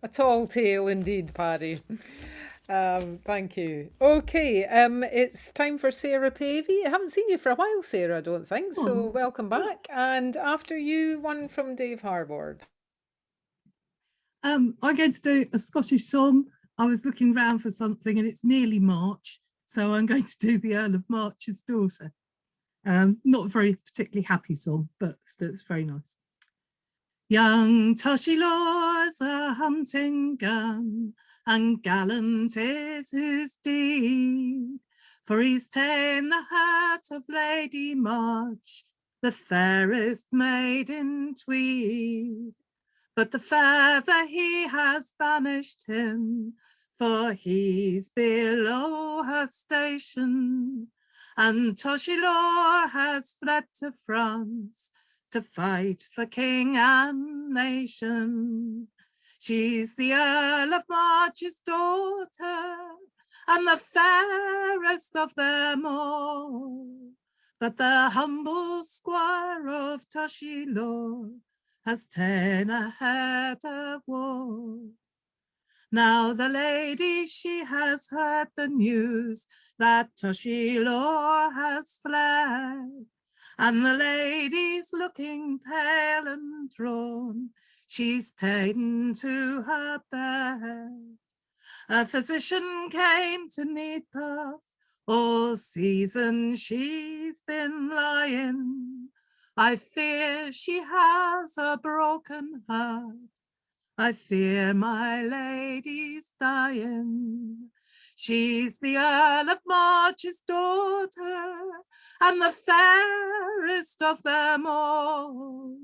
A tall tale indeed, Paddy. Thank you. Okay, it's time for Sarah Pavey. I haven't seen you for a while, Sarah, I don't think, so welcome back. And after you, one from Dave Harbord. I'm going to do a Scottish song. I was looking round for something and it's nearly March, so I'm going to do the Earl of March's Daughter. Not a very particularly happy song, but still it's very nice. Young Tushy Law's a hunting gun, and gallant is his deed. For he's ta'en the heart of Lady March, the fairest maid in Tweed. But the father he has banished him, for he's below her station. And Toshilor has fled to France to fight for king and nation. She's the Earl of March's daughter, and the fairest of them all. But the humble squire of Toshilor has ta'en a head of war. Now the lady, she has heard the news that Toshilor has fled, and the lady's looking pale and drawn. She's ta'en to her bed. A physician came to Needpath, all season she's been lying. I fear she has a broken heart. I fear my lady's dying. She's the Earl of March's daughter, and the fairest of them all.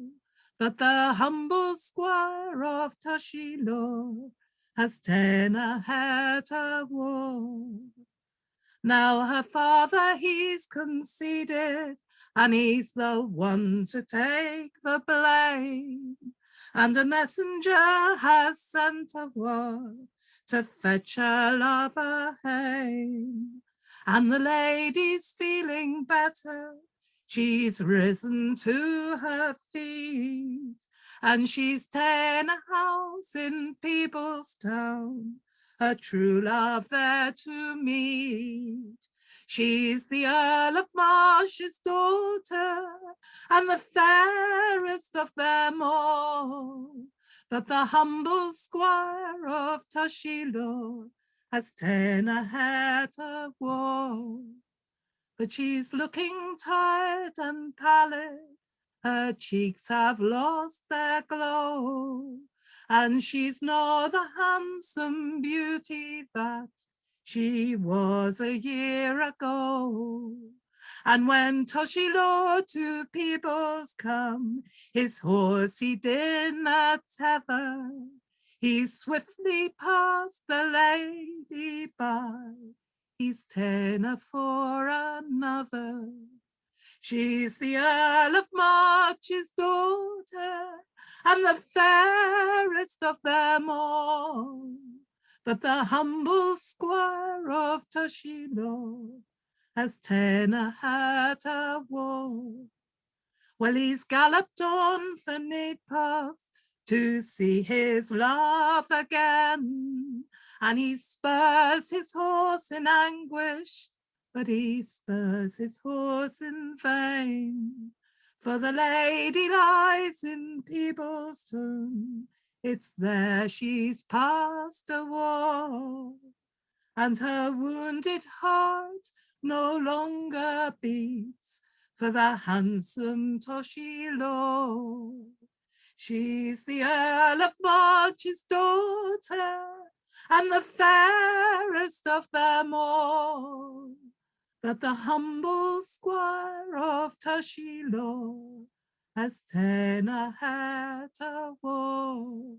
But the humble squire of Toshilor has ta'en a head of war. Now her father, he's conceded, and he's the one to take the blame. And a messenger has sent a word to fetch her lover home. And the lady's feeling better, she's risen to her feet, and she's ta'en a house in People's Town, her true love there to meet. She's the Earl of March's daughter, and the fairest of them all. But the humble squire of Toshilor has ta'en a head of war. But she's looking tired and pallid, her cheeks have lost their glow, and she's no the handsome beauty that she was a year ago. And when Toshilor to Peebles come, his horse he did not tether. He swiftly passed the lady by, he's ta'en her for another. She's the Earl of March's daughter, and the fairest of them all. But the humble squire of Toshilor has ta'en a head of war. Well, he's galloped on for Needpath to see his love again, and he spurs his horse in anguish, but he spurs his horse in vain. For the lady lies in Peebles Town, it's there she's passed a war, and her wounded heart no longer beats for the handsome Toshilor. She's the Earl of March's daughter, and the fairest of them all. But the humble squire of Toshilor has ta'en a head of war.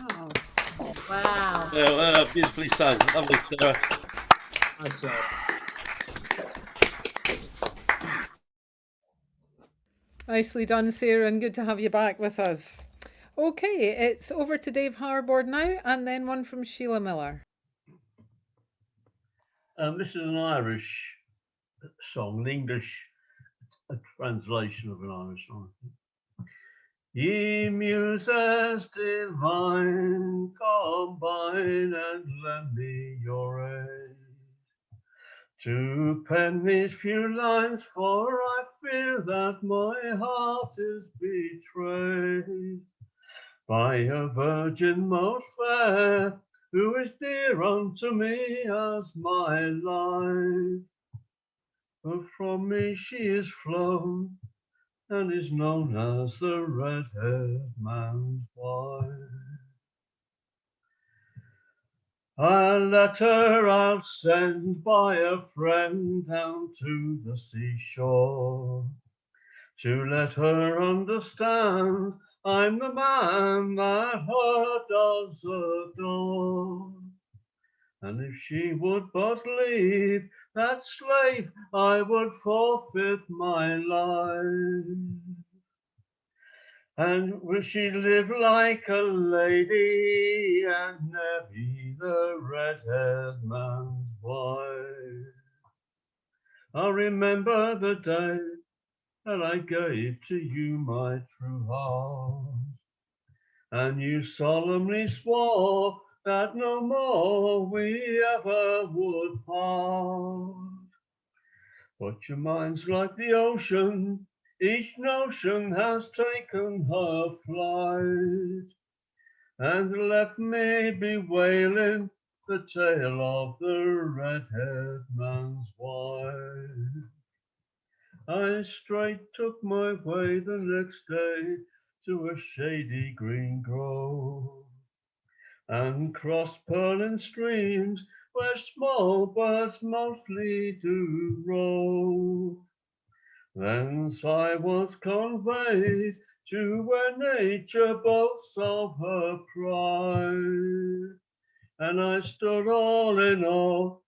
Oh. Wow. Beautifully sung. Lovely, Sarah. Nicely done, Sarah, and good to have you back with us. Okay, it's over to Dave Harbord now, and then one from Sheila Miller. This is an Irish song, an English translation of an Irish song. Ye muses divine, combine and lend me your aid to pen these few lines, for I fear that my heart is betrayed by a virgin most fair, who is dear unto me as my life. But from me she is flown, and is known as the red-haired man's wife. A letter I'll send by a friend down to the seashore, to let her understand I'm the man that her does adore. And if she would but leave that slave, I would forfeit my life. And will she live like a lady and never be the red-haired man's wife? I remember the day that I gave to you my true heart, and you solemnly swore that no more we ever would part. But your mind's like the ocean, each notion has taken her flight, and left me bewailing the tale of the red-haired man's wife. I straight took my way the next day to a shady green grove, and crossed purling streams where small birds mostly do rove. Thence I was conveyed to where nature boasts of her pride, and I stood all in awe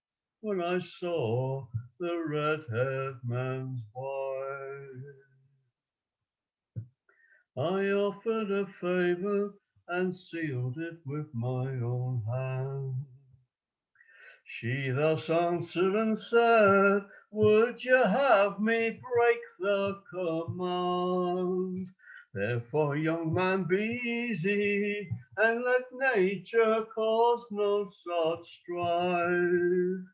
when I saw the red-haired man's wife. I offered a favour and sealed it with my own hand. She thus answered and said, would you have me break the command? Therefore, young man, be easy, and let nature cause no such strife.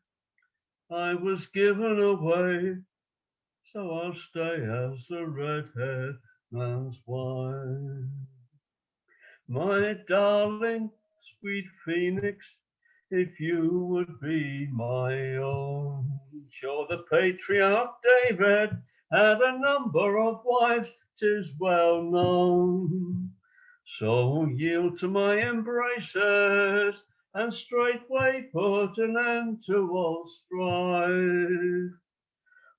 I was given away, so I'll stay as the red-haired man's wife. My darling, sweet phoenix, if you would be my own. Sure the patriarch David had a number of wives, 'tis well known. So yield to my embraces, and straightway put an end to all strife.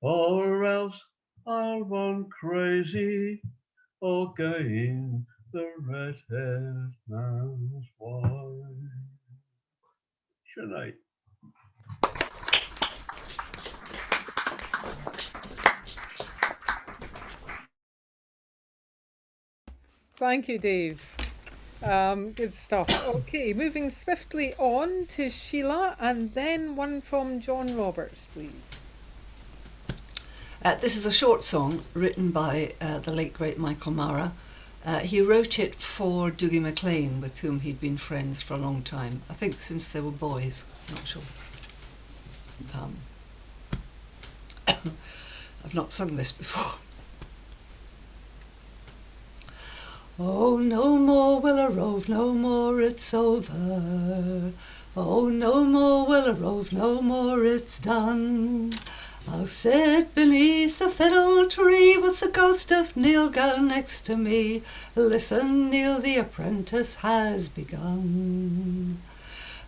Or else I'll run crazy, or gain the red-haired man's wife. Sinead. Thank you, Dave. Good stuff. Okay, moving swiftly on to Sheila, and then one from John Roberts, please. This is a short song written by the late great Michael Mara. He wrote it for Dougie MacLean, with whom he'd been friends for a long time. I think since they were boys, not sure. I've not sung this before. Oh, no more will I rove, no more it's over. Oh, no more will I rove, no more it's done. I'll sit beneath the fiddle tree with the ghost of Neil Gow next to me. Listen, Neil, the apprentice has begun.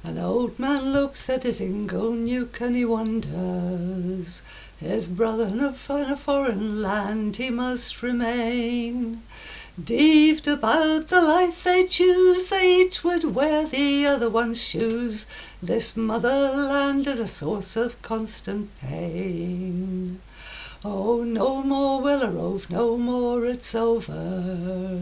An old man looks at his Ingle Nuke and he wonders, his brother in a foreign land he must remain. Deaved about the life they choose, they each would wear the other one's shoes. This motherland is a source of constant pain. Oh, no more will I rove, no more it's over.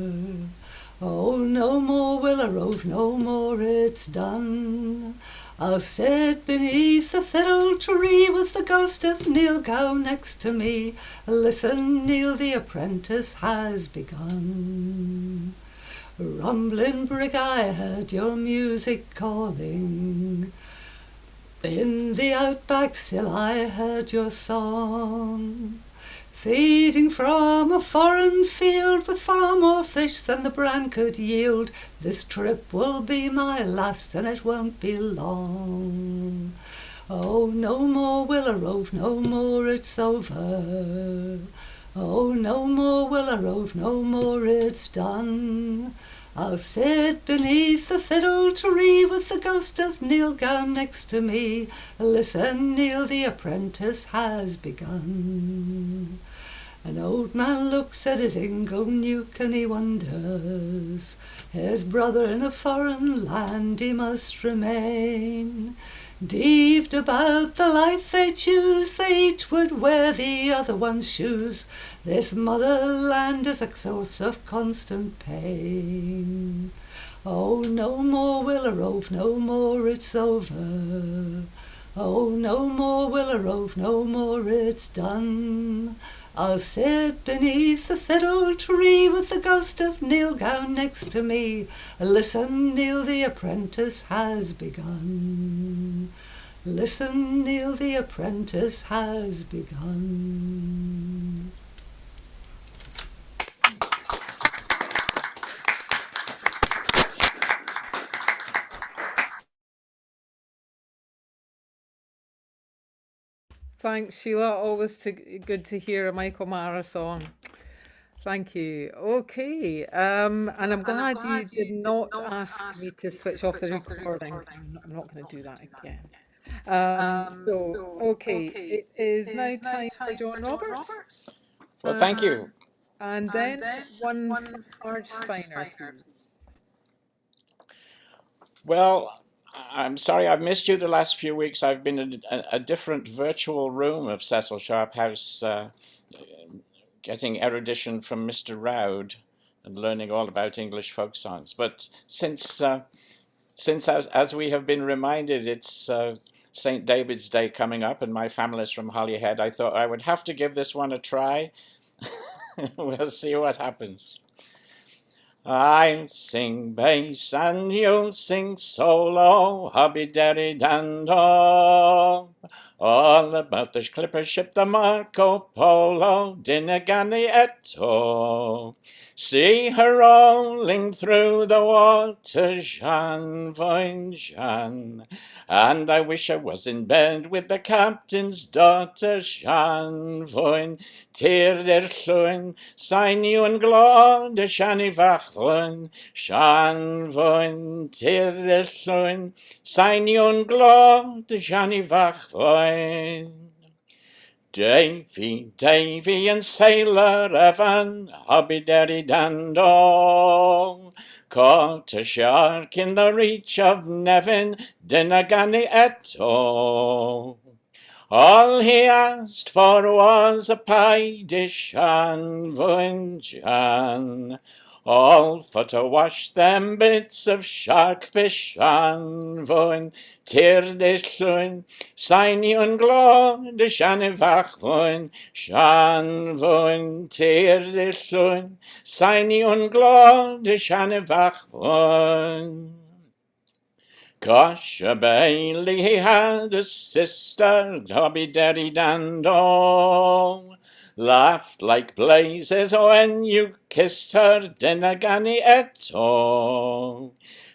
Oh, no more will I rove, no more it's done. I'll sit beneath the fiddle tree with the ghost of Neil Gow next to me. Listen, Neil, the apprentice has begun. Rumbling brick, I heard your music calling. In the outback still I heard your song. Feeding from a foreign field with far more fish than the brand could yield. This trip will be my last and it won't be long. Oh, no more will I rove, no more it's over. Oh, no more will I rove, no more it's done. I'll sit beneath the fiddle tree with the ghost of Neil gown next to me. Listen, Neil, the apprentice has begun. An old man looks at his ingle nuke and he wonders, his brother in a foreign land he must remain. Deaved about the life they choose, they each would wear the other one's shoes. This motherland is a source of constant pain. Oh, no more will I rove, no more it's over. Oh, no more will I rove, no more it's done. I'll sit beneath the fiddle tree with the ghost of Neil gown next to me. Listen, Neil, the apprentice has begun. Listen, Neil, the apprentice has begun. Thanks, Sheila. Always good to hear a Michael Mara song. Thank you. Okay, and I'm glad you did not ask me to switch off the recording. I'm not going to do that again. Okay, it is now time for John Roberts. Well, thank you. And then one Marge Steiner, please. Well, I'm sorry I've missed you the last few weeks. I've been in a different virtual room of Cecil Sharp House, getting erudition from Mr. Roud and learning all about English folk songs. But since as we have been reminded, it's St. David's Day coming up and my family's from Holyhead, I thought I would have to give this one a try. We'll see what happens. I'll sing bass and you'll sing solo, hobby-derry dando. All about the clipper ship, the Marco Polo, Dinagani Etto. See her rolling through the water, Jeanne, voin Jeanne. And I wish I was in bed with the captain's daughter, Jeanne, voin Tir der Llwyn, Sain you and glod y Shani Fachlwyn, Jeanne, voin Tir der Llwyn, Sain you and glod y Shani Fachlwyn. Davy, Davy and Sailor Evan, hobby-derry dando, caught a shark in the reach of Nevin, Dinagani Etto. All he asked for was a pie dish and Jeanne, all for to wash them bits of sharkfish and Tir de Llwyn, Sain you and glod y Shani Fachlwyn, Jeanne, Tir de Llwyn, Sain you and glod y Shani Fachlwyn. Gosh, a Bailey, he had a sister, hobby-derry dando, laughed like blazes when you kissed her, Dinagani Etto.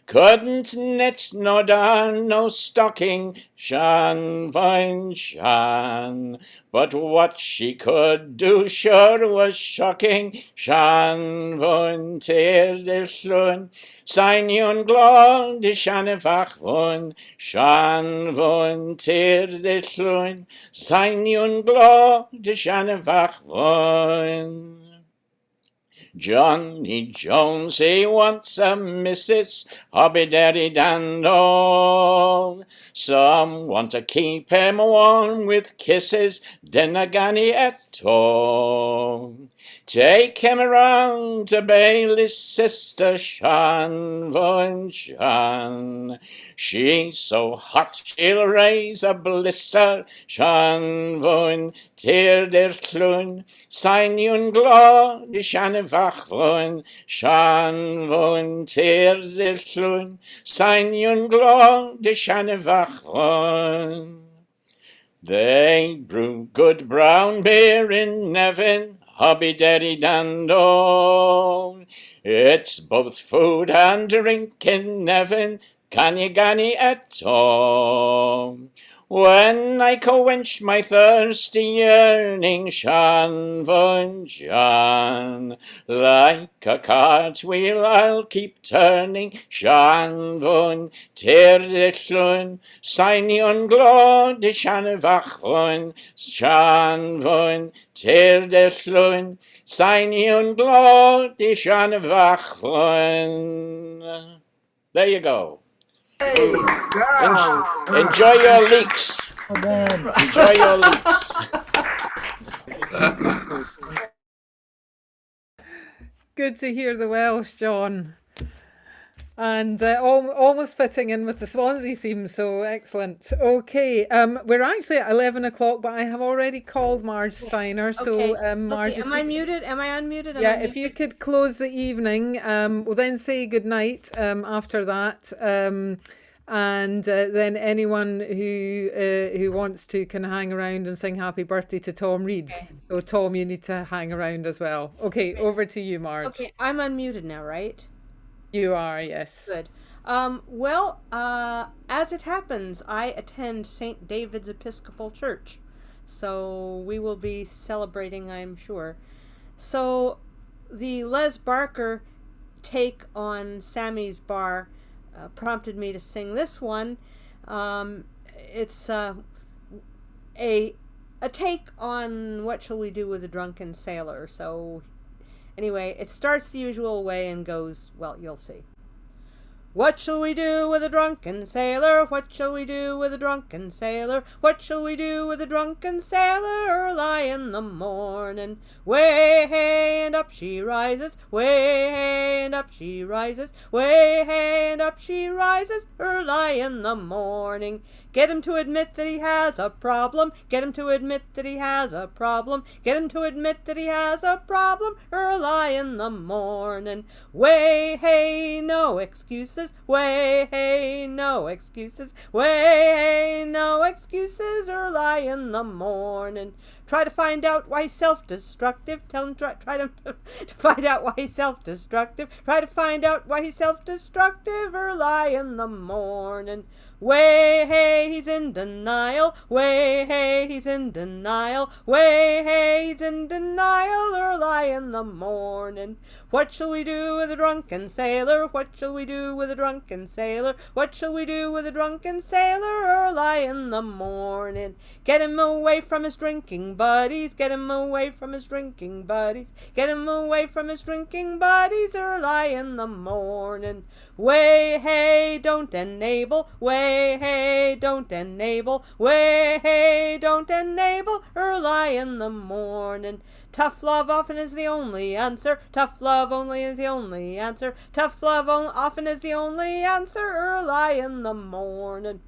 Couldn't knit no darn, no stocking, Jeanne, voin Jeanne. But what she could do sure was shocking, Jeanne, voin Tir de Llwyn, Sain you and glod y Shani Fachlwyn, Jeanne, voin Tir de Llwyn, Sain you and glod y Shani Fachlwyn. Johnny Jones, he wants a missus, hobby-derry dando. Some want to keep him warm with kisses, Dinagani Etto. Take him around to Bailey's sister, Jeanne, voin Jeanne. She's so hot she'll raise a blister, Jeanne, voin Tir der Llwyn, Sain you and glod y Shani Fachlwyn, Jeanne, voin Tir der Llwyn, Sain you and glod y Shani Fachlwyn. They brew good brown beer in Nevin, hobby-derry dando. It's both food and drink in Nevin, Canny Ganny Etto. When I quench my thirsty yearning, Shanvan Jan, like a cartwheel I'll keep turning, Shanvan Tirdichlun, Sainion Glod, Shanvachvun, Shanvan Tirdichlun, Sainion Glod, Shanvachvun. There you go. Enjoy your leaks. Enjoy your leaks. Good to hear the Welsh, John. And almost fitting in with the Swansea theme, so excellent. Okay, we're actually at 11 o'clock, but I have already called Marge Steiner. So, Marge, am I muted? Am I unmuted? If you could close the evening, we'll then say goodnight after that. And then anyone who wants to can hang around and sing happy birthday to Tom Reed. Okay. So, Tom, you need to hang around as well. Okay, over to you, Marge. Okay, I'm unmuted now, right? You are, yes. Good. As it happens, I attend St. David's Episcopal Church. So we will be celebrating, I'm sure. So the Les Barker take on Sammy's Bar prompted me to sing this one. It's a take on What Shall We Do with a Drunken Sailor. So anyway, it starts the usual way and goes, well, you'll see. What shall we do with a drunken sailor? What shall we do with a drunken sailor? What shall we do with a drunken sailor early in the morning? Way hey and up she rises, way hey and up she rises, way hey and up she rises early in the morning. Get him to admit that he has a problem. Get him to admit that he has a problem. Get him to admit that he has a problem early in the morning. Way hey, no excuses. Way hey, no excuses. Way hey, no excuses early in the morning. Try to find out why he's self-destructive. Tell him try to find out why he's self-destructive. Try to find out why he's self-destructive early in the morning. Way hey, he's in denial. Way hey, he's in denial. Way hey, he's in denial early in the morning. What shall we do with a drunken sailor? What shall we do with a drunken sailor? What shall we do with a drunken sailor early in the morning? Get him away from his drinking buddies. Get him away from his drinking buddies. Get him away from his drinking buddies early in the morning. Way hey, don't enable. Way hey, don't enable. Way hey, don't enable early in the morning. Tough love often is the only answer. Tough love only is the only answer. Tough love often is the only answer early in the morning.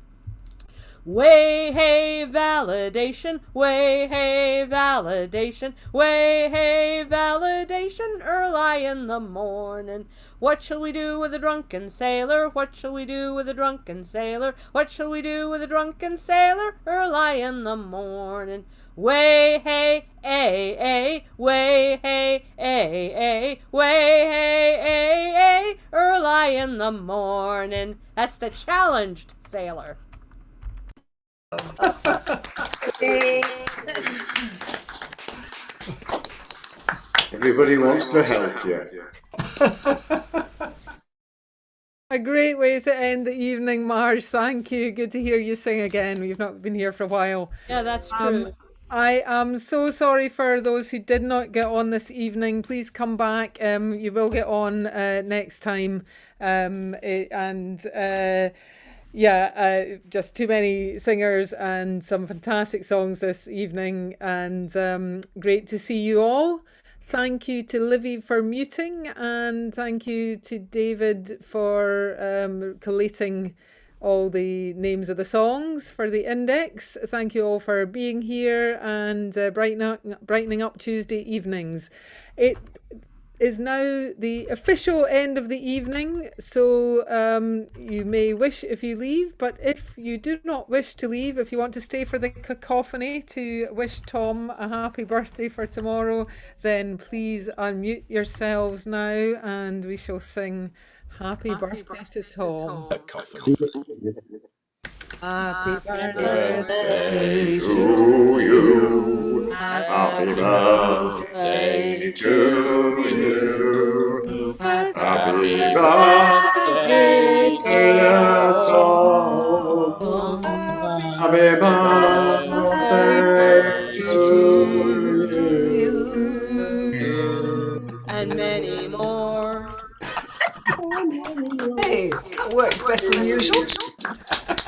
Way hey, validation. Way hey, validation. Way hey, validation early in the morning. What shall we do with a drunken sailor? What shall we do with a drunken sailor? What shall we do with a drunken sailor early in the morning? Way hey, way hey, way hey, early in the morning. That's the challenged sailor. Everybody wants to help you. A great way to end the evening, Marge. Thank you. Good to hear you sing again. We've not been here for a while. Yeah, that's true. I am so sorry for those who did not get on this evening. Please come back. You will get on next time. Just too many singers and some fantastic songs this evening. And great to see you all. Thank you to Livy for muting, and thank you to David for collating all the names of the songs for the index. Thank you all for being here and brightening up Tuesday evenings. It is now the official end of the evening, so you may wish if you leave, but if you do not wish to leave, if you want to stay for the cacophony to wish Tom a happy birthday for tomorrow, then please unmute yourselves now and we shall sing happy birthday to Tom. Happy birthday to you. Happy birthday to you. Happy birthday, dear Tom. Happy birthday